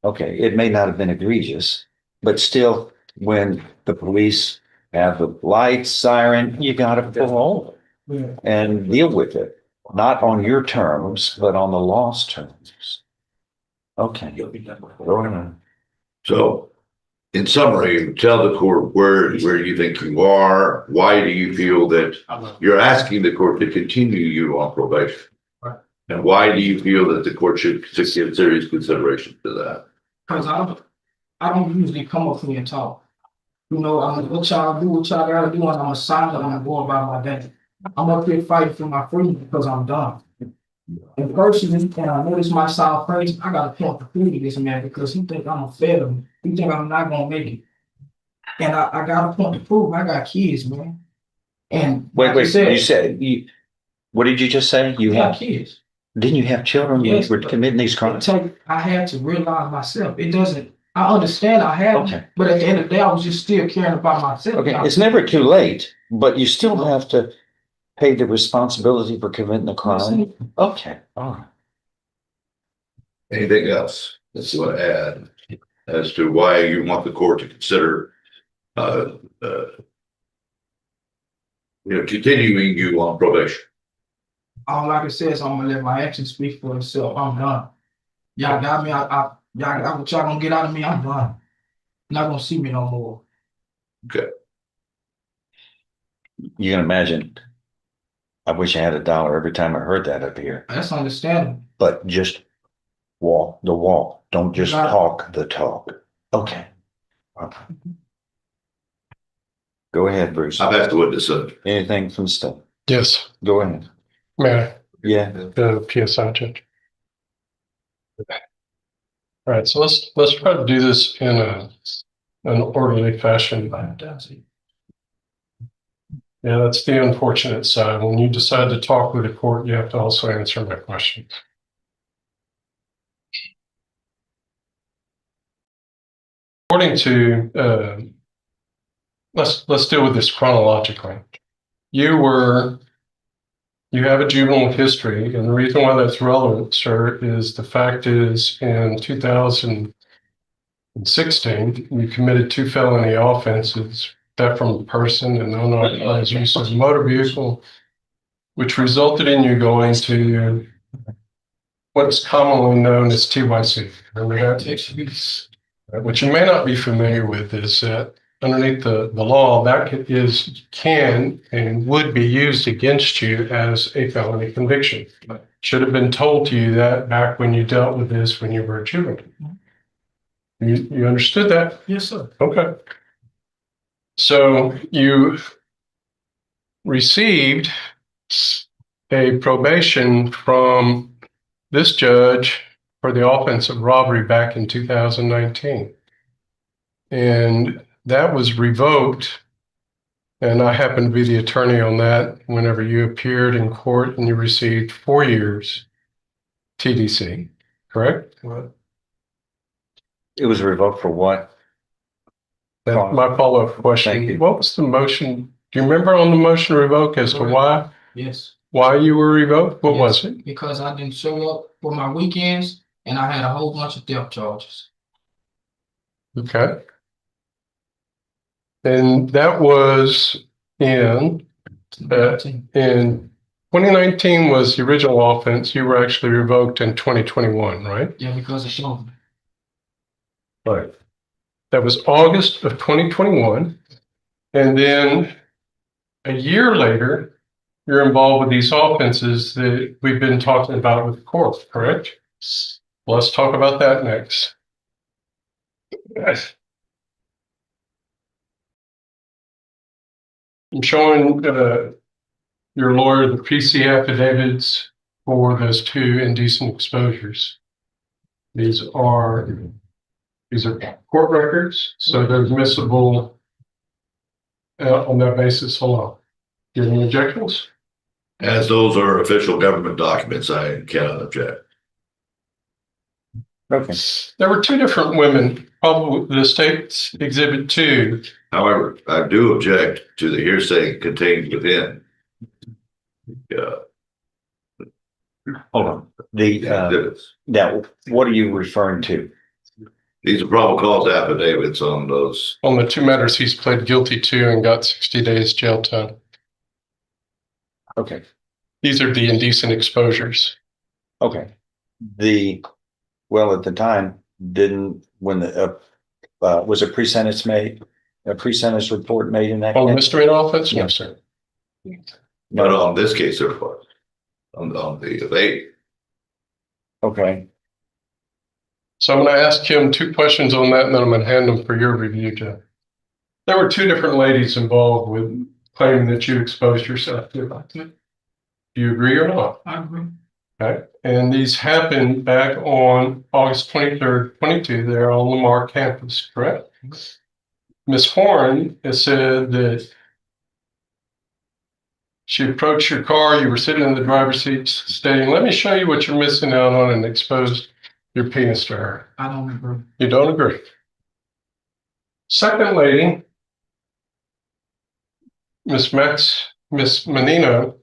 Speaker 13: Okay, it may not have been egregious, but still, when the police have the lights, siren, you got to pull over and deal with it. Not on your terms, but on the law's terms. Okay. Go ahead.
Speaker 12: So, in summary, tell the court where you think you are. Why do you feel that you're asking the court to continue you on probation? And why do you feel that the court should give serious consideration to that?
Speaker 21: Because I don't usually come up here and talk. You know, I'm what y'all do, what y'all gotta do, and I'm a silent, I'm going about my day. I'm up here fighting for my freedom because I'm done. And personally, and I know this might sound crazy, I gotta point the finger to this man because he think I'm a felon. He think I'm not gonna make it. And I got a point to prove. I got kids, man. And
Speaker 13: Wait,
Speaker 21: like I
Speaker 13: you said, what did you just say? You
Speaker 21: got
Speaker 13: have
Speaker 21: kids.
Speaker 13: Didn't you have children when you were committing these crimes?
Speaker 21: I had to realize myself. It doesn't, I understand I have, but at the end of the day, I was just still caring about myself.
Speaker 13: Okay, it's never too late, but you still have to pay the responsibility for committing the crime. Okay, all right.
Speaker 12: Anything else that you want to add as to why you want the court to consider, continuing you on probation?
Speaker 21: All I can say is I'm gonna let my actions speak for itself. I'm done. Y'all got me. Y'all got what y'all gonna get out of me. I'm done. Not gonna see me no more.
Speaker 12: Okay.
Speaker 13: You can imagine. I wish I had $1 every time I heard that up here.
Speaker 21: That's understandable.
Speaker 13: But just walk the walk. Don't just talk the talk. Okay. Go ahead, Bruce.
Speaker 12: I've asked the witness.
Speaker 13: Anything from the state?
Speaker 16: Yes.
Speaker 13: Go ahead.
Speaker 16: May
Speaker 13: Yeah.
Speaker 16: The PSI judge. All right, so let's try to do this in an orderly fashion. Yeah, that's the unfortunate side. When you decide to talk with the court, you have to also answer my question. According to, let's deal with this chronologically. You have a juvenile history, and the reason why that's relevant, sir, is the fact is in 2016, you committed 2 felony offenses, theft from a person and unauthorized use of a motor vehicle, which resulted in you going to what's commonly known as TYC. Remember that? What you may not be familiar with is that underneath the law, that can and would be used against you as a felony conviction. Should have been told to you that back when you dealt with this when you were a juvenile. You understood that?
Speaker 21: Yes, sir.
Speaker 16: Okay. So you received a probation from this judge for the offense of robbery back in 2019. And that was revoked. And I happened to be the attorney on that whenever you appeared in court and you received 4 years TDC, correct?
Speaker 13: It was revoked for what?
Speaker 16: That's my follow-up question.
Speaker 13: Thank you.
Speaker 16: What was the motion? Do you remember on the motion to revoke as to why
Speaker 21: Yes.
Speaker 16: you were revoked? What was it?
Speaker 21: Because I didn't show up for my weekends and I had a whole bunch of theft charges.
Speaker 16: Okay. And that was in 2019 was the original offense. You were actually revoked in 2021, right?
Speaker 21: Yeah, because of Sean.
Speaker 16: Right. That was August of 2021. And then a year later, you're involved with these offenses that we've been talking about with the court, correct? Let's talk about that next. I'm showing your lawyer the PC affidavits for those 2 indecent exposures. These are court records, so they're admissible on that basis alone. Do you have any objections?
Speaker 12: As those are official government documents, I cannot object.
Speaker 16: Okay. There were 2 different women, probably the state's exhibit 2.
Speaker 12: However, I do object to the hearsay contained within.
Speaker 13: Hold on. Now, what are you referring to?
Speaker 12: These are probable cause affidavits on those.
Speaker 16: On the 2 matters he's pled guilty to and got 60 days jail time.
Speaker 13: Okay.
Speaker 16: These are the indecent exposures.
Speaker 13: Okay. Well, at the time, when the was a pre-sentence report made in that
Speaker 16: on
Speaker 13: case?
Speaker 16: Misdemeanor offense? No, sir.
Speaker 12: But on this case, there was on the evade.
Speaker 13: Okay.
Speaker 16: So I'm going to ask him 2 questions on that, and then I'm going to hand them for your review, Jeff. There were 2 different ladies involved with claiming that you exposed yourself to. Do you agree or not?
Speaker 21: I agree.
Speaker 16: Okay. And these happened back on August 23rd, 22. They're on Lamar campus, correct? Ms. Horn has said that she approached your car, you were sitting in the driver's seat stating, "Let me show you what you're missing out on," and exposed your penis to her.
Speaker 21: I don't agree.
Speaker 16: You don't agree? Second lady, Miss Menino,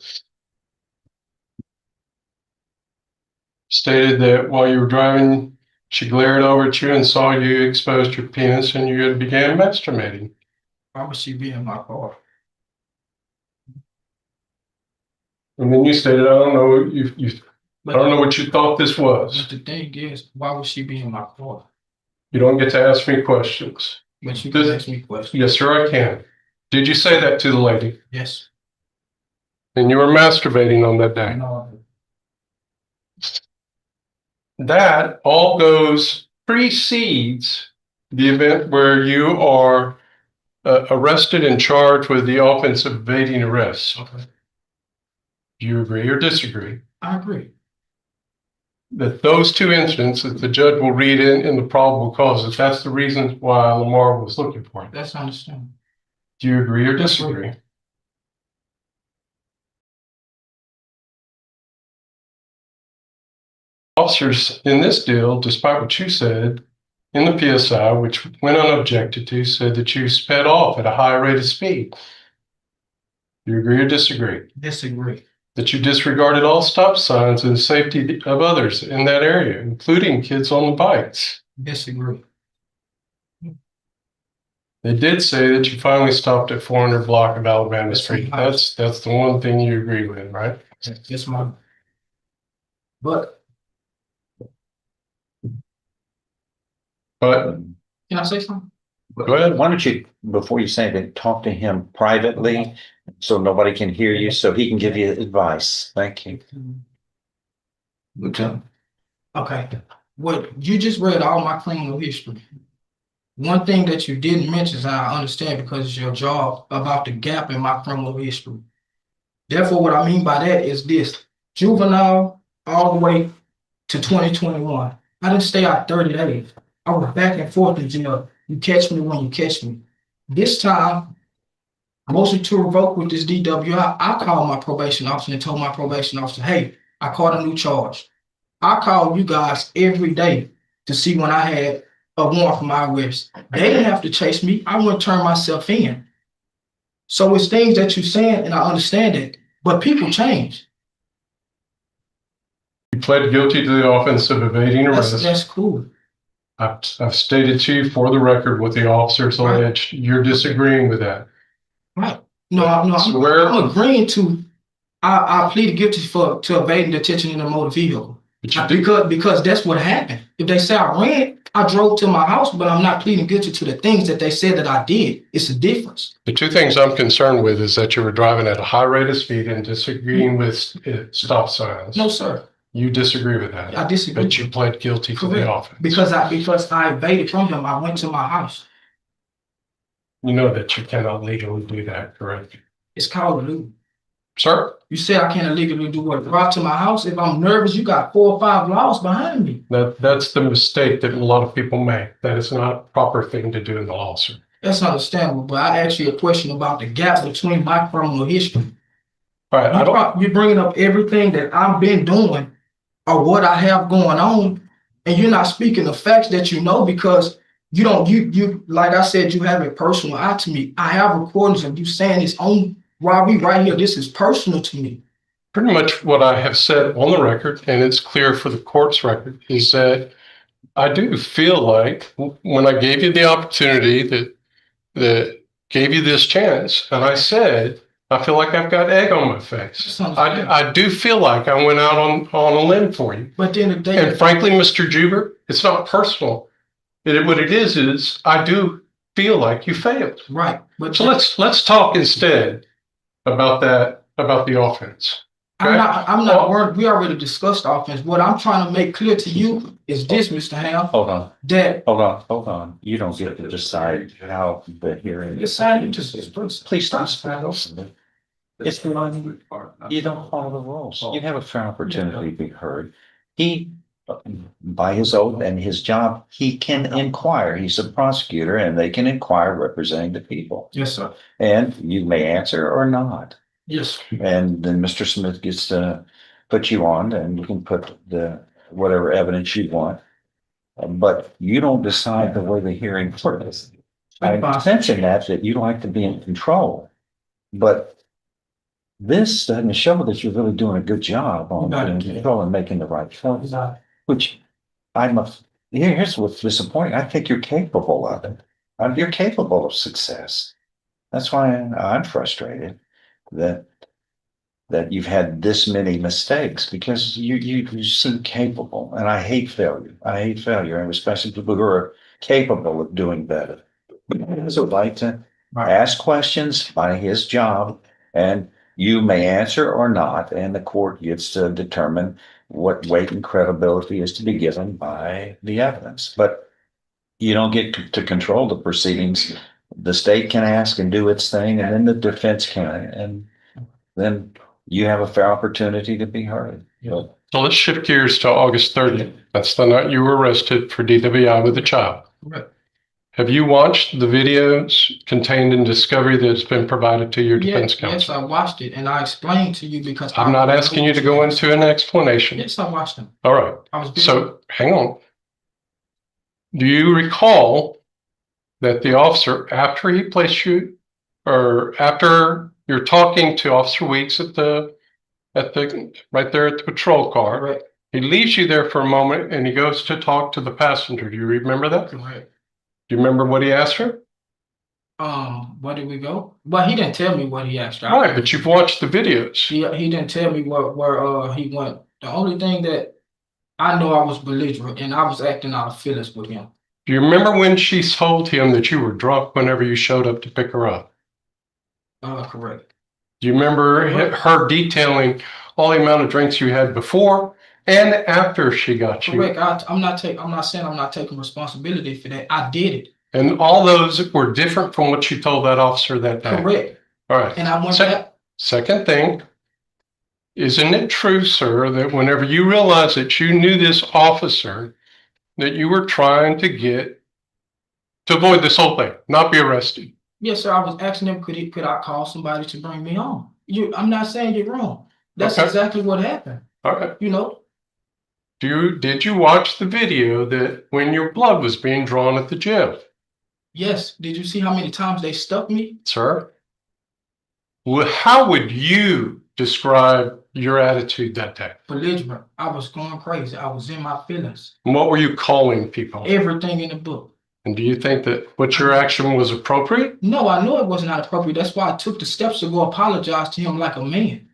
Speaker 16: stated that while you were driving, she glared over at you and saw you exposed your penis and you began masturbating.
Speaker 21: Why would she be in my car?
Speaker 16: And then you stated, "I don't know, I don't know what you thought this was."
Speaker 21: But the thing is, why would she be in my car?
Speaker 16: You don't get to ask me questions.
Speaker 21: But you can ask me questions.
Speaker 16: Yes, sir, I can. Did you say that to the lady?
Speaker 21: Yes.
Speaker 16: And you were masturbating on that day?
Speaker 21: No.
Speaker 16: That all precedes the event where you are arrested and charged with the offense of evading arrest.
Speaker 21: Okay.
Speaker 16: Do you agree or disagree?
Speaker 21: I agree.
Speaker 16: That those 2 incidents that the judge will read in the probable causes, that's the reason why Lamar was looking for it.
Speaker 21: That's understandable.
Speaker 16: Do you agree or disagree? Officers in this deal, despite what you said in the PSI, which went unobjected to, said that you sped off at a high rate of speed. Do you agree or disagree?
Speaker 21: Disagree.
Speaker 16: That you disregarded all stop signs and the safety of others in that area, including kids on the bikes.
Speaker 21: Disagree.
Speaker 16: They did say that you finally stopped at 400 block of Alabama Street. That's the one thing you agree with, right?
Speaker 21: Yes, ma'am. But can I say something?
Speaker 16: Go ahead.
Speaker 13: Why don't you, before you say anything, talk to him privately so nobody can hear you, so he can give you advice. Thank you.
Speaker 12: Lieutenant.
Speaker 21: Okay. What you just read all my criminal history. One thing that you didn't mention is I understand because it's your job about the gap in my criminal history. Therefore, what I mean by that is this: juvenile all the way to 2021. I didn't stay out 30 days. I was back and forth in jail. You catch me when you catch me. This time, motion to revoke with this DWI, I called my probation officer and told my probation officer, hey, I caught a new charge. I call you guys every day to see when I had a warrant for my arrest. They didn't have to chase me. I wouldn't turn myself in. So it's things that you're saying, and I understand it, but people change.
Speaker 16: You pled guilty to the offense of evading arrest.
Speaker 21: That's cool.
Speaker 16: I've stated to you for the record what the officers alleged. You're disagreeing with that.
Speaker 21: Right. No, I'm agreeing to, I pleaded guilty to evading detention in a motor vehicle. Because that's what happened. If they say I ran, I drove to my house, but I'm not pleading guilty to the things that they said that I did. It's a difference.
Speaker 16: The two things I'm concerned with is that you were driving at a high rate of speed and disagreeing with stop signs.
Speaker 21: No, sir.
Speaker 16: You disagree with that.
Speaker 21: I disagree.
Speaker 16: But you pled guilty to the offense.
Speaker 21: Because I evaded from them. I went to my house.
Speaker 16: You know that you cannot legally do that, correct?
Speaker 21: It's called illegal.
Speaker 16: Sir?
Speaker 21: You said I can't illegally do what? Drive to my house? If I'm nervous, you got 4 or 5 laws behind me.
Speaker 16: That's the mistake that a lot of people make. That is not a proper thing to do in the law, sir.
Speaker 21: That's understandable, but I asked you a question about the gap between my criminal history.
Speaker 16: All right,
Speaker 21: you're bringing up everything that I've been doing or what I have going on, and you're not speaking the facts that you know because you don't, like I said, you have a personal eye to me. I have recordings of you saying it's on Robbie right here. This is personal to me.
Speaker 16: Pretty much what I have said on the record, and it's clear for the court's record, is that I do feel like when I gave you the opportunity that gave you this chance, and I said, I feel like I've got egg on my face. I do feel like I went out on a limb for you.
Speaker 21: But then the day,
Speaker 16: and frankly, Mr. Juber, it's not personal. What it is I do feel like you failed.
Speaker 21: Right.
Speaker 16: But so let's talk instead about the offense. Okay?
Speaker 21: I'm not worried. We already discussed offense. What I'm trying to make clear to you is this, Mr. Ham.
Speaker 13: Hold on.
Speaker 21: That
Speaker 13: Hold on. You don't get to decide how the hearing is. Please stop. It's you don't follow the rules. You have a fair opportunity to be heard. He, by his oath and his job, he can inquire. He's a prosecutor and they can inquire representing the people.
Speaker 21: Yes, sir.
Speaker 13: And you may answer or not.
Speaker 21: Yes.
Speaker 13: And then Mr. Smith gets to put you on and you can put the whatever evidence you want. But you don't decide the way the hearing works. I mentioned that you like to be in control, but this doesn't show that you're really doing a good job on control and making the right choice. Which here's what's disappointing. I think you're capable of it. You're capable of success. That's why I'm frustrated that you've had this many mistakes because you seem capable. And I hate failure. And especially people who are capable of doing better. So I'd like to ask questions by his job, and you may answer or not, and the court gets to determine what weight and credibility is to be given by the evidence. But you don't get to control the proceedings. The state can ask and do its thing, and then the defense can, and then you have a fair opportunity to be heard.
Speaker 16: So let's shift gears to August 30th. That's the night you were arrested for DWI with a child.
Speaker 21: Right.
Speaker 16: Have you watched the videos contained in discovery that's been provided to your defense counsel?
Speaker 21: Yes, I watched it, and I explained to you because
Speaker 16: I'm not asking you to go into an explanation.
Speaker 21: Yes, I watched them.
Speaker 16: All right. So hang on. Do you recall that the officer, after he placed you, or after you're talking to Officer Weeks right there at the patrol car,
Speaker 21: right,
Speaker 16: he leaves you there for a moment and he goes to talk to the passenger? Do you remember that?
Speaker 21: Right.
Speaker 16: Do you remember what he asked her?
Speaker 21: Where did we go? Well, he didn't tell me what he asked her.
Speaker 16: Right, but you've watched the videos.
Speaker 21: He didn't tell me where he went. The only thing that I know, I was belligerent and I was acting out of feelings with him.
Speaker 16: Do you remember when she told him that you were drunk whenever you showed up to pick her up?
Speaker 21: Correct.
Speaker 16: Do you remember her detailing all the amount of drinks you had before and after she got you?
Speaker 21: Correct. I'm not saying I'm not taking responsibility for that. I did it.
Speaker 16: And all those were different from what you told that officer that day?
Speaker 21: Correct.
Speaker 16: All right.
Speaker 21: And I went back.
Speaker 16: Second thing, isn't it true, sir, that whenever you realized that you knew this officer that you were trying to get to avoid this whole thing, not be arrested.
Speaker 21: Yes, sir. I was asking them, could I call somebody to bring me home? I'm not saying you're wrong. That's
Speaker 16: Okay.
Speaker 21: exactly what happened.
Speaker 16: All right.
Speaker 21: You know,
Speaker 16: Did you watch the video that when your blood was being drawn at the jail?
Speaker 21: yes. Did you see how many times they stuck me?
Speaker 16: Sir? Well, how would you describe your attitude that day?
Speaker 21: Belligerent. I was going crazy. I was in my feelings.
Speaker 16: And what were you calling people?
Speaker 21: Everything in the book.
Speaker 16: And do you think that what your action was appropriate?
Speaker 21: No, I know it was not appropriate. That's why I took the steps to go apologize to him like a man.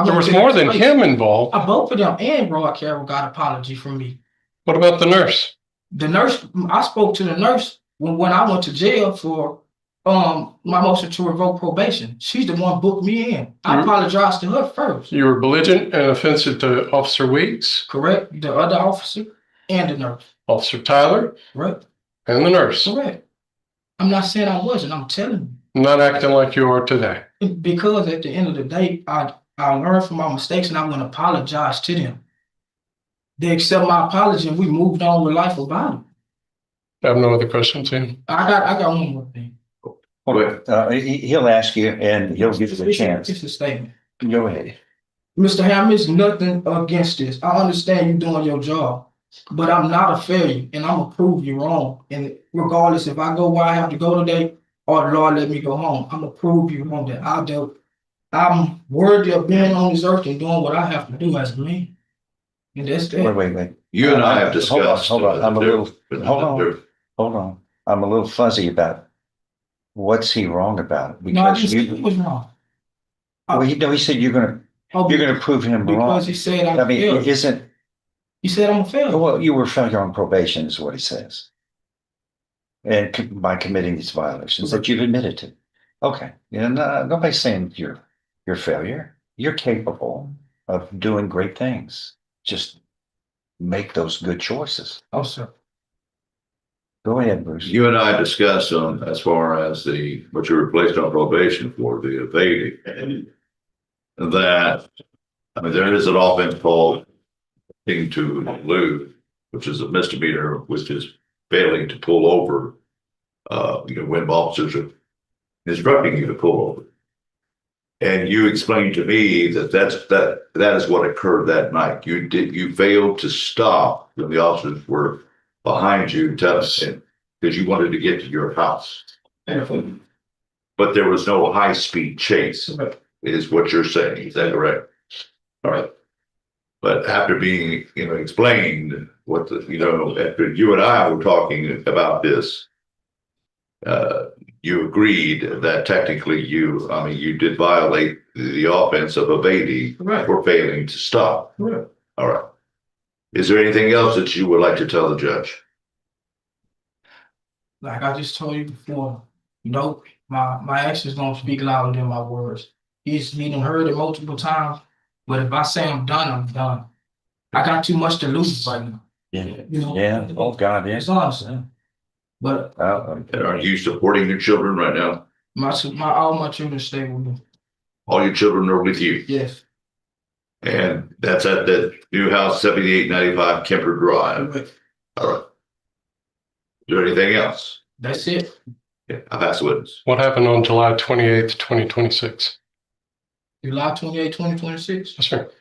Speaker 16: There was more than him involved.
Speaker 21: Both of them and Roy Carroll got apology from me.
Speaker 16: What about the nurse?
Speaker 21: The nurse, I spoke to the nurse when I went to jail for my motion to revoke probation. She's the one booked me in. I apologized to her first.
Speaker 16: You were belligerent and offensive to Officer Weeks.
Speaker 21: Correct. The other officer and the nurse.
Speaker 16: Officer Tyler.
Speaker 21: Correct.
Speaker 16: And the nurse.
Speaker 21: Correct. I'm not saying I wasn't. I'm telling you.
Speaker 16: Not acting like you are today.
Speaker 21: Because at the end of the day, I learned from my mistakes and I'm going to apologize to them. They accept my apology and we moved on with life about it.
Speaker 16: I have no other questions, Ian.
Speaker 21: I got one more thing.
Speaker 13: He'll ask you and he'll give you a chance.
Speaker 21: It's a statement.
Speaker 13: Go ahead.
Speaker 21: Mr. Ham, it's nothing against this. I understand you doing your job, but I'm not a failure and I'm gonna prove you wrong. And regardless if I go where I have to go today or the Lord let me go home, I'm gonna prove you wrong that I'm worthy of being on this earth and doing what I have to do as a man. And that's that.
Speaker 13: Wait.
Speaker 12: You and I have discussed.
Speaker 13: Hold on. Hold on. I'm a little fuzzy about what's he wrong about?
Speaker 21: No, I didn't say he was wrong.
Speaker 13: Well, he said you're gonna prove him wrong.
Speaker 21: Because he said
Speaker 13: I mean,
Speaker 21: failed. He said I'm a failure.
Speaker 13: Well, you were a failure on probation is what he says. And by committing these violations that you've admitted to. Okay. Nobody's saying you're a failure. You're capable of doing great things. Just make those good choices.
Speaker 21: Oh, sir.
Speaker 13: Go ahead, Bruce.
Speaker 12: You and I discussed on as far as what you were placed on probation for, the evading, that, I mean, there is an offense called to elude, which is a misdemeanor, which is failing to pull over, when officers are instructing you to pull over. And you explained to me that is what occurred that night. You failed to stop when the officers were behind you because you wanted to get to your house. But there was no high-speed chase, is what you're saying. Is that correct? All right. But after being, explained what after you and I were talking about this, you agreed that technically you did violate the offense of evading for failing to stop.
Speaker 21: Correct.
Speaker 12: All right. Is there anything else that you would like to tell the judge?
Speaker 21: Like I just told you before, my actions don't speak louder than my words. He done heard it multiple times, but if I say I'm done, I'm done. I got too much to lose right now.
Speaker 13: Yeah. Oh God, yeah.
Speaker 21: It's honest. But
Speaker 12: Are you supporting your children right now?
Speaker 21: all my children stay with me.
Speaker 12: All your children are with you?
Speaker 21: Yes.
Speaker 12: And that's at that new house, 7895 Kemper Drive.
Speaker 21: Correct.
Speaker 12: All right. Is there anything else?
Speaker 21: That's it.
Speaker 12: Yeah, I've asked the witness.
Speaker 16: What happened on July 28th, 2026?
Speaker 21: July 28, 2026?
Speaker 16: Yes, sir.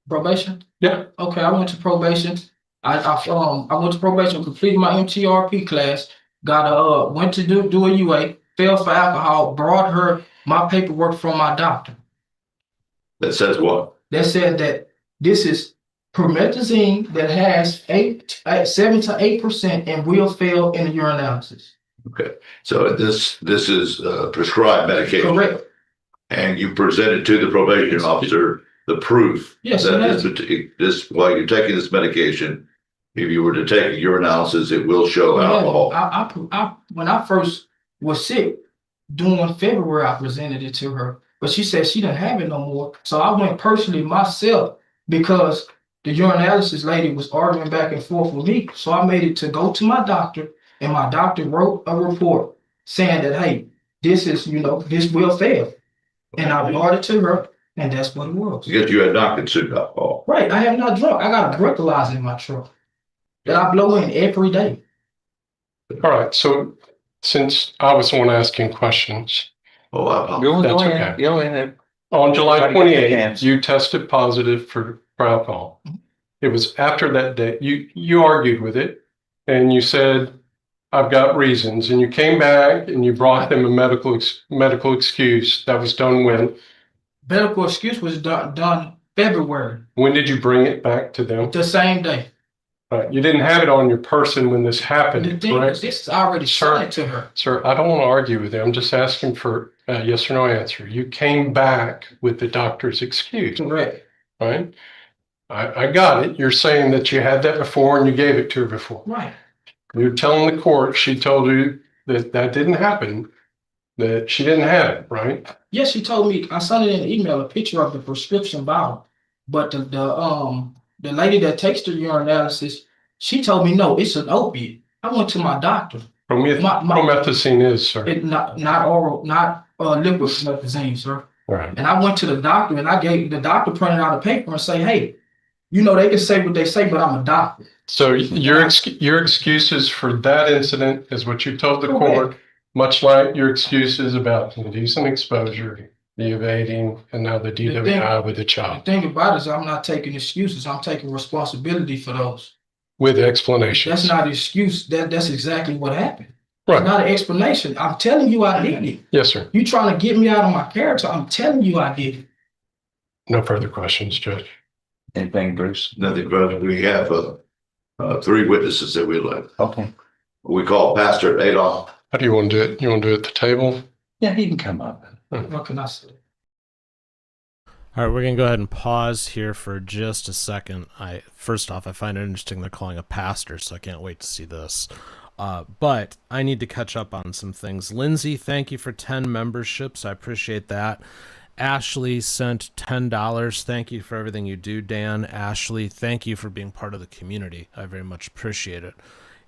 Speaker 21: Probation?
Speaker 16: Yeah.
Speaker 21: Okay, I went to probation. I went to probation, completed my MTRP class, went to do a UA, failed for alcohol, brought her my paperwork from my doctor.
Speaker 12: That says what?
Speaker 21: That said that this is promethazine that has 7 to 8% and will fail in the urinalysis.
Speaker 12: Okay, so this is prescribed medication.
Speaker 21: Correct.
Speaker 12: And you presented to the probation officer the proof
Speaker 21: Yes,
Speaker 12: that this while you're taking this medication, if you were to take urinalysis, it will show alcohol.
Speaker 21: When I first was sick, during February, I presented it to her, but she said she didn't have it no more. So I went personally myself because the urinalysis lady was arguing back and forth with me. So I made it to go to my doctor, and my doctor wrote a report saying that, hey, this is, this will fail. And I brought it to her, and that's what it was.
Speaker 12: Because you had not consumed alcohol.
Speaker 21: Right. I have not drunk. I got a breathalyzer in my truck. that I blow in every day.
Speaker 16: All right, so since I was the one asking questions.
Speaker 12: Oh,
Speaker 16: That's okay.
Speaker 13: Go ahead.
Speaker 16: On July
Speaker 13: Everybody get their
Speaker 16: 28th,
Speaker 13: hands.
Speaker 16: you tested positive for alcohol. It was after that day, you argued with it and you said, I've got reasons, and you came back and you brought them a medical excuse that was done when?
Speaker 21: Medical excuse was done February,
Speaker 16: When did you bring it back to them?
Speaker 21: the same day.
Speaker 16: Right, you didn't have it on your person when this
Speaker 21: The
Speaker 16: happened,
Speaker 21: thing
Speaker 16: correct?
Speaker 21: is, this is already sent to her.
Speaker 16: Sir, I don't want to argue with you. I'm just asking for a yes or no answer. You came back with the doctor's excuse,
Speaker 21: Correct.
Speaker 16: right? I got it. You're saying that you had that before and you gave it to her before.
Speaker 21: Right.
Speaker 16: You're telling the court she told you that that didn't happen, that she didn't have it, right?
Speaker 21: Yes, she told me. I sent it in an email, a picture of the prescription bottle. But the lady that takes the urinalysis, she told me no, it's an opiate. I went to my doctor.
Speaker 16: Promethazine is, sir.
Speaker 21: It not oral, not liquid promethazine, sir.
Speaker 16: Right.
Speaker 21: And I went to the doctor and the doctor printed out a paper and say, hey, you know, they can say what they say, but I'm a doctor.
Speaker 16: So your excuses for that incident is what you told the court, much like your excuses about indecent exposure, the evading, and now the DWI with the
Speaker 21: The
Speaker 16: child.
Speaker 21: thing about it is I'm not taking excuses. I'm taking responsibility for those.
Speaker 16: With explanations.
Speaker 21: That's not an excuse. That's exactly what happened.
Speaker 16: Right.
Speaker 21: It's not an explanation. I'm telling you I did it.
Speaker 16: Yes, sir.
Speaker 21: You trying to get me out of my character. I'm telling you I did it.
Speaker 16: No further questions, Judge.
Speaker 13: Anything, Bruce?
Speaker 12: Nothing further. We have three witnesses that we elect.
Speaker 13: Okay.
Speaker 12: We call Pastor Adolph.
Speaker 16: How do you want to do it? You want to do it at the table?
Speaker 13: Yeah, he can come up.
Speaker 21: What can I say?
Speaker 1: All right, we're going to go ahead and pause here for just a second. First off, I find it interesting they're calling a pastor, so I can't wait to see this. But I need to catch up on some things. Lindsay, thank you for 10 memberships. I appreciate that. Ashley sent $10. Thank you for everything you do, Dan. Ashley, thank you for being part of the community. I very much appreciate it.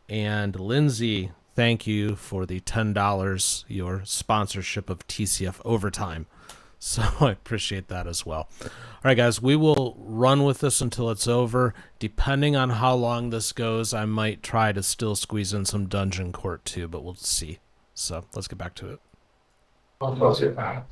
Speaker 1: And Lindsay, thank you for the $10, your sponsorship of TCF Overtime. So I appreciate that as well. All right, guys, we will run with this until it's over. Depending on how long this goes, I might try to still squeeze in some Dungeon Court too, but we'll see. So let's get back to it.
Speaker 21: I'll close it now.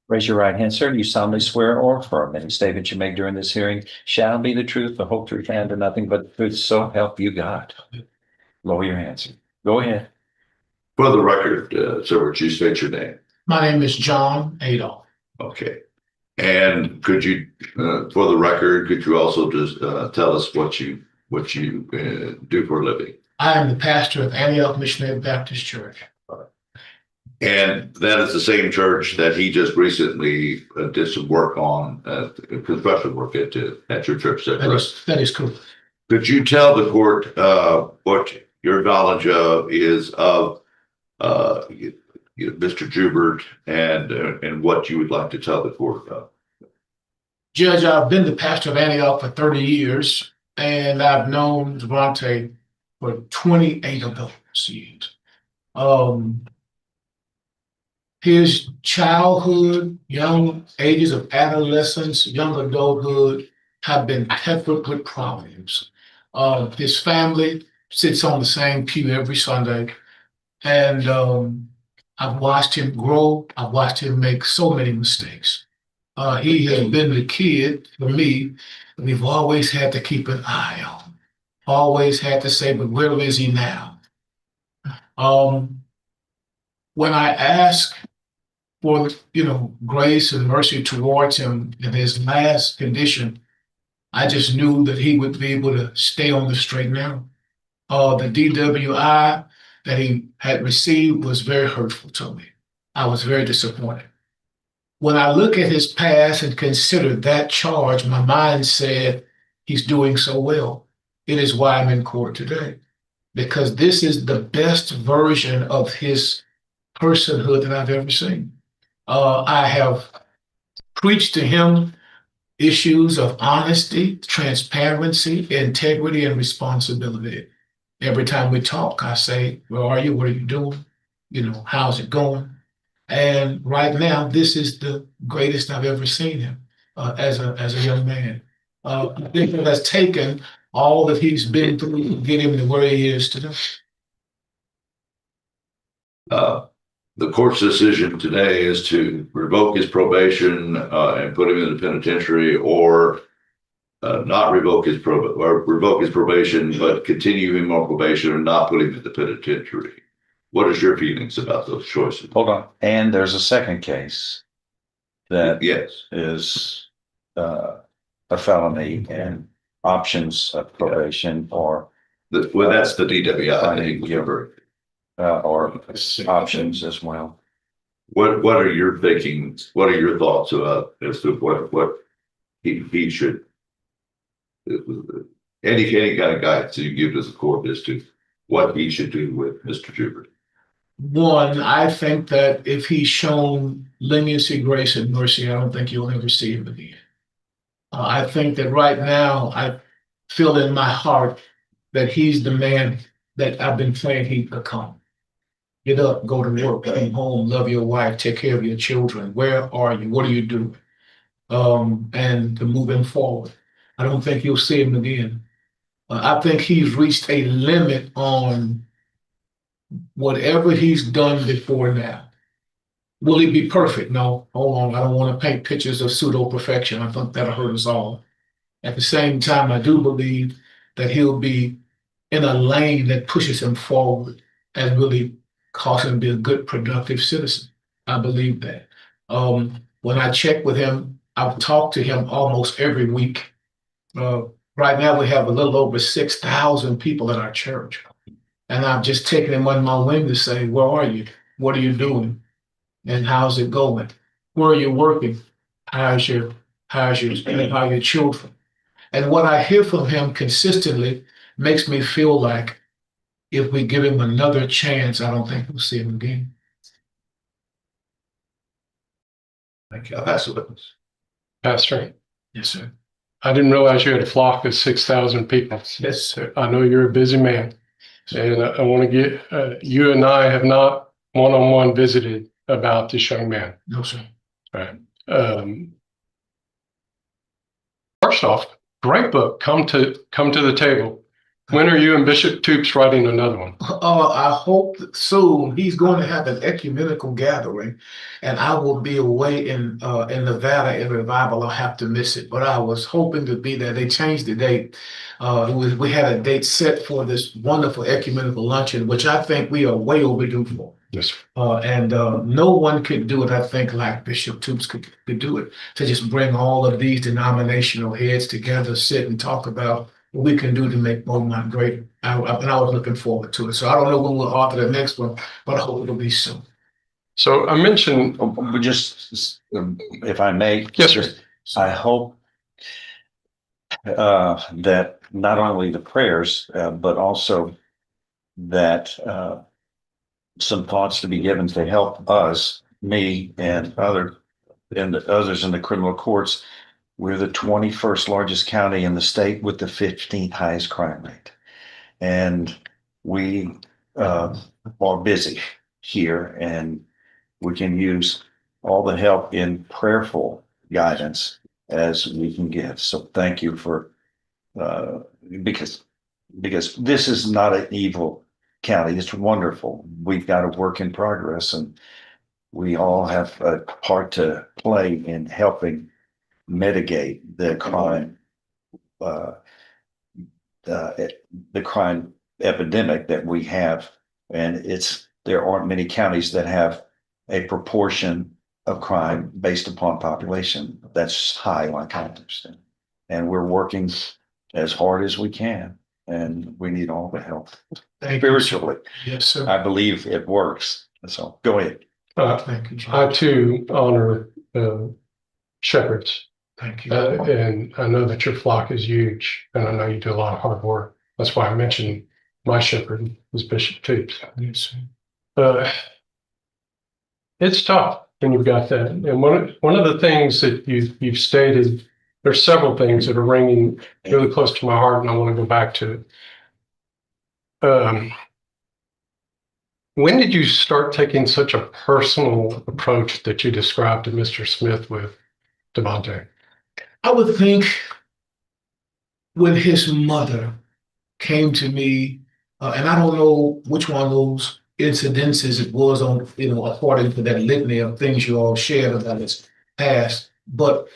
Speaker 13: Raise your right hand, sir. Do you solemnly swear or affirm any statement you make during this hearing shall be the truth, the whole truth, and nothing but the truth, so help you God? Lower your hands. Go ahead.
Speaker 12: For the record, sir, would you state your name?
Speaker 21: My name is John Adolph.
Speaker 12: Okay. And could you, for the record, could you also just tell us what you do for a living?
Speaker 21: I am the pastor of Antioch Missionary Baptist Church.
Speaker 12: And that is the same church that he just recently did some work on, construction work at your church.
Speaker 21: That is correct.
Speaker 12: Could you tell the court what your knowledge is of Mr. Jubert and what you would like to tell the court about?
Speaker 21: Judge, I've been the pastor of Antioch for 30 years, and I've known Devontae for 28 of those years. His childhood, young ages of adolescence, young adulthood have been peppered with problems. His family sits on the same pew every Sunday, and I've watched him grow. I've watched him make so many mistakes. He has been the kid for me we've always had to keep an eye on. Always had to say, but where is he now? When I ask for, grace and mercy towards him in his last condition, I just knew that he would be able to stay on the straight and narrow. The DWI that he had received was very hurtful to me. I was very disappointed. When I look at his past and consider that charge, my mind said he's doing so well. It is why I'm in court today, because this is the best version of his personhood that I've ever seen. I have preached to him issues of honesty, transparency, integrity, and responsibility. Every time we talk, I say, where are you? What are you doing? How's it going? And right now, this is the greatest I've ever seen him as a young man. I think it has taken all that he's been through to get him to where he is today.
Speaker 12: The court's decision today is to revoke his probation and put him in the penitentiary, or not revoke his probation, but continue him on probation and not put him in the penitentiary. What is your feelings about those choices?
Speaker 13: Hold on. And there's a second case that
Speaker 12: Yes.
Speaker 13: is a felony and options of probation or
Speaker 12: Well, that's the DWI.
Speaker 13: finding guilty, or options as well.
Speaker 12: What are your thinking? What are your thoughts about as to what he should, any kind of guidance you give to the court as to what he should do with Mr. Jubert?
Speaker 21: One, I think that if he's shown leniency, grace, and mercy, I don't think you'll ever see him again. I think that right now, I feel in my heart that he's the man that I've been praying he'd become. Get up, go to work, come home, love your wife, take care of your children. Where are you? What are you doing? And to move him forward. I don't think you'll see him again. I think he's reached a limit on whatever he's done before now. Will he be perfect? No. Hold on. I don't want to paint pictures of pseudo perfection. I think that'll hurt us all. At the same time, I do believe that he'll be in a lane that pushes him forward and really cause him to be a good, productive citizen. I believe that. When I check with him, I've talked to him almost every week. Right now, we have a little over 6,000 people in our church. And I've just taken him under my wing to say, where are you? What are you doing? And how's it going? Where are you working? How's your children? And what I hear from him consistently makes me feel like if we give him another chance, I don't think we'll see him again.
Speaker 12: Thank you. I'll pass the witness.
Speaker 16: Pastor,
Speaker 21: Yes, sir.
Speaker 16: I didn't realize you had a flock of 6,000 people.
Speaker 21: Yes, sir.
Speaker 16: I know you're a busy man. And I want to get, you and I have not one-on-one visited about this young man.
Speaker 21: No, sir.
Speaker 16: Right. First off, great book. Come to the table. When are you and Bishop Toops writing another one?
Speaker 21: I hope that soon. He's going to have an ecumenical gathering, and I will be away in Nevada in revival. I'll have to miss it, but I was hoping to be there. They changed the date. We had a date set for this wonderful ecumenical luncheon, which I think we are way overdue for.
Speaker 16: Yes.
Speaker 21: And no one could do it, I think, like Bishop Toops could do it, to just bring all of these denominational heads together, sit and talk about what we can do to make Beaumont great. And I was looking forward to it. So I don't know when we'll author the next one, but I hope it'll be soon.
Speaker 16: So I mentioned,
Speaker 13: Just, if I may.
Speaker 16: Yes, sir.
Speaker 13: I hope that not only the prayers, but also that some thoughts to be given to help us, me and others in the criminal courts. We're the 21st largest county in the state with the 15th highest crime rate. And we are busy here, and we can use all the help in prayerful guidance as we can give. So thank you for, because this is not an evil county. It's wonderful. We've got a work in progress, and we all have a part to play in helping mitigate the crime, the crime epidemic that we have. And there aren't many counties that have a proportion of crime based upon population that's high like ours. And we're working as hard as we can, and we need all the help. Spiritually.
Speaker 21: Yes, sir.
Speaker 13: I believe it works. So go ahead.
Speaker 21: Thank you,
Speaker 16: I too honor shepherds.
Speaker 21: Thank you.
Speaker 16: And I know that your flock is huge, and I know you do a lot of hard work. That's why I mentioned my shepherd was Bishop Toops.
Speaker 21: Yes, sir.
Speaker 16: It's tough when you've got that. And one of the things that you've stated, there's several things that are ringing really close to my heart, and I want to go back to it. When did you start taking such a personal approach that you described to Mr. Smith with Devontae?
Speaker 21: I would think when his mother came to me, and I don't know which one of those incidences it was on, according to that litany of things you all shared about his past, but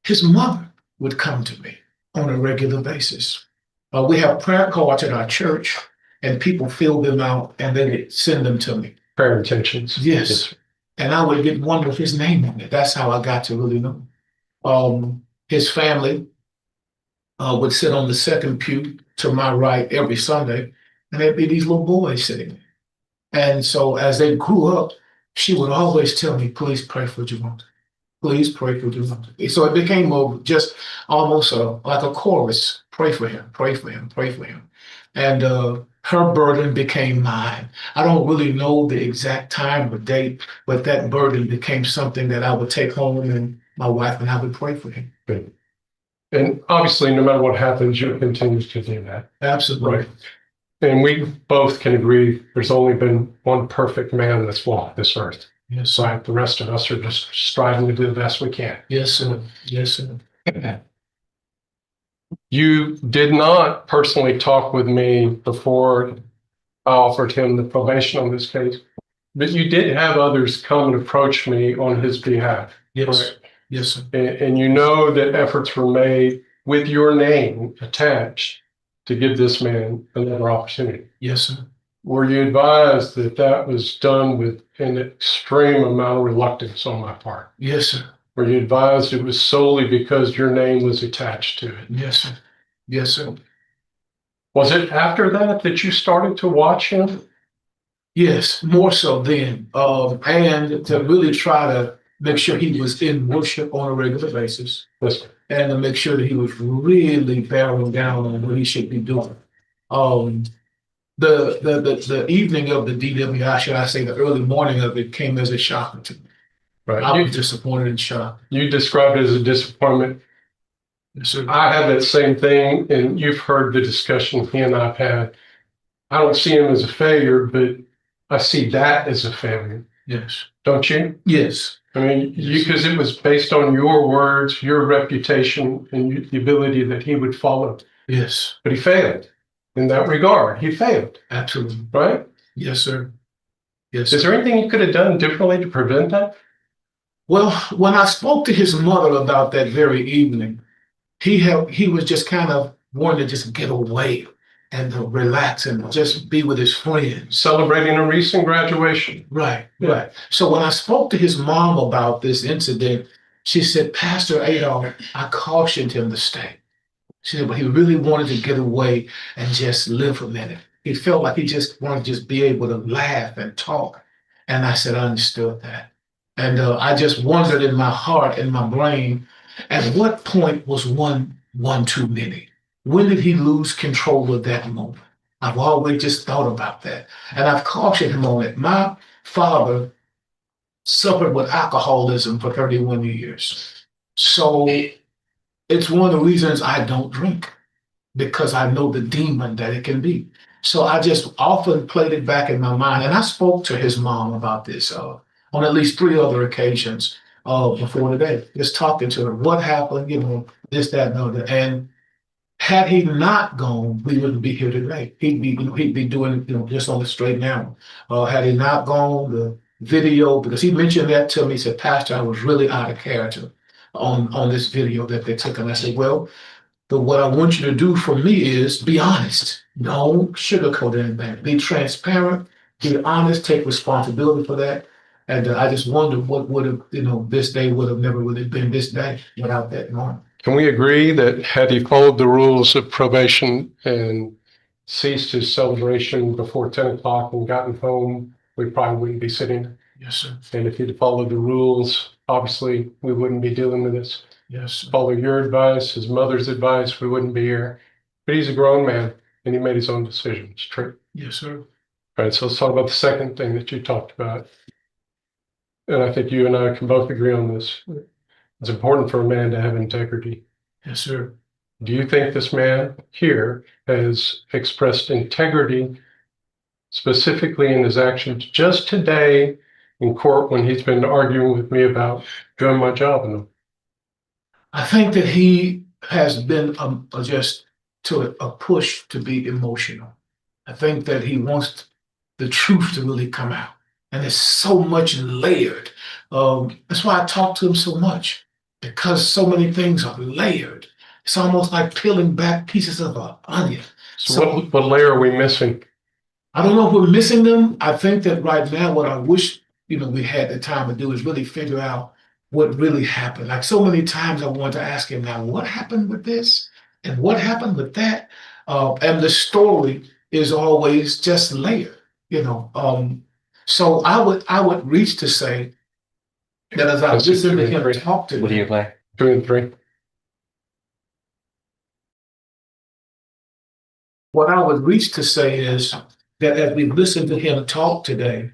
Speaker 21: his mother would come to me on a regular basis. We have prayer cards at our church, and people fill them out and they would send them to me.
Speaker 16: Prayer intentions.
Speaker 21: Yes. And I would get one with his name on it. That's how I got to really know. His family would sit on the second pew to my right every Sunday, and there'd be these little boys sitting there. And so as they grew up, she would always tell me, please pray for Javante. Please pray for Javante. So it became just almost like a chorus. Pray for him, pray for him, pray for him. And her burden became mine. I don't really know the exact time or date, but that burden became something that I would take home, and my wife and I would pray for him.
Speaker 16: Good. And obviously, no matter what happens, you continue to do that.
Speaker 21: Absolutely.
Speaker 16: Right. And we both can agree there's only been one perfect man that's walked this earth.
Speaker 21: Yes,
Speaker 16: right. The rest of us are just striving to do the best we can.
Speaker 21: Yes, sir. Yes, sir.
Speaker 16: You did not personally talk with me before I offered him the probation on this case, but you did have others come and approach me on his behalf.
Speaker 21: Yes.
Speaker 16: Correct?
Speaker 21: Yes, sir.
Speaker 16: And you know that efforts were made with your name attached to give this man another opportunity.
Speaker 21: Yes, sir.
Speaker 16: Were you advised that that was done with an extreme amount of reluctance on my part?
Speaker 21: Yes, sir.
Speaker 16: Were you advised it was solely because your name was attached to it?
Speaker 21: Yes, sir. Yes, sir.
Speaker 16: Was it after that that you started to watch him?
Speaker 21: Yes, more so then. And to really try to make sure he was in worship on a regular basis.
Speaker 16: Yes, sir.
Speaker 21: And to make sure that he was really barreling down on what he should be doing. The evening of the DWI, should I say, the early morning of it came as a shock to me.
Speaker 16: Right.
Speaker 21: I was disappointed and shocked.
Speaker 16: You described it as a disappointment.
Speaker 21: Yes, sir.
Speaker 16: I had that same thing, and you've heard the discussion he and I've had. I don't see him as a failure, but I see that as a failure.
Speaker 21: Yes.
Speaker 16: Don't you?
Speaker 21: Yes.
Speaker 16: I mean, because it was based on your words, your reputation, and the ability that he would follow.
Speaker 21: Yes.
Speaker 16: But he failed in that regard. He failed.
Speaker 21: Absolutely.
Speaker 16: Right?
Speaker 21: Yes, sir. Yes.
Speaker 16: Is there anything you could have done differently to prevent that?
Speaker 21: Well, when I spoke to his mother about that very evening, he was just kind of wanting to just get away and to relax and just be with his friends.
Speaker 16: Celebrating a recent graduation.
Speaker 21: Right, right. So when I spoke to his mom about this incident, she said, Pastor Adolph, I cautioned him to stay. She said, but he really wanted to get away and just live a minute. He felt like he just wanted to just be able to laugh and talk. And I said, I understood that. And I just wondered in my heart and my brain, at what point was one too many? When did he lose control of that moment? I've always just thought about that. And I've cautioned him on it. My father suffered with alcoholism for 31 years. So it's one of the reasons I don't drink, because I know the demon that it can be. So I just often played it back in my mind. And I spoke to his mom about this on at least 3 other occasions before today, just talking to her. What happened, this, that, and other. And had he not gone, we wouldn't be here today. He'd be doing, just on the straight now. Had he not gone, the video, because he mentioned that to me, he said, Pastor, I was really out of character on this video that they took. And I said, well, what I want you to do for me is be honest. Don't sugarcoat anything. Be transparent, be honest, take responsibility for that. And I just wonder what would have, this day would have never really been this day without that moment.
Speaker 16: Can we agree that had he followed the rules of probation and ceased his celebration before 10 o'clock and gotten home, we probably wouldn't be sitting?
Speaker 21: Yes, sir.
Speaker 16: And if he'd followed the rules, obviously we wouldn't be dealing with this.
Speaker 21: Yes, sir.
Speaker 16: Follow your advice, his mother's advice, we wouldn't be here. But he's a grown man and he made his own decisions. True.
Speaker 21: Yes, sir.
Speaker 16: All right, so let's talk about the second thing that you talked about. And I think you and I can both agree on this. It's important for a man to have integrity.
Speaker 21: Yes, sir.
Speaker 16: Do you think this man here has expressed integrity specifically in his actions just today in court when he's been arguing with me about doing my job in them?
Speaker 21: I think that he has been just to a push to be emotional. I think that he wants the truth to really come out. And it's so much layered. That's why I talk to him so much, because so many things are layered. It's almost like peeling back pieces of an onion.
Speaker 16: So what layer are we missing?
Speaker 21: I don't know if we're missing them. I think that right now, what I wish, we had the time to do is really figure out what really happened. Like so many times I want to ask him now, what happened with this? And what happened with that? And the story is always just layered, So I would reach to say that as I listen to him talk to
Speaker 13: What do
Speaker 21: me,
Speaker 13: you play?
Speaker 16: 2 and 3.
Speaker 21: what I would reach to say is that as we listen to him talk today,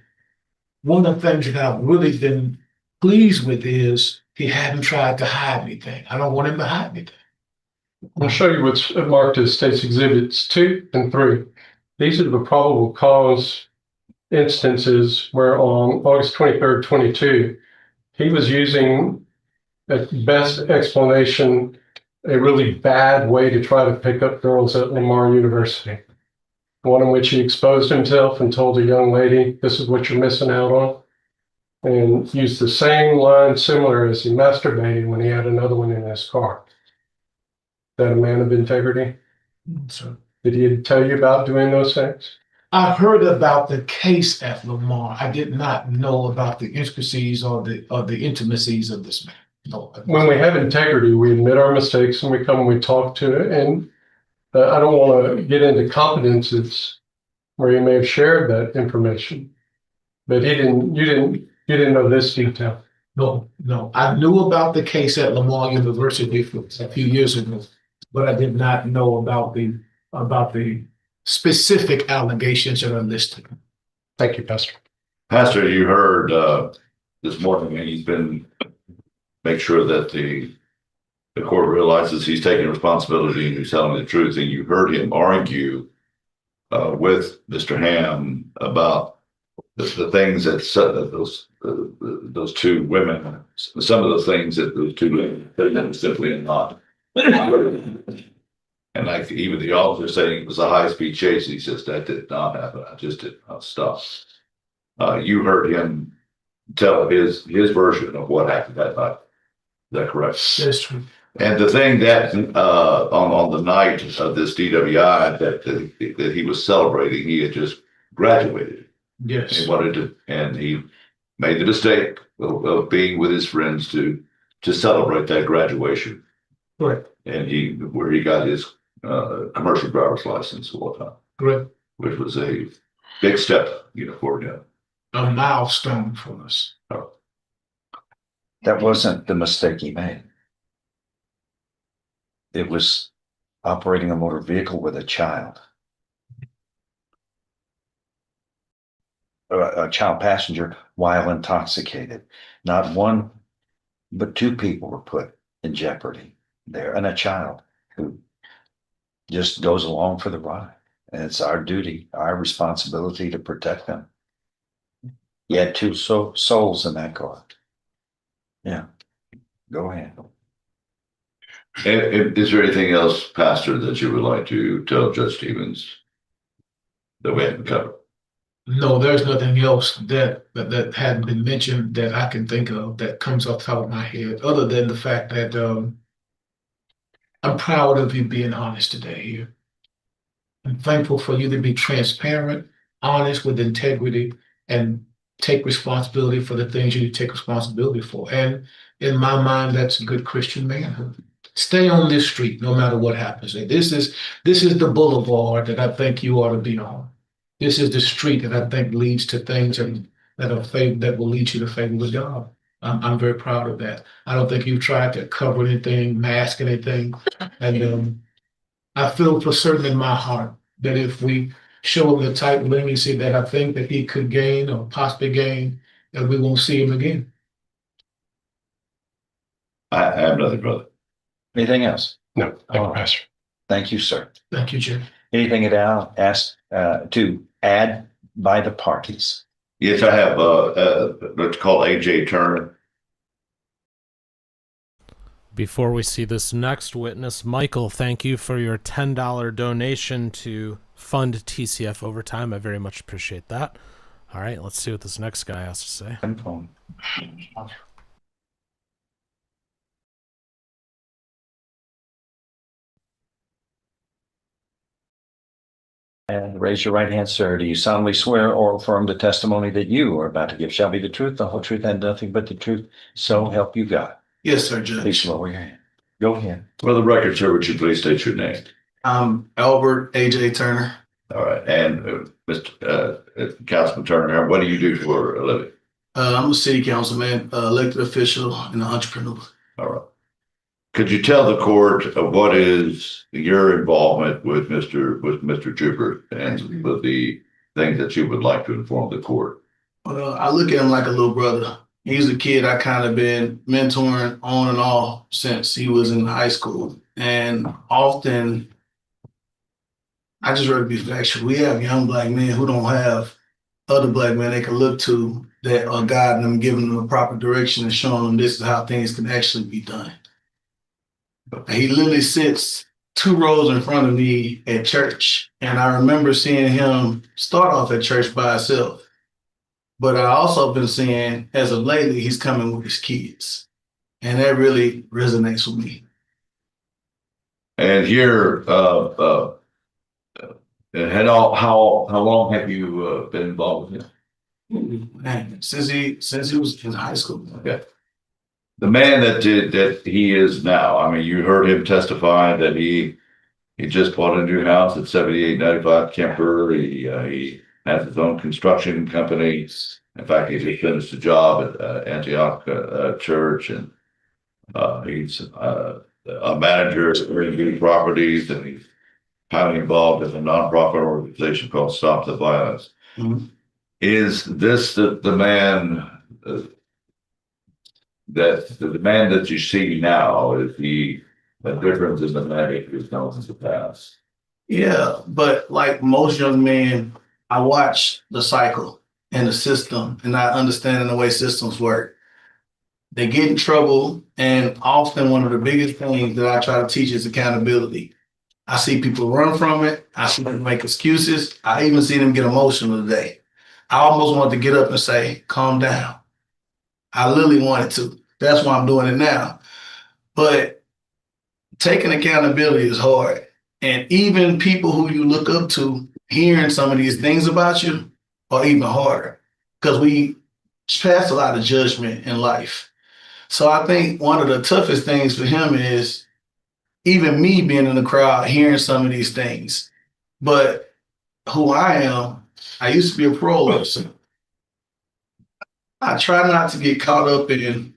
Speaker 21: one of the things that I've really been pleased with is he hadn't tried to hide anything. I don't want him to hide anything.
Speaker 16: I'll show you what's marked as State's Exhibits 2 and 3. These are the probable cause instances where on August 23rd, 22, he was using, at best explanation, a really bad way to try to pick up girls at Lamar University. One in which he exposed himself and told a young lady, this is what you're missing out on. And used the same line similar as he masturbated when he had another one in his car. Is that a man of integrity?
Speaker 21: So
Speaker 16: Did he tell you about doing those things?
Speaker 21: I heard about the case at Lamar. I did not know about the intricacies or the intimacies of this man. No.
Speaker 16: When we have integrity, we admit our mistakes and we come and we talk to it. And I don't want to get into confidences where you may have shared that information, but you didn't know this detail.
Speaker 21: No. I knew about the case at Lamar University a few years ago, but I did not know about the specific allegations that are listed.
Speaker 16: Thank you, Pastor.
Speaker 12: Pastor, you heard this morning, and he's been make sure that the court realizes he's taking responsibility and he's telling the truth. And you heard him argue with Mr. Ham about the things that those two women, some of the things that those two women did simply not. And like even the officer saying it was a high-speed chase, he says that did not happen. I just did not stop. You heard him tell his version of what happened that night. Is that correct?
Speaker 21: That's true.
Speaker 12: And the thing that on the night of this DWI that he was celebrating, he had just graduated.
Speaker 21: Yes.
Speaker 12: He wanted to, and he made the mistake of being with his friends to celebrate that graduation.
Speaker 21: Correct.
Speaker 12: And where he got his commercial driver's license and whatnot.
Speaker 21: Correct.
Speaker 12: Which was a big step, for him.
Speaker 21: A milestone for us.
Speaker 12: Oh.
Speaker 13: That wasn't the mistake he made. It was operating a motor vehicle with a child. A child passenger while intoxicated. Not one, but two people were put in jeopardy there, and a child who just goes along for the ride. And it's our duty, our responsibility to protect them. You had two souls in that car. Yeah, go ahead.
Speaker 12: And is there anything else, Pastor, that you would like to tell Judge Stevens that we haven't covered?
Speaker 21: No, there's nothing else that hadn't been mentioned that I can think of that comes off the top of my head, other than the fact that I'm proud of you being honest today here. I'm thankful for you to be transparent, honest with integrity, and take responsibility for the things you take responsibility for. And in my mind, that's good Christian manhood. Stay on this street no matter what happens. This is the boulevard that I think you ought to be on. This is the street that I think leads to things that will lead you to favor with God. I'm very proud of that. I don't think you've tried to cover anything, mask anything. And I feel for certain in my heart that if we show him the type of leniency that I think that he could gain or possibly gain, that we won't see him again.
Speaker 12: I have nothing, brother.
Speaker 13: Anything else?
Speaker 16: No, thank you, Pastor.
Speaker 13: Thank you, sir.
Speaker 21: Thank you, Jim.
Speaker 13: Anything at all asked to add by the parties.
Speaker 12: Yes, I have, let's call AJ Turner.
Speaker 1: Before we see this next witness, Michael, thank you for your $10 donation to fund TCF overtime. I very much appreciate that. All right, let's see what this next guy has to say.
Speaker 13: And raise your right hand, sir. Do you solemnly swear or affirm the testimony that you are about to give shall be the truth, the whole truth, and nothing but the truth? So help you God.
Speaker 20: Yes, sir, Judge.
Speaker 13: Please lower your hand. Go ahead.
Speaker 12: For the record, sir, would you please state your name?
Speaker 20: I'm Albert AJ Turner.
Speaker 12: All right, and Mr. Councilman Turner, what do you do for a living?
Speaker 20: I'm a city councilman, elected official, and an entrepreneur.
Speaker 12: All right. Could you tell the court what is your involvement with Mr. Jubert and with the things that you would like to inform the court?
Speaker 20: Well, I look at him like a little brother. He's a kid I kind of been mentoring on and off since he was in high school. And often, I just rather be factual. We have young black men who don't have other black men they can look to that are guiding them, giving them the proper direction and showing them this is how things can actually be done. He literally sits 2 rows in front of me at church. And I remember seeing him start off at church by himself. But I also been seeing, as of lately, he's coming with his kids. And that really resonates with me.
Speaker 12: And here, how long have you been involved with him?
Speaker 20: Man, since he was in high school.
Speaker 12: Okay. The man that he is now, I mean, you heard him testify that he just bought a new house at 7895 Kemper. He has his own construction company. In fact, he just finished a job at Antioch Church, and he's a manager at Greenview Properties, and he's highly involved in a nonprofit organization called Stop the Violence.
Speaker 20: Mm-hmm.
Speaker 12: Is this the man? That the man that you see now, is he a difference in the man he was known in the past?
Speaker 20: Yeah, but like most young men, I watch the cycle and the system, and I understand the way systems work. They get in trouble, and often one of the biggest things that I try to teach is accountability. I see people run from it. I see them make excuses. I even see them get emotional today. I almost want to get up and say, calm down. I literally wanted to. That's why I'm doing it now. But taking accountability is hard. And even people who you look up to, hearing some of these things about you are even harder because we pass a lot of judgment in life. So I think one of the toughest things for him is even me being in the crowd, hearing some of these things. But who I am, I used to be a parole officer. I try not to get caught up in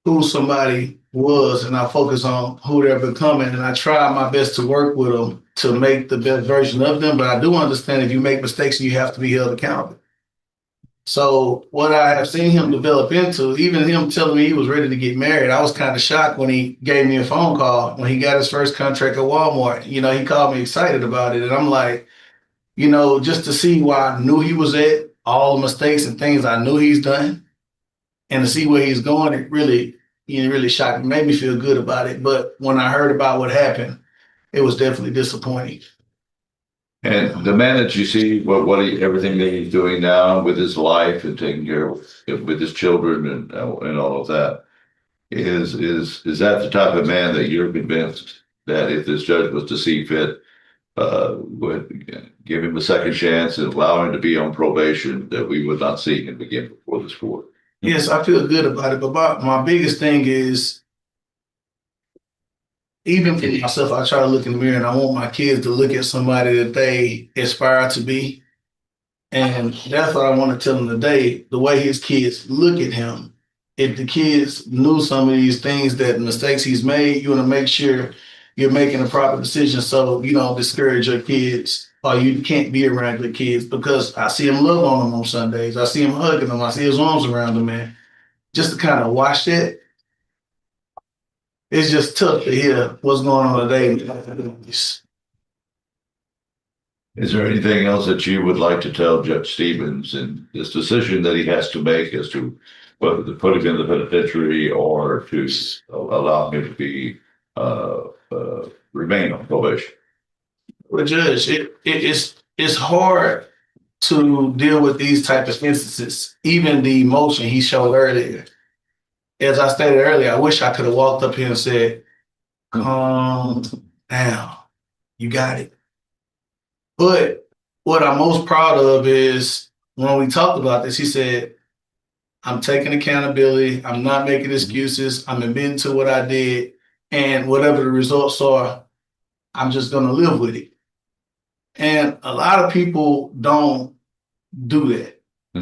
Speaker 20: who somebody was, and I focus on who they're becoming. And I try my best to work with them to make the best version of them. But I do understand if you make mistakes, you have to be held accountable. So what I have seen him develop into, even him telling me he was ready to get married, I was kind of shocked when he gave me a phone call when he got his first contract at Walmart. You know, he called me excited about it. And I'm like, you know, just to see where I knew he was at, all the mistakes and things I knew he's done, and to see where he's going, it really shocked me, made me feel good about it. But when I heard about what happened, it was definitely disappointing.
Speaker 12: And the man that you see, everything that he's doing now with his life and taking care of with his children and all of that, is that the type of man that you're convinced that if this judge was to see fit, would give him a second chance and allow him to be on probation, that we would not see him again before this court?
Speaker 20: Yes, I feel good about it. But my biggest thing is, even for myself, I try to look in the mirror and I want my kids to look at somebody that they aspire to be. And that's what I want to tell them today, the way his kids look at him. If the kids knew some of these things, that mistakes he's made, you want to make sure you're making a proper decision so you don't discourage your kids or you can't be around your kids, because I see him love on them on Sundays. I see him hugging them. I see his arms around them, man. Just to kind of watch that, it's just tough to hear what's going on today.
Speaker 12: Is there anything else that you would like to tell Judge Stevens in this decision that he has to make as to whether to put him in the penitentiary or to allow him to be, remain on probation?
Speaker 10: Well, Judge, it's hard to deal with these type of instances. Even the emotion he showed earlier. As I stated earlier, I wish I could have walked up here and said, calm down. You got it. But what I'm most proud of is when we talked about this, he said, I'm taking accountability. I'm not making excuses. I'm admitting to what I did. And whatever the results are, I'm just going to live with it. And a lot of people don't do that.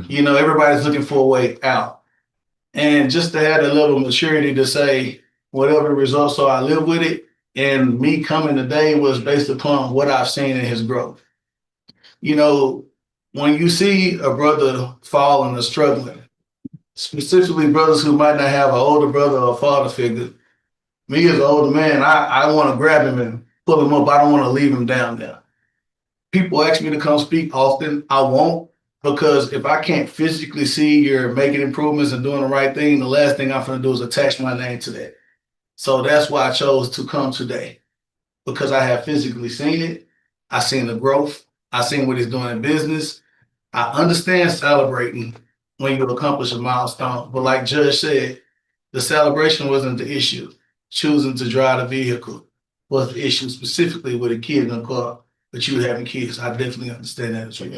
Speaker 10: You know, everybody's looking for a way out. And just to have the level of maturity to say, whatever the results are, I live with it. And me coming today was based upon what I've seen in his growth. You know, when you see a brother falling or struggling, specifically brothers who might not have an older brother or a father figure, me as an older man, I want to grab him and pull him up. I don't want to leave him down there. People ask me to come speak often. I won't, because if I can't physically see you're making improvements and doing the right thing, the last thing I'm going to do is attach my name to that. So that's why I chose to come today, because I have physically seen it. I've seen the growth. I've seen what he's doing in business. I understand celebrating when you accomplish a milestone. But like Judge said, the celebration wasn't the issue. Choosing to drive the vehicle was the issue, specifically with a kid in the car. But you having kids, I definitely understand that as well.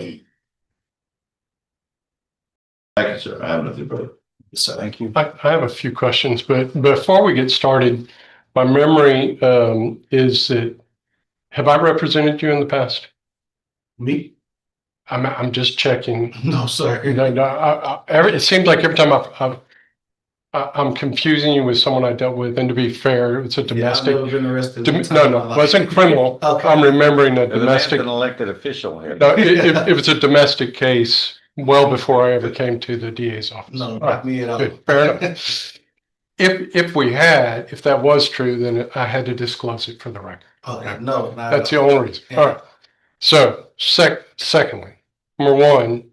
Speaker 12: Thank you, sir. I have nothing further.
Speaker 10: Yes, sir.
Speaker 8: Thank you.
Speaker 16: I have a few questions, but before we get started, my memory is that, have I represented you in the past?
Speaker 10: Me?
Speaker 16: I'm just checking.
Speaker 10: No, sir.
Speaker 16: It seems like every time I'm confusing you with someone I dealt with, and to be fair, it's a domestic.
Speaker 10: Yeah, I've never been arrested.
Speaker 16: No, it wasn't criminal.
Speaker 10: Okay.
Speaker 16: I'm remembering a
Speaker 13: The man's
Speaker 16: domestic.
Speaker 13: an elected official here.
Speaker 16: No, if it's a domestic case, well before I ever came to the DA's office.
Speaker 10: No,
Speaker 16: All
Speaker 10: not
Speaker 16: right,
Speaker 10: me at all.
Speaker 16: good, fair enough. If that was true, then I had to disclose it for the record.
Speaker 10: Okay, no, not
Speaker 16: That's
Speaker 10: at
Speaker 16: the
Speaker 10: all.
Speaker 16: only reason. All right. So secondly, number one,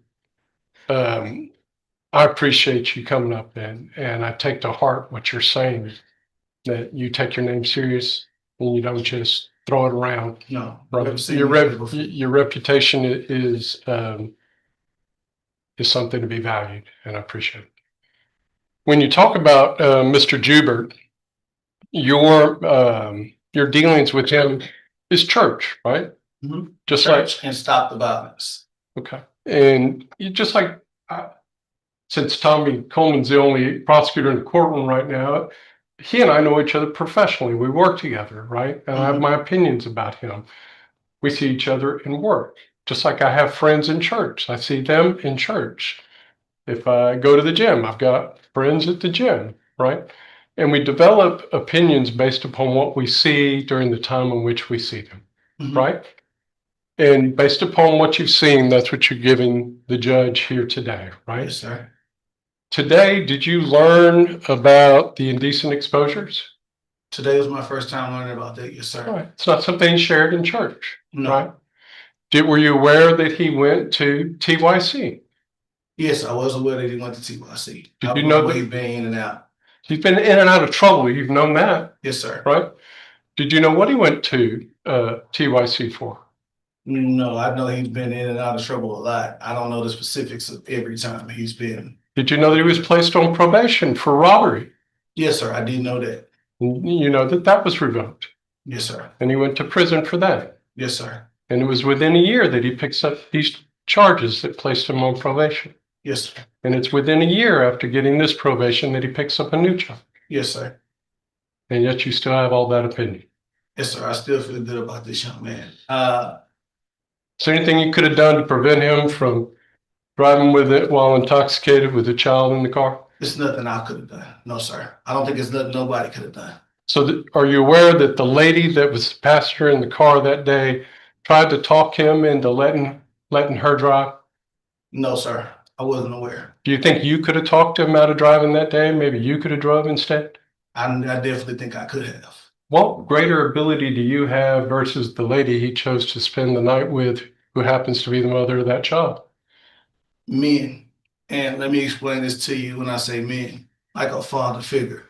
Speaker 16: I appreciate you coming up and I take to heart what you're saying, that you take your name serious and you don't just throw it around.
Speaker 10: No,
Speaker 16: Right. Your reputation is something to be valued, and I appreciate it. When you talk about Mr. Jubert, your dealings with him is church, right?
Speaker 10: Mhm.
Speaker 16: Just
Speaker 10: Church
Speaker 16: like
Speaker 10: and stop the violence.
Speaker 16: okay, and you just like since Tommy Coleman's the only prosecutor in the courtroom right now, he and I know each other professionally. We work together, right? And I have my opinions about him. We see each other in work, just like I have friends in church. I see them in church. If I go to the gym, I've got friends at the gym, right? And we develop opinions based upon what we see during the time in which we see them, right? And based upon what you've seen, that's what you're giving the judge here today, right?
Speaker 10: Yes, sir.
Speaker 16: Today, did you learn about the indecent exposures?
Speaker 10: Today was my first time learning about that. Yes, sir.
Speaker 16: All right. It's not something shared in church,
Speaker 10: No.
Speaker 16: right? Were you aware that he went to TYC?
Speaker 10: Yes, I was aware that he went to TYC.
Speaker 16: Did you know that
Speaker 10: he'd been in and out?
Speaker 16: He's been in and out of trouble. You've known that.
Speaker 10: Yes, sir.
Speaker 16: Right? Did you know what he went to TYC for?
Speaker 10: No, I know he's been in and out of trouble a lot. I don't know the specifics of every time he's been.
Speaker 16: Did you know that he was placed on probation for robbery?
Speaker 10: Yes, sir. I did know that.
Speaker 16: You know that was revoked.
Speaker 10: Yes, sir.
Speaker 16: And he went to prison for that.
Speaker 10: Yes, sir.
Speaker 16: And it was within a year that he picks up these charges that placed him on probation.
Speaker 10: Yes, sir.
Speaker 16: And it's within a year after getting this probation that he picks up a new charge.
Speaker 10: Yes, sir.
Speaker 16: And yet you still have all that opinion.
Speaker 10: Yes, sir. I still feel good about this young man.
Speaker 16: Is there anything you could have done to prevent him from driving with it while intoxicated with a child in the car?
Speaker 10: It's nothing I could have done. No, sir. I don't think it's nothing nobody could have done.
Speaker 16: So are you aware that the lady that was the passenger in the car that day tried to talk him into letting her drive?
Speaker 10: No, sir. I wasn't aware.
Speaker 16: Do you think you could have talked him out of driving that day? Maybe you could have drove instead?
Speaker 10: I definitely think I could have.
Speaker 16: What greater ability do you have versus the lady he chose to spend the night with who happens to be the mother of that child.
Speaker 21: Men, and let me explain this to you when I say men, like a father figure.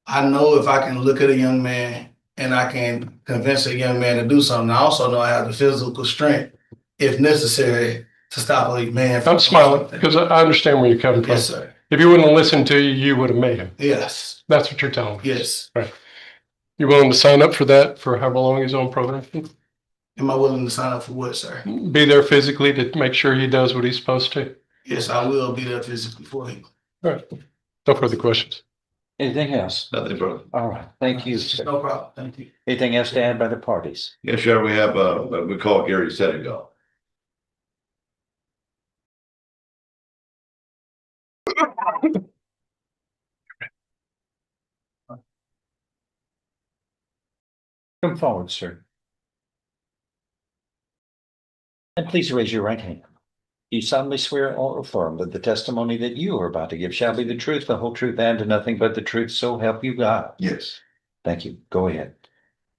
Speaker 21: I know if I can look at a young man and I can convince a young man to do something, I also know I have the physical strength, if necessary, to stop a man from
Speaker 16: I'm smiling because I understand where you're coming from.
Speaker 21: Yes, sir.
Speaker 16: If he wouldn't have listened to you, you would have made him.
Speaker 21: Yes.
Speaker 16: That's what you're telling me.
Speaker 21: Yes.
Speaker 16: Right. You're willing to sign up for that for however long he's on probation?
Speaker 21: Am I willing to sign up for what, sir?
Speaker 16: Be there physically to make sure he does what he's supposed to.
Speaker 21: Yes, I will be there physically for him.
Speaker 16: All right. No further questions.
Speaker 13: Anything else?
Speaker 12: Nothing further.
Speaker 13: All right, thank you, sir.
Speaker 21: No problem. Thank you.
Speaker 13: Anything else to add by the parties?
Speaker 12: Yes, sir, we have, we call Gary Senegal.
Speaker 13: Come forward, sir. And please raise your right hand. Do you solemnly swear or affirm that the testimony that you are about to give shall be the truth, the whole truth, and nothing but the truth, so help you God?
Speaker 12: Yes.
Speaker 13: Thank you. Go ahead.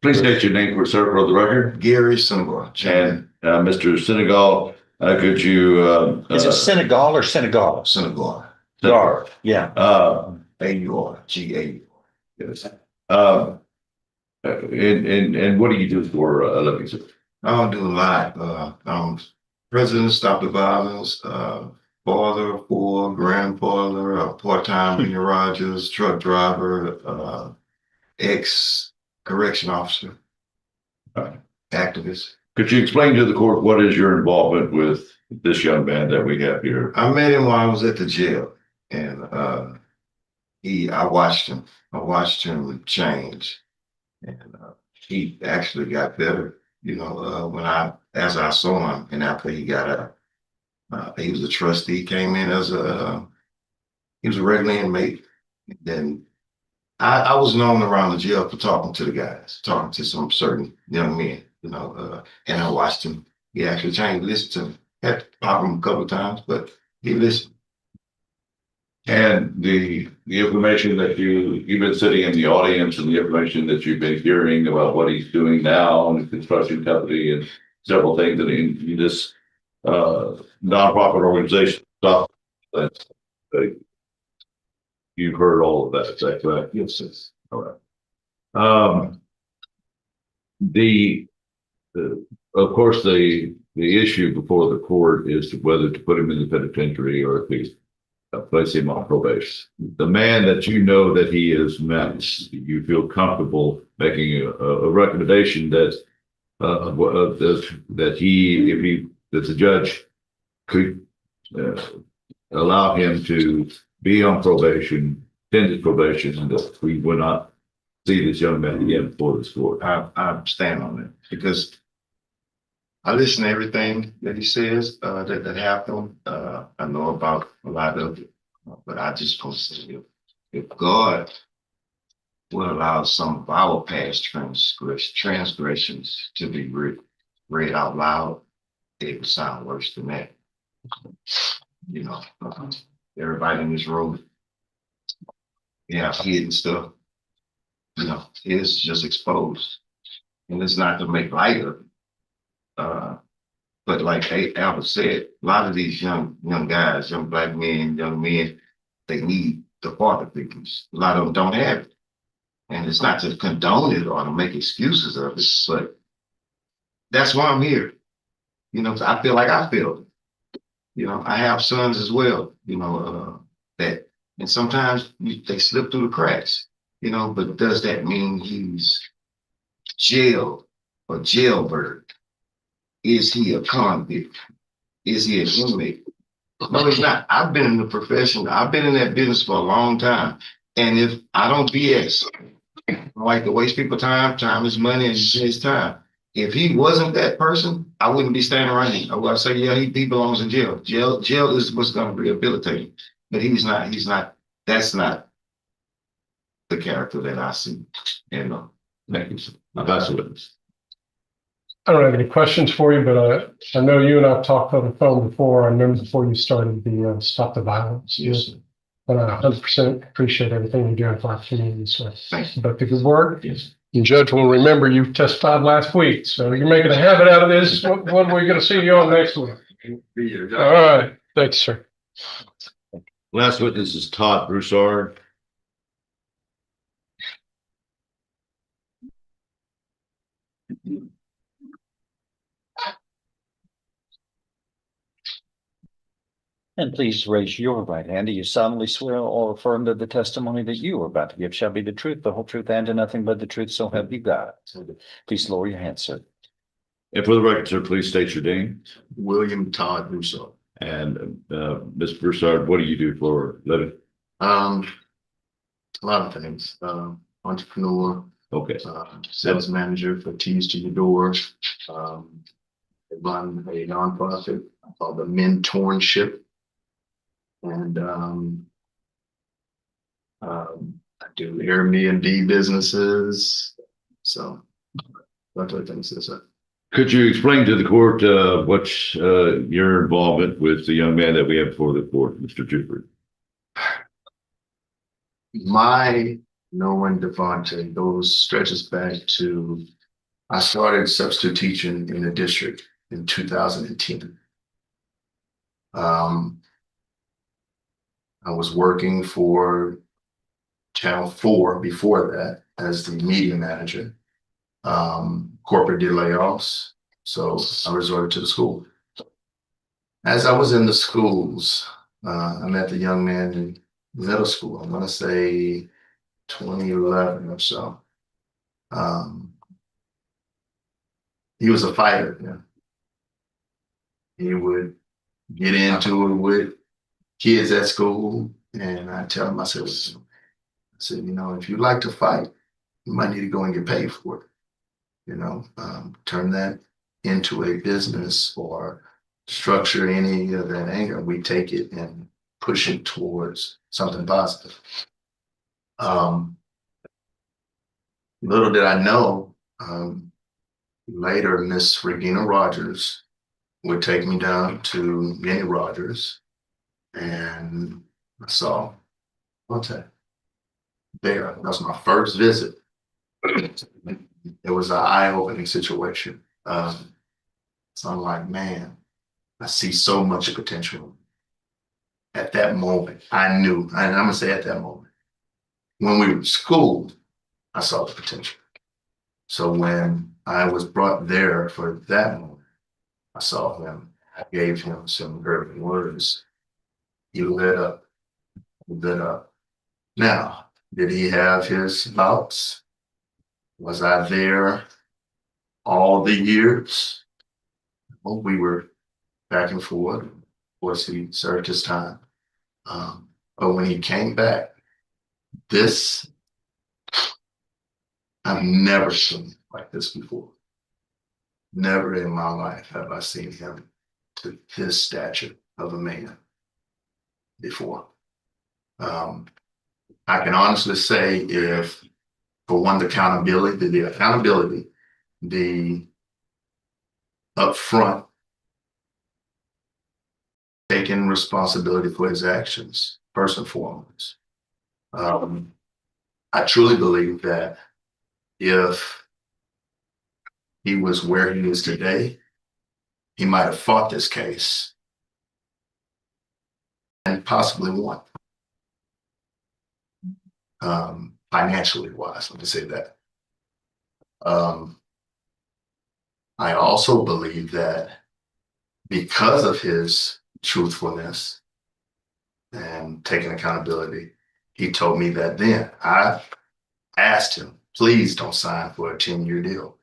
Speaker 12: Please state your name for the record.
Speaker 20: Gary Senegal.
Speaker 12: And, Mr. Senegal, could you,
Speaker 13: Is it Senegal or Senegal?
Speaker 20: Senegal.
Speaker 13: Gar, yeah.
Speaker 20: AUR,
Speaker 12: Yes. And what do you do for a living, sir?
Speaker 20: I don't do a lot. President Stop the Violence, father, grandfather, part-time in Rogers, truck driver, ex-correction officer, activist.
Speaker 12: Could you explain to the court what is your involvement with this young man that we have here?
Speaker 20: I met him while I was at the jail, and I watched him. I watched him change, and he actually got better. You know, as I saw him, and after he got out, he was a trustee. Came in as he was a regular inmate. Then I was known around the jail for talking to the guys, talking to some certain young men. You know, and I watched him. He actually changed. Listened to him. Had to pop him a couple of times, but he listened.
Speaker 12: And the information that you've been sitting in the audience and the information that you've been hearing about what he's doing now in the construction company and several things that in this nonprofit organization stuff that you've heard all of that. Is that correct?
Speaker 20: Yes, sir.
Speaker 12: All right. Of course, the issue before the court is whether to put him in the penitentiary or at least place him on probation. The man that you know that he is meant, you feel comfortable making a recommendation that the judge could allow him to be on probation, extended probation, and that we would not see this young man again before this court.
Speaker 20: I stand on it because I listen to everything that he says that happened. I know about a lot of it, but I just don't say if God will allow some of our past transgressions to be read out loud, it would sound worse than that. You know, everybody in this room, hidden stuff. You know, it's just exposed, and it's not to make light of it. But like Albert said, a lot of these young guys, young black men, young men, they need the father figures. A lot of them don't have it. And it's not to condone it or to make excuses of it, but that's why I'm here. You know, I feel like I feel it. You know, I have sons as well, you know, and sometimes they slip through the cracks, you know, but does that mean he's jailed or jailbird? Is he a convict? Is he an inmate? No, he's not. I've been in the profession. I've been in that business for a long time. And if I don't BS, I don't like to waste people's time. Time is money and it's time. If he wasn't that person, I wouldn't be standing right here. I would say, yeah, he belongs in jail. Jail is what's going to rehabilitate him. But he's not. That's not the character that I see. And
Speaker 12: thank you. That's what it is.
Speaker 16: I don't have any questions for you, but I know you and I've talked on the phone before. I remember before you started the Stop the Violence.
Speaker 20: Yes.
Speaker 16: But I 100% appreciate everything you're doing for our community. So
Speaker 20: thank you.
Speaker 16: but the good work.
Speaker 20: Yes.
Speaker 16: And Judge will remember you testified last week, so you're making a habit out of this. What are we going to see you on next week? All right. Thanks, sir.
Speaker 12: Last witness is Todd Broussard.
Speaker 13: And please raise your right hand. Do you solemnly swear or affirm that the testimony that you are about to give shall be the truth, the whole truth, and nothing but the truth, so help you God? Please lower your hand, sir.
Speaker 12: And for the record, sir, please state your name.
Speaker 9: William Todd Broussard.
Speaker 12: And Mr. Broussard, what do you do for a living?
Speaker 9: A lot of things. Entrepreneur.
Speaker 12: Okay.
Speaker 9: Sales manager for Keys to Your Door. I run a nonprofit called the Mentorship. And I do Airbnb businesses. So that's what things is.
Speaker 12: Could you explain to the court what's your involvement with the young man that we have before the court, Mr. Jupiter?
Speaker 9: My knowing Devontae stretches back to I started substitute teaching in the district in 2010. I was working for Channel 4 before that as the media manager. Corporate did layoffs, so I resorted to the school. As I was in the schools, I met the young man in middle school. I want to say 2011 or so. He was a fighter. Yeah. He would get into it with kids at school, and I tell him, I said, you know, if you like to fight, you might need to go and get paid for it. You know, turn that into a business or structure any of that anger. We take it and push it towards something positive. Little did I know, later Miss Regina Rogers would take me down to Minnie Rogers, and I saw Devontae there. That was my first visit. It was an eye-opening situation. So I'm like, man, I see so much potential. At that moment, I knew, and I'm gonna say at that moment, when we were in school, I saw the potential. So when I was brought there for that moment, I saw him, I gave him some urban words. He lit up, lit up. Now, did he have his bouts? Was I there all the years? Well, we were back and forth. Of course, he served his time. But when he came back, I've never seen like this before. Never in my life have I seen him to this stature of a man before. I can honestly say if, for one, the accountability, the upfront taking responsibility for his actions, first and foremost. I truly believe that if he was where he is today, he might have fought this case and possibly won. Financially wise, let me say that. I also believe that because of his truthfulness and taking accountability, he told me that then. I asked him, please don't sign for a 10-year deal.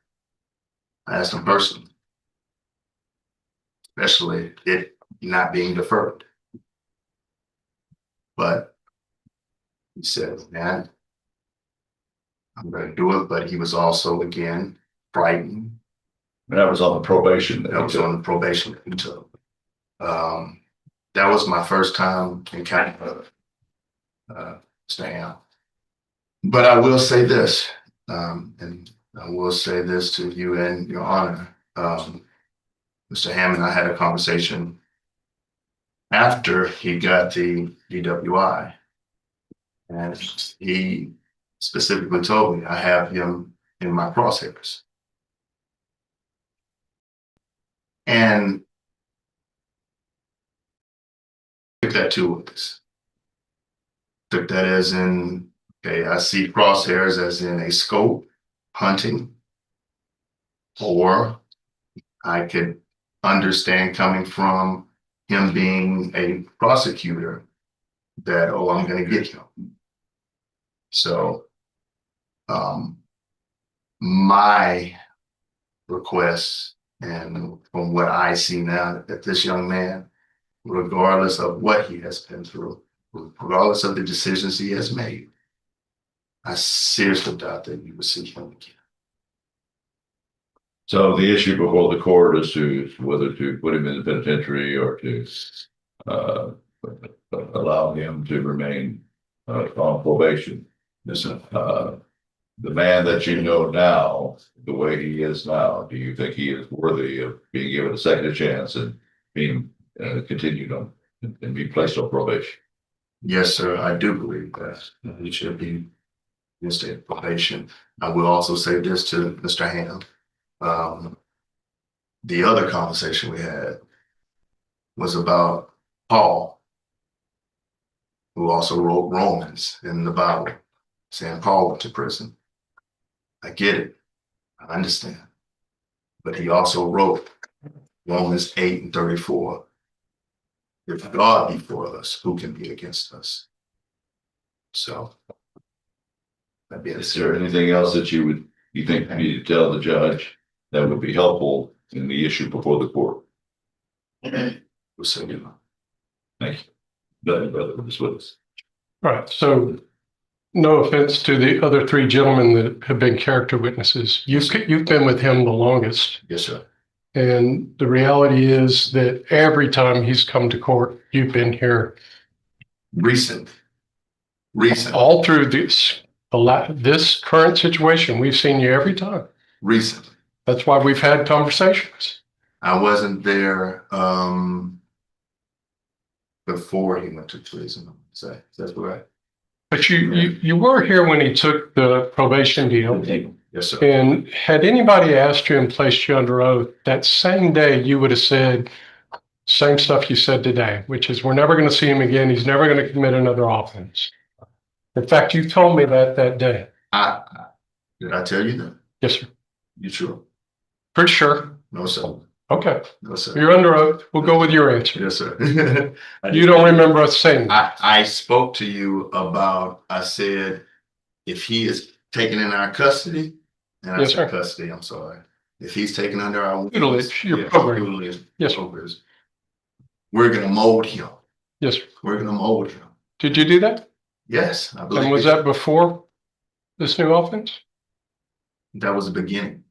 Speaker 9: I asked him personally, especially it not being deferred. But he said, man, I'm going to do it. But he was also, again, frightened.
Speaker 12: And that was on the probation.
Speaker 9: That was on the probation that he took. That was my first time encountering Stan. But I will say this, and I will say this to you and Your Honor. Mr. Hammond and I had a conversation after he got the DWI. And he specifically told me, I have him in my crosshairs. And took that to us. Took that as in, okay, I see crosshairs as in a scope, hunting, or I could understand coming from him being a prosecutor that, oh, I'm going to get him. So my request, and from what I see now, that this young man, regardless of what he has been through, regardless of the decisions he has made, I seriously doubt that you will see him again.
Speaker 12: So the issue before the court is to whether to put him in the penitentiary or to allow him to remain on probation. The man that you know now, the way he is now, do you think he is worthy of being given a second chance and being continued on and be placed on probation?
Speaker 9: Yes, sir. I do believe that he should be in probation. I will also say this to Mr. Ham. The other conversation we had was about Paul, who also wrote Romans in the Bible, saying Paul went to prison. I get it. I understand. But he also wrote Romans 8:34. If God be for us, who can be against us? So that'd be it.
Speaker 12: Is there anything else that you think you need to tell the judge that would be helpful in the issue before the court?
Speaker 9: We'll see you.
Speaker 12: Thank you. Nothing further with this witness.
Speaker 16: All right. So no offense to the other three gentlemen that have been character witnesses. You've been with him the longest.
Speaker 9: Yes, sir.
Speaker 16: And the reality is that every time he's come to court, you've been here.
Speaker 9: Recent.
Speaker 16: All through this current situation, we've seen you every time.
Speaker 9: Recent.
Speaker 16: That's why we've had conversations.
Speaker 9: I wasn't there before he went to prison. Is that correct?
Speaker 16: But you were here when he took the probation deal.
Speaker 9: Yes, sir.
Speaker 16: And had anybody asked you and placed you under oath, that same day you would have said same stuff you said today, which is we're never going to see him again. He's never going to commit another offense. In fact, you told me that day.
Speaker 9: Did I tell you that?
Speaker 16: Yes, sir.
Speaker 9: You sure?
Speaker 16: Pretty sure.
Speaker 9: No, sir.
Speaker 16: Okay.
Speaker 9: No, sir.
Speaker 16: You're under oath. We'll go with your answer.
Speaker 9: Yes, sir.
Speaker 16: You don't remember us saying that.
Speaker 9: I spoke to you about, I said, if he is taken in our custody, and I
Speaker 16: Yes,
Speaker 9: said
Speaker 16: sir.
Speaker 9: custody, I'm sorry. If he's taken under our
Speaker 16: Tutelage, your program.
Speaker 9: tutelage,
Speaker 16: Yes, sir.
Speaker 9: programs, we're going to mold him.
Speaker 16: Yes, sir.
Speaker 9: We're going to mold him.
Speaker 16: Did you do that?
Speaker 9: Yes, I believe.
Speaker 16: And was that before this new offense?
Speaker 9: That was the beginning.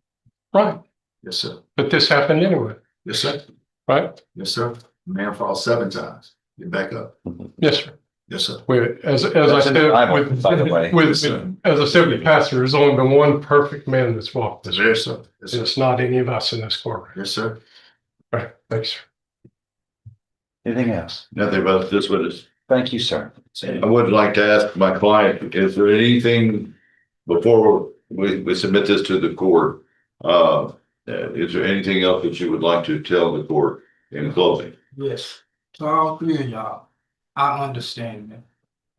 Speaker 16: Right.
Speaker 9: Yes, sir.
Speaker 16: But this happened anyway,
Speaker 9: Yes, sir.
Speaker 16: right?
Speaker 9: Yes, sir. Man falls 7 times. Get back up.
Speaker 16: Yes, sir.
Speaker 9: Yes, sir.
Speaker 16: As I
Speaker 13: That's in the
Speaker 16: said,
Speaker 13: Bible, by the way.
Speaker 16: as I said with Pastor, there's only been one perfect man that's walked this.
Speaker 9: Yes, sir. Yes,
Speaker 16: And
Speaker 9: sir.
Speaker 16: it's not any of us in this courtroom.
Speaker 9: Yes, sir.
Speaker 16: Right. Thanks, sir.
Speaker 13: Anything else?
Speaker 12: Nothing about this witness.
Speaker 13: Thank you, sir.
Speaker 12: I would like to ask my client, is there anything before we submit this to the court? Is there anything else that you would like to tell the court in closing?
Speaker 21: Yes. To all three of y'all, I understand, man.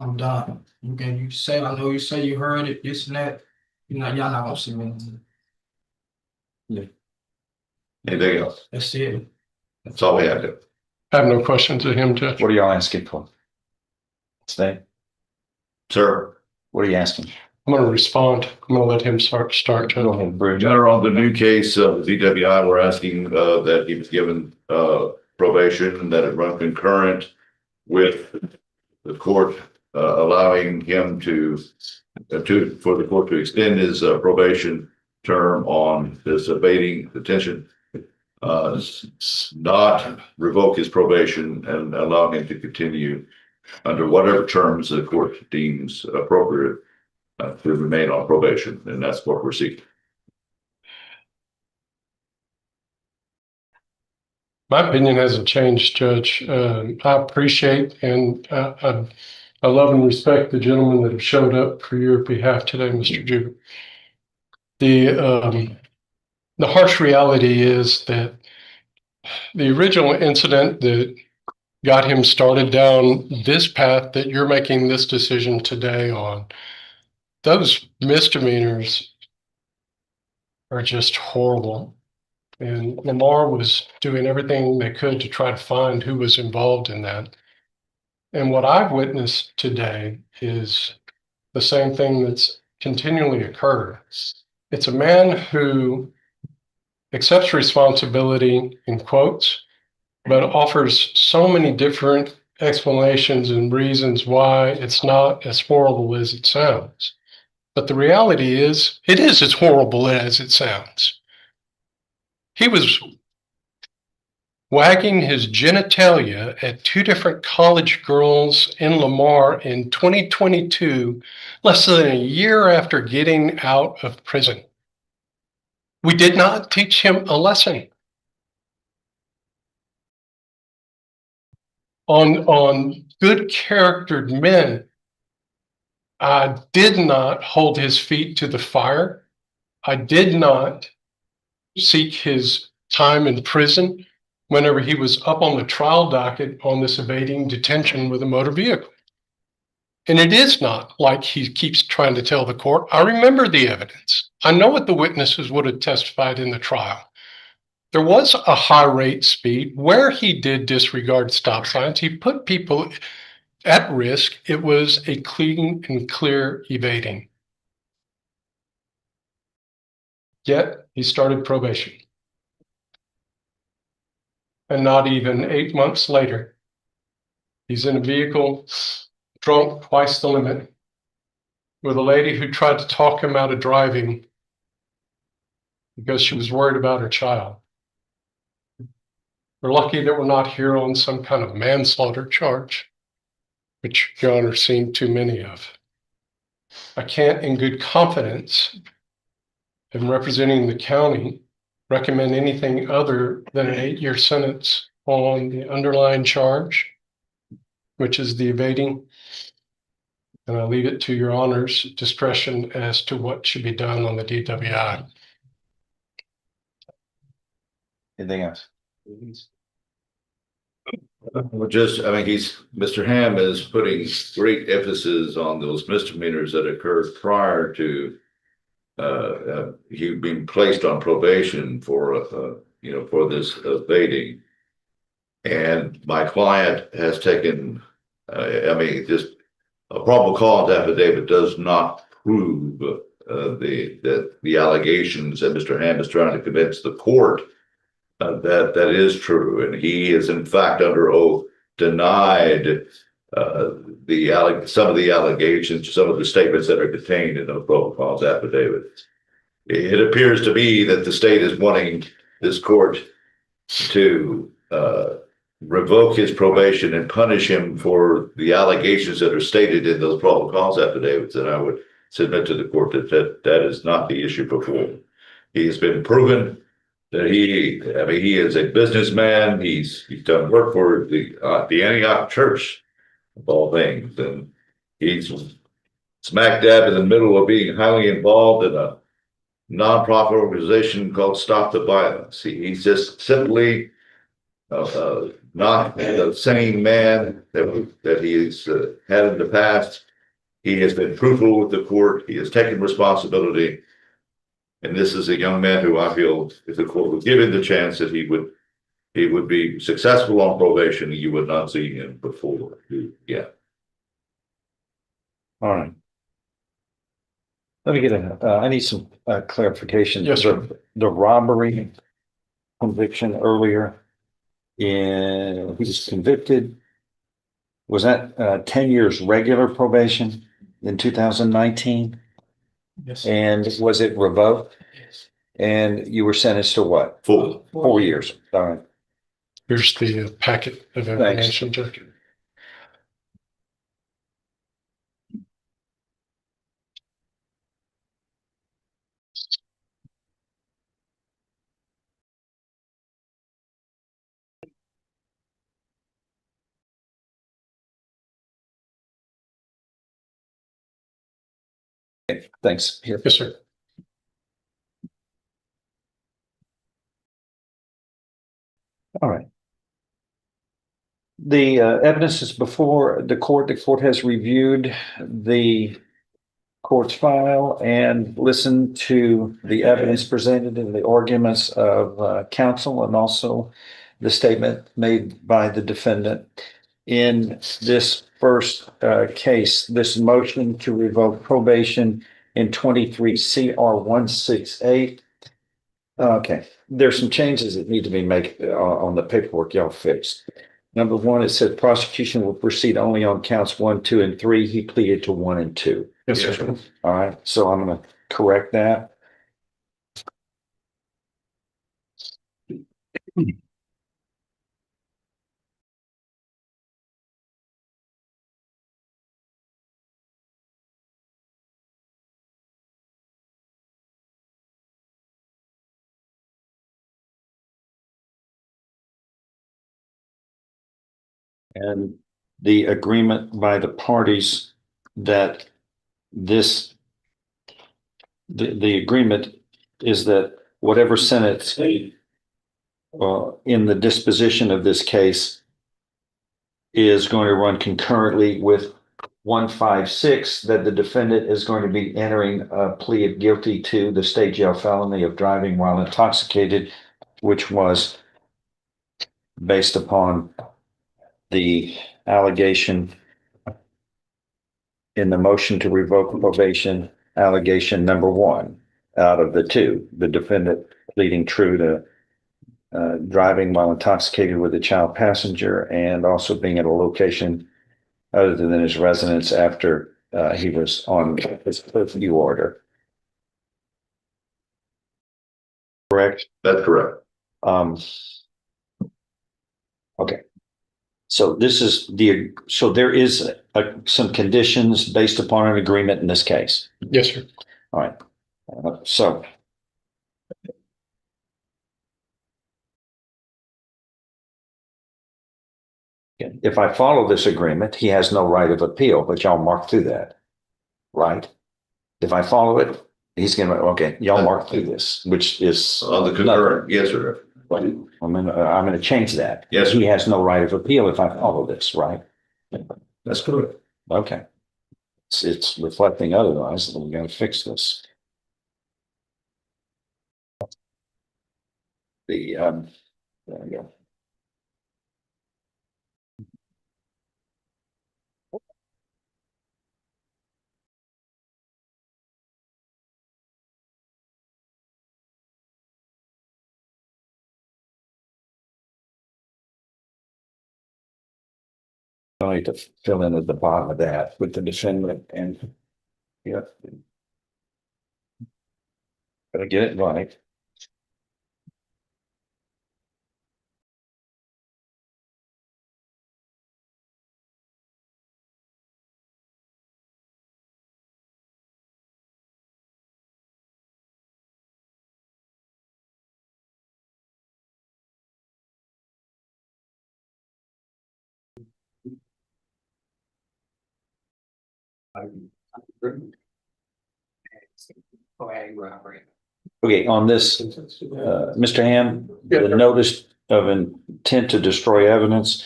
Speaker 21: I'm done. You say, I know you say you heard it, this and that. Y'all not gonna see me.
Speaker 12: Anything else?
Speaker 21: That's it.
Speaker 12: That's all we have to.
Speaker 16: I have no questions of him, Judge.
Speaker 13: What are y'all asking for? Stay.
Speaker 12: Sir.
Speaker 13: What are you asking?
Speaker 16: I'm going to respond. I'm going to let him start, Judge.
Speaker 13: Go ahead, Bruce.
Speaker 12: General, on the new case of VWI, we're asking that he was given probation and that it run concurrent with the court allowing him for the court to extend his probation term on this abating detention, not revoke his probation and allow him to continue under whatever terms the court deems appropriate to remain on probation, and that's what we're seeking.
Speaker 16: My opinion hasn't changed, Judge. I appreciate and I love and respect the gentlemen that have showed up for your behalf today, Mr. Jubin. The harsh reality is that the original incident that got him started down this path that you're making this decision today on, those misdemeanors are just horrible. And Lamar was doing everything they could to try to find who was involved in that. And what I've witnessed today is the same thing that's continually occurred. It's a man who accepts responsibility in quotes, but offers so many different explanations and reasons why it's not as horrible as it sounds. But the reality is, it is as horrible as it sounds. He was wagging his genitalia at two different college girls in Lamar in 2022, less than a year after getting out of prison. We did not teach him a lesson on good charactered men. I did not hold his feet to the fire. I did not seek his time in prison whenever he was up on the trial docket on this evading detention with a motor vehicle. And it is not like he keeps trying to tell the court. I remember the evidence. I know what the witnesses would have testified in the trial. There was a high rate speed where he did disregard stop signs. He put people at risk. It was a clean and clear evading. Yet he started probation. And not even 8 months later, he's in a vehicle, drunk twice the limit, with a lady who tried to talk him out of driving because she was worried about her child. We're lucky that we're not here on some kind of manslaughter charge, which Your Honor seen too many of. I can't, in good confidence, in representing the county, recommend anything other than an 8-year sentence on the underlying charge, which is the evading. And I leave it to Your Honor's discretion as to what should be done on the DWI.
Speaker 13: Anything else?
Speaker 12: Well, just, I mean, Mr. Ham is putting great emphasis on those misdemeanors that occurred prior to he being placed on probation for, for this evading. And my client has taken, just a probable cause affidavit does not prove the allegations that Mr. Ham is trying to convince the court that is true, and he is in fact under oath denied some of the allegations, some of the statements that are contained in the probable cause affidavit. It appears to me that the state is wanting this court to revoke his probation and punish him for the allegations that are stated in those probable cause affidavits, and I would submit to the court that is not the issue before. He has been proven that he is a businessman. He's done work for the Antioch Church, of all things, and he's smack dab in the middle of being highly involved in a nonprofit organization called Stop the Violence. He's just simply not the same man that he's had in the past. He has been truthful with the court. He has taken responsibility. And this is a young man who I feel, if the court would give him the chance, that he would be successful on probation. You would not see him before. Yeah.
Speaker 13: All right. Let me get I need some clarification.
Speaker 16: Yes, sir.
Speaker 13: The robbery conviction earlier, he was convicted. Was that 10 years regular probation in 2019?
Speaker 16: Yes.
Speaker 13: And was it revoked?
Speaker 16: Yes.
Speaker 13: And you were sentenced to what? 4 years. All right.
Speaker 16: Here's the packet of information, Jack.
Speaker 13: Thanks. Here.
Speaker 16: Yes, sir.
Speaker 13: All right. The evidence is before the court. The court has reviewed the court's file and listened to the evidence presented in the arguments of counsel and also the statement made by the defendant. In this first case, this motion to revoke probation in 23 CR 168. Okay, there's some changes that need to be made on the paperwork y'all fixed. Number one, it said prosecution will proceed only on counts 1, 2, and 3. He pleaded to 1 and 2.
Speaker 16: Yes, sir.
Speaker 13: All right, so I'm going to correct that. And the agreement by the parties that the agreement is that whatever sentence in the disposition of this case is going to run concurrently with 156, that the defendant is going to be entering a plea of guilty to the state jail felony of driving while intoxicated, which was based upon the allegation in the motion to revoke probation, allegation number 1 out of the 2, the defendant pleading true to driving while intoxicated with a child passenger and also being at a location other than his residence after he was on his curfew order. Correct?
Speaker 12: That's correct.
Speaker 13: Okay. So this is so there is some conditions based upon an agreement in this case.
Speaker 16: Yes, sir.
Speaker 13: All right. So if I follow this agreement, he has no right of appeal, but y'all mark through that, right? If I follow it, he's gonna, okay, y'all mark through this, which is
Speaker 12: On the concurrent, yes, sir.
Speaker 13: I'm gonna change that.
Speaker 12: Yes, sir.
Speaker 13: He has no right of appeal if I follow this, right?
Speaker 12: That's correct.
Speaker 13: Okay. It's reflecting otherwise, we gotta fix this. There we go. I need to fill in at the bottom of that with the defendant and, yeah. Gotta get it right. Okay, on this, Mr. Ham, the notice of intent to destroy evidence,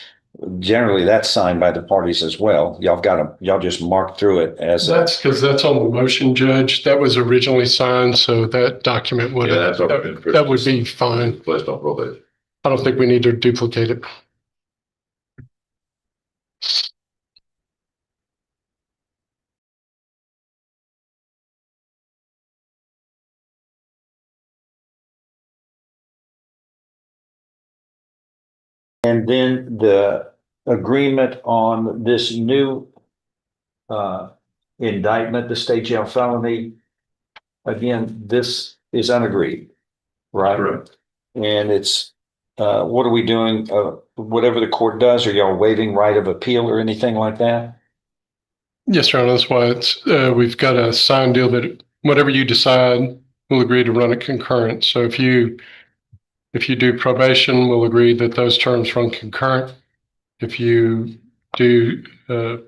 Speaker 13: generally that's signed by the parties as well. Y'all just mark through it as.
Speaker 16: That's because that's on the motion, Judge. That was originally signed, so that document would, that would be fine.
Speaker 12: Placed on probation.
Speaker 16: I don't think we need to duplicate it.
Speaker 13: And then the agreement on this new indictment, the state jail felony. Again, this is unagreed, right?
Speaker 12: Correct.
Speaker 13: And it's, what are we doing? Whatever the court does, are y'all waiving right of appeal or anything like that?
Speaker 16: Yes, Your Honor. That's why it's, we've got a signed deal that whatever you decide, we'll agree to run it concurrent. So if you do probation, we'll agree that those terms run concurrent. If you do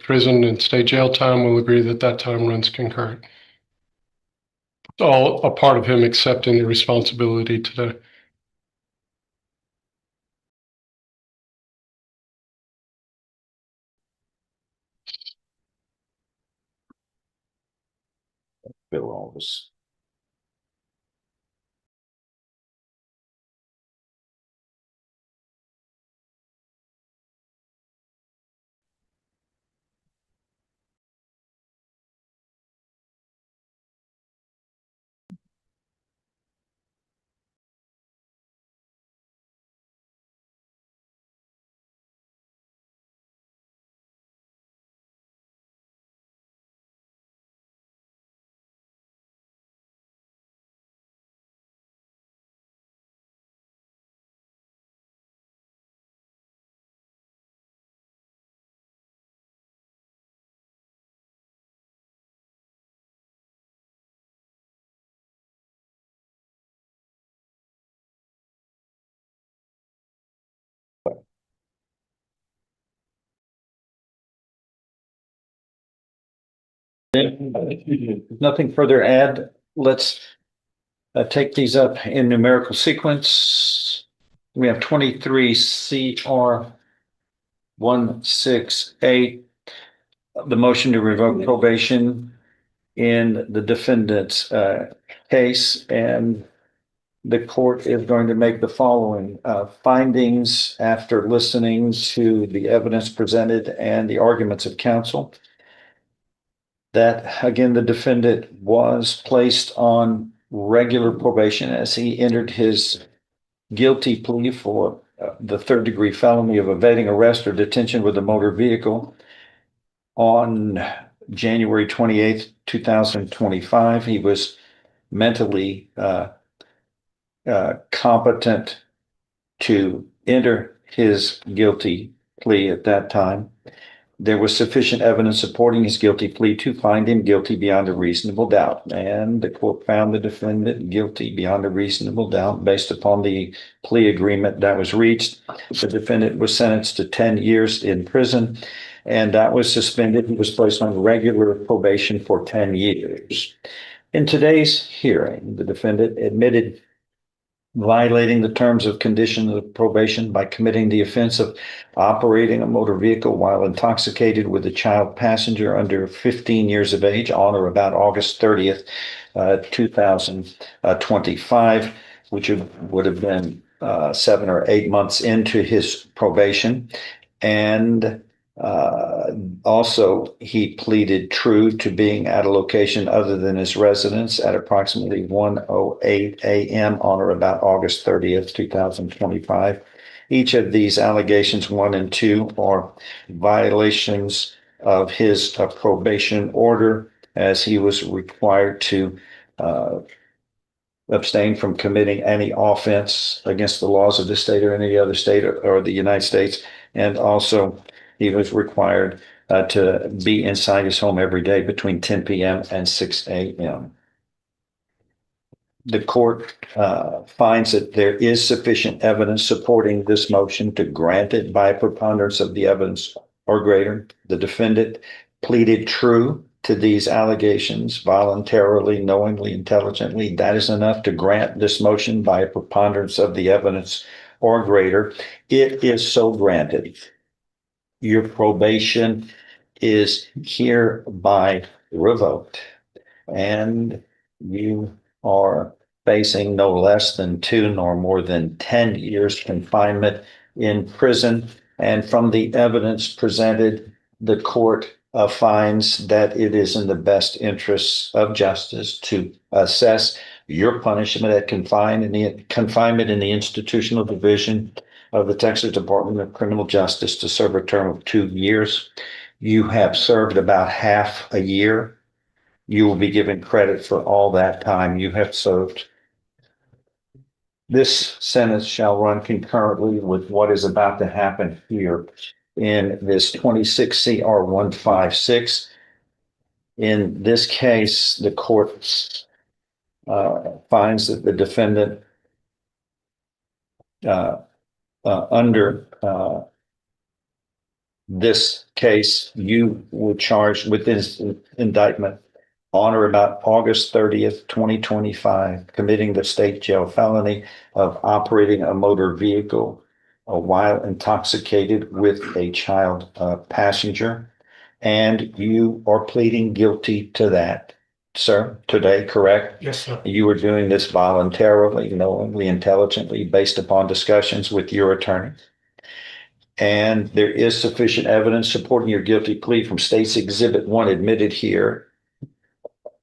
Speaker 16: prison and state jail time, we'll agree that that time runs concurrent. It's all a part of him accepting the responsibility today.
Speaker 13: Bill Alves. Nothing further to add. Let's take these up in numerical sequence. We have 23 CR 168. The motion to revoke probation in the defendant's case, and the court is going to make the following findings after listening to the evidence presented and the arguments of counsel. That, again, the defendant was placed on regular probation as he entered his guilty plea for the third-degree felony of evading arrest or detention with a motor vehicle on January 28th, 2025. He was mentally competent to enter his guilty plea at that time. There was sufficient evidence supporting his guilty plea to find him guilty beyond a reasonable doubt. And the court found the defendant guilty beyond a reasonable doubt based upon the plea agreement that was reached. The defendant was sentenced to 10 years in prison, and that was suspended. He was placed on regular probation for 10 years. In today's hearing, the defendant admitted violating the terms of conditions of probation by committing the offense of operating a motor vehicle while intoxicated with a child passenger under 15 years of age on or about August 30th, 2025, which would have been 7 or 8 months into his probation. And also, he pleaded true to being at a location other than his residence at approximately 1:08 a.m. on or about August 30th, 2025. Each of these allegations, 1 and 2, are violations of his probation order, as he was required to abstain from committing any offense against the laws of the state or any other state or the United States. And also, he was required to be inside his home every day between 10 p.m. and 6 a.m. The court finds that there is sufficient evidence supporting this motion to grant it by a preponderance of the evidence or greater. The defendant pleaded true to these allegations voluntarily, knowingly, intelligently. That is enough to grant this motion by a preponderance of the evidence or greater. It is so granted. Your probation is hereby revoked, and you are facing no less than 2 nor more than 10 years confinement in prison. And from the evidence presented, the court finds that it is in the best interests of justice to assess your punishment at confinement in the institutional division of the Texas Department of Criminal Justice to serve a term of 2 years. You have served about half a year. You will be given credit for all that time you have served. This sentence shall run concurrently with what is about to happen here in this 26 CR 156. In this case, the court finds that the defendant under this case, you were charged with this indictment on or about August 30th, 2025, committing the state jail felony of operating a motor vehicle while intoxicated with a child passenger. And you are pleading guilty to that. sir, today, correct?
Speaker 21: Yes, sir.
Speaker 13: You were doing this voluntarily, knowingly, intelligently, based upon discussions with your attorney. And there is sufficient evidence supporting your guilty plea from State's Exhibit 1 admitted here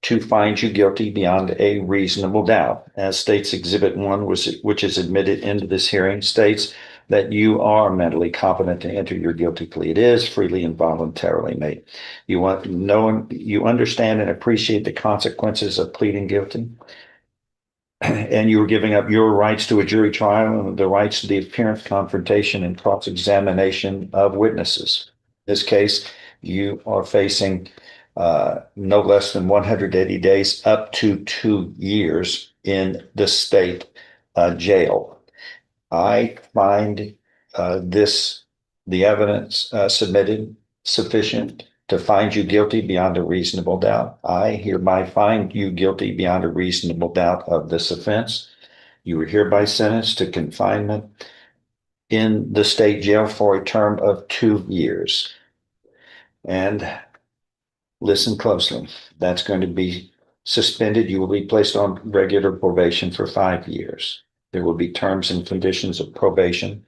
Speaker 13: to find you guilty beyond a reasonable doubt. As State's Exhibit 1, which is admitted into this hearing, states that you are mentally competent to enter your guilty plea. It is freely and voluntarily made. You understand and appreciate the consequences of pleading guilty. And you were giving up your rights to a jury trial and the rights to the appearance, confrontation, and cross-examination of witnesses. In this case, you are facing no less than 180 days up to 2 years in the state jail. I find the evidence submitted sufficient to find you guilty beyond a reasonable doubt. I hereby find you guilty beyond a reasonable doubt of this offense. You are hereby sentenced to confinement in the state jail for a term of 2 years. And listen closely. That's going to be suspended. You will be placed on regular probation for 5 years. There will be terms and conditions of probation,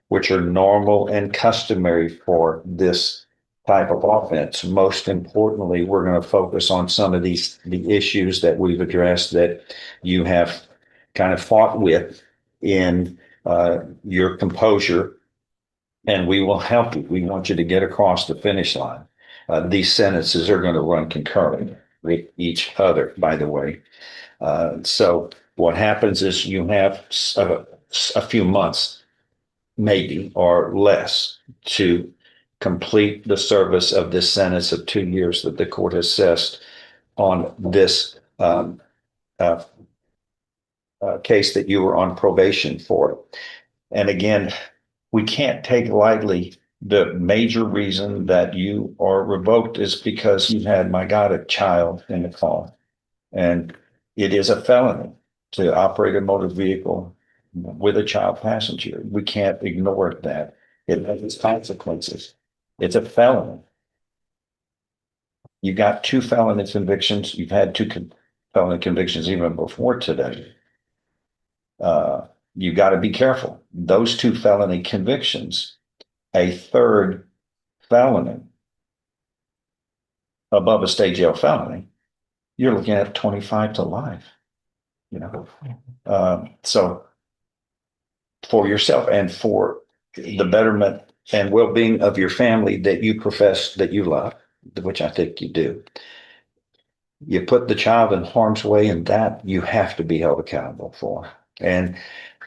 Speaker 13: which are normal and customary for this type of offense. Most importantly, we're going to focus on some of the issues that we've addressed that you have kind of fought with in your composure, and we will help you. We want you to get across the finish line. These sentences are going to run concurrently with each other, by the way. So what happens is you have a few months, maybe, or less to complete the service of this sentence of 2 years that the court has assessed on this case that you were on probation for. And again, we can't take lightly the major reason that you are revoked is because you had, my God, a child in the car. And it is a felony to operate a motor vehicle with a child passenger. We can't ignore that. It has its consequences. It's a felony. You got 2 felony convictions. You've had 2 felony convictions even before today. You got to be careful. Those 2 felony convictions, a third felony above a state jail felony, you're looking at 25 to life. So for yourself and for the betterment and well-being of your family that you profess that you love, which I think you do, you put the child in harm's way, and that you have to be held accountable for. And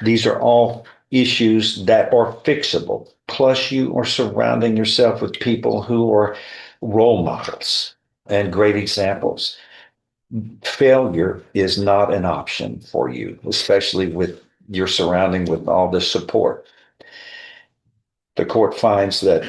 Speaker 13: these are all issues that are fixable. Plus, you are surrounding yourself with people who are role models and great examples. Failure is not an option for you, especially with your surrounding with all this support. The court finds that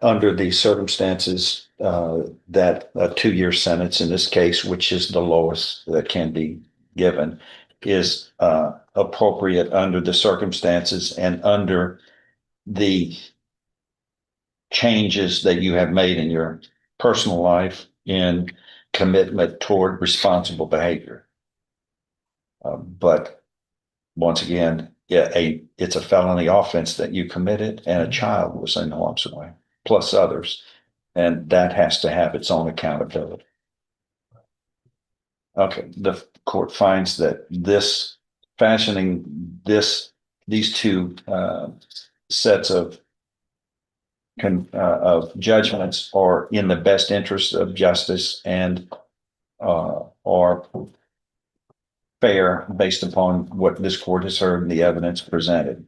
Speaker 13: under these circumstances, that a 2-year sentence in this case, which is the lowest that can be given, is appropriate under the circumstances and under the changes that you have made in your personal life in commitment toward responsible behavior. But once again, it's a felony offense that you committed, and a child was in harm's way, plus others, and that has to have its own accountability. Okay, the court finds that these 2 sets of judgments are in the best interest of justice and are fair based upon what this court has heard and the evidence presented.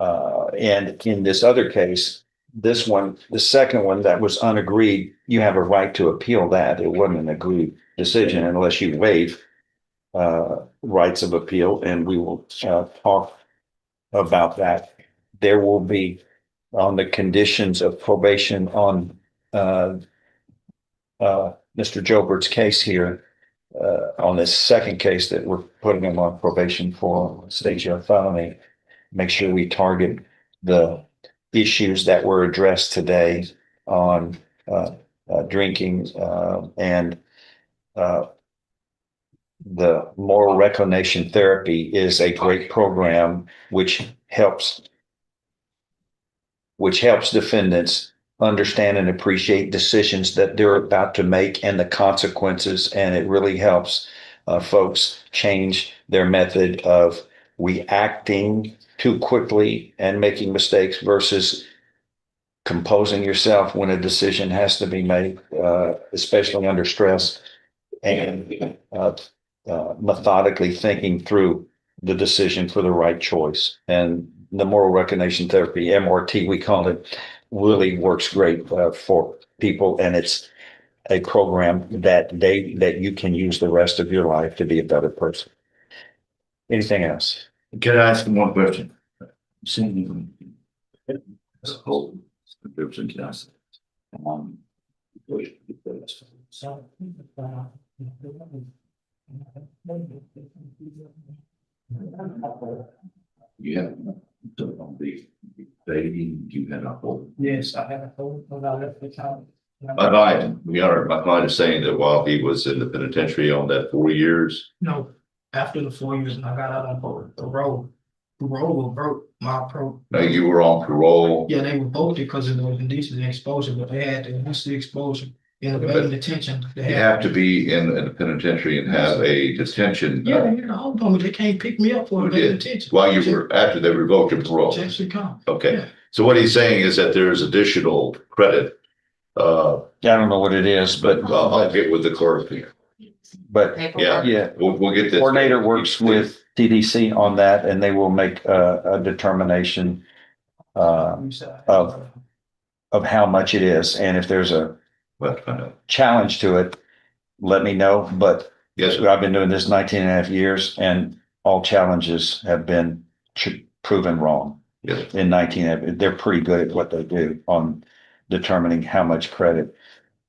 Speaker 13: And in this other case, this one, the second one that was unagreed, you have a right to appeal that. It wasn't an agreed decision unless you waive rights of appeal, and we will talk about that. There will be on the conditions of probation on Mr. Jobert's case here, on this second case that we're putting him on probation for, state jail felony. Make sure we target the issues that were addressed today on drinking, and the moral reclamation therapy is a great program which helps defendants understand and appreciate decisions that they're about to make and the consequences. And it really helps folks change their method of reacting too quickly and making mistakes versus composing yourself when a decision has to be made, especially under stress, and methodically thinking through the decision for the right choice. And the moral recognition therapy, MRT, we call it, really works great for people. And it's a program that you can use the rest of your life to be a better person. Anything else?
Speaker 12: Can I ask him one question? You have on the dating, you had a whole.
Speaker 21: Yes, I had a whole, when I left the county.
Speaker 12: My client is saying that while he was in the penitentiary on that 4 years.
Speaker 21: No, after the 4 years and I got out on parole. Parole broke my pro.
Speaker 12: Now you were on parole.
Speaker 21: Yeah, they revoked it because of the indecent exposure, but they had the indecent exposure in the main detention.
Speaker 12: You have to be in the penitentiary and have a detention.
Speaker 21: Yeah, they had a hold on me. They can't pick me up for a main detention.
Speaker 12: While you were, after they revoked your parole. Okay, yeah. So what he's saying is that there's additional credit.
Speaker 13: I don't know what it is, but
Speaker 12: I'll get with the clerk here.
Speaker 13: But
Speaker 12: yeah, we'll get this.
Speaker 13: Coordinator works with TDC on that, and they will make a determination of how much it is. And if there's a challenge to it, let me know. But
Speaker 12: yes,
Speaker 13: I've been doing this 19 and a half years, and all challenges have been proven wrong.
Speaker 12: Yes.
Speaker 13: In 19, they're pretty good at what they do on determining how much credit.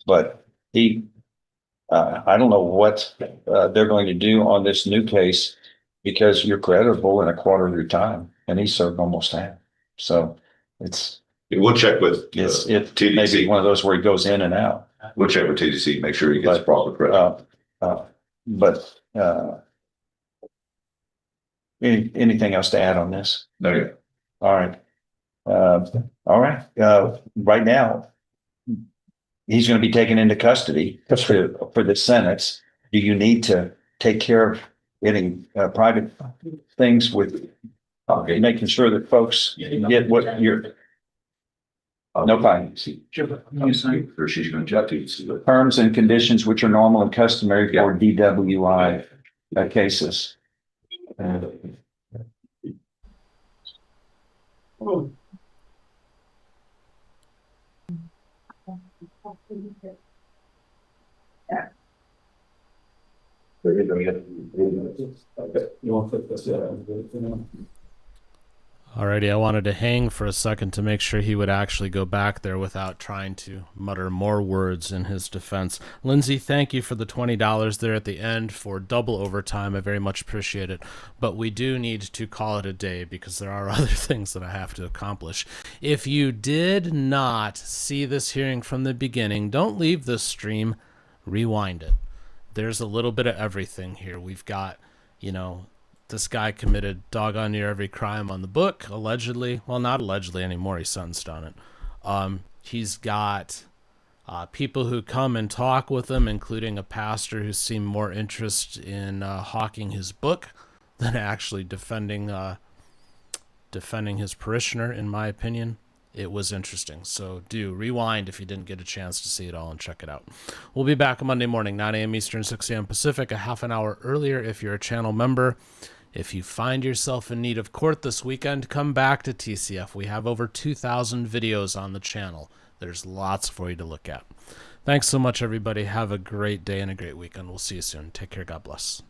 Speaker 13: But I don't know what they're going to do on this new case, because you're credible in a quarter of your time, and he served almost half. So
Speaker 12: we'll check with
Speaker 13: TDC. Maybe one of those where he goes in and out.
Speaker 12: We'll check with TDC, make sure he gets proper credit.
Speaker 13: Anything else to add on this?
Speaker 12: No. Yeah.
Speaker 13: All right. All right. Right now, he's going to be taken into custody for the sentence. Do you need to take care of any private things with making sure that folks get what you're? No fine.
Speaker 12: Or she's going to check to
Speaker 13: Terms and conditions which are normal and customary for DWI cases.
Speaker 1: Alrighty, I wanted to hang for a second to make sure he would actually go back there without trying to mutter more words in his defense. Lindsay, thank you for the $20 there at the end for double overtime. I very much appreciate it. But we do need to call it a day because there are other things that I have to accomplish. If you did not see this hearing from the beginning, don't leave this stream. Rewind it. There's a little bit of everything here. We've got, this guy committed doggone near every crime on the book, allegedly. Well, not allegedly anymore. He's sentenced on it. He's got people who come and talk with him, including a pastor who seemed more interested in hawking his book than actually defending his parishioner, in my opinion. It was interesting. So do rewind if you didn't get a chance to see it all and check it out. We'll be back on Monday morning, 9 a.m. Eastern, 6 a.m. Pacific, a half an hour earlier if you're a channel member. If you find yourself in need of court this weekend, come back to TCF. We have over 2,000 videos on the channel. There's lots for you to look at. Thanks so much, everybody. Have a great day and a great weekend. We'll see you soon. Take care. God bless.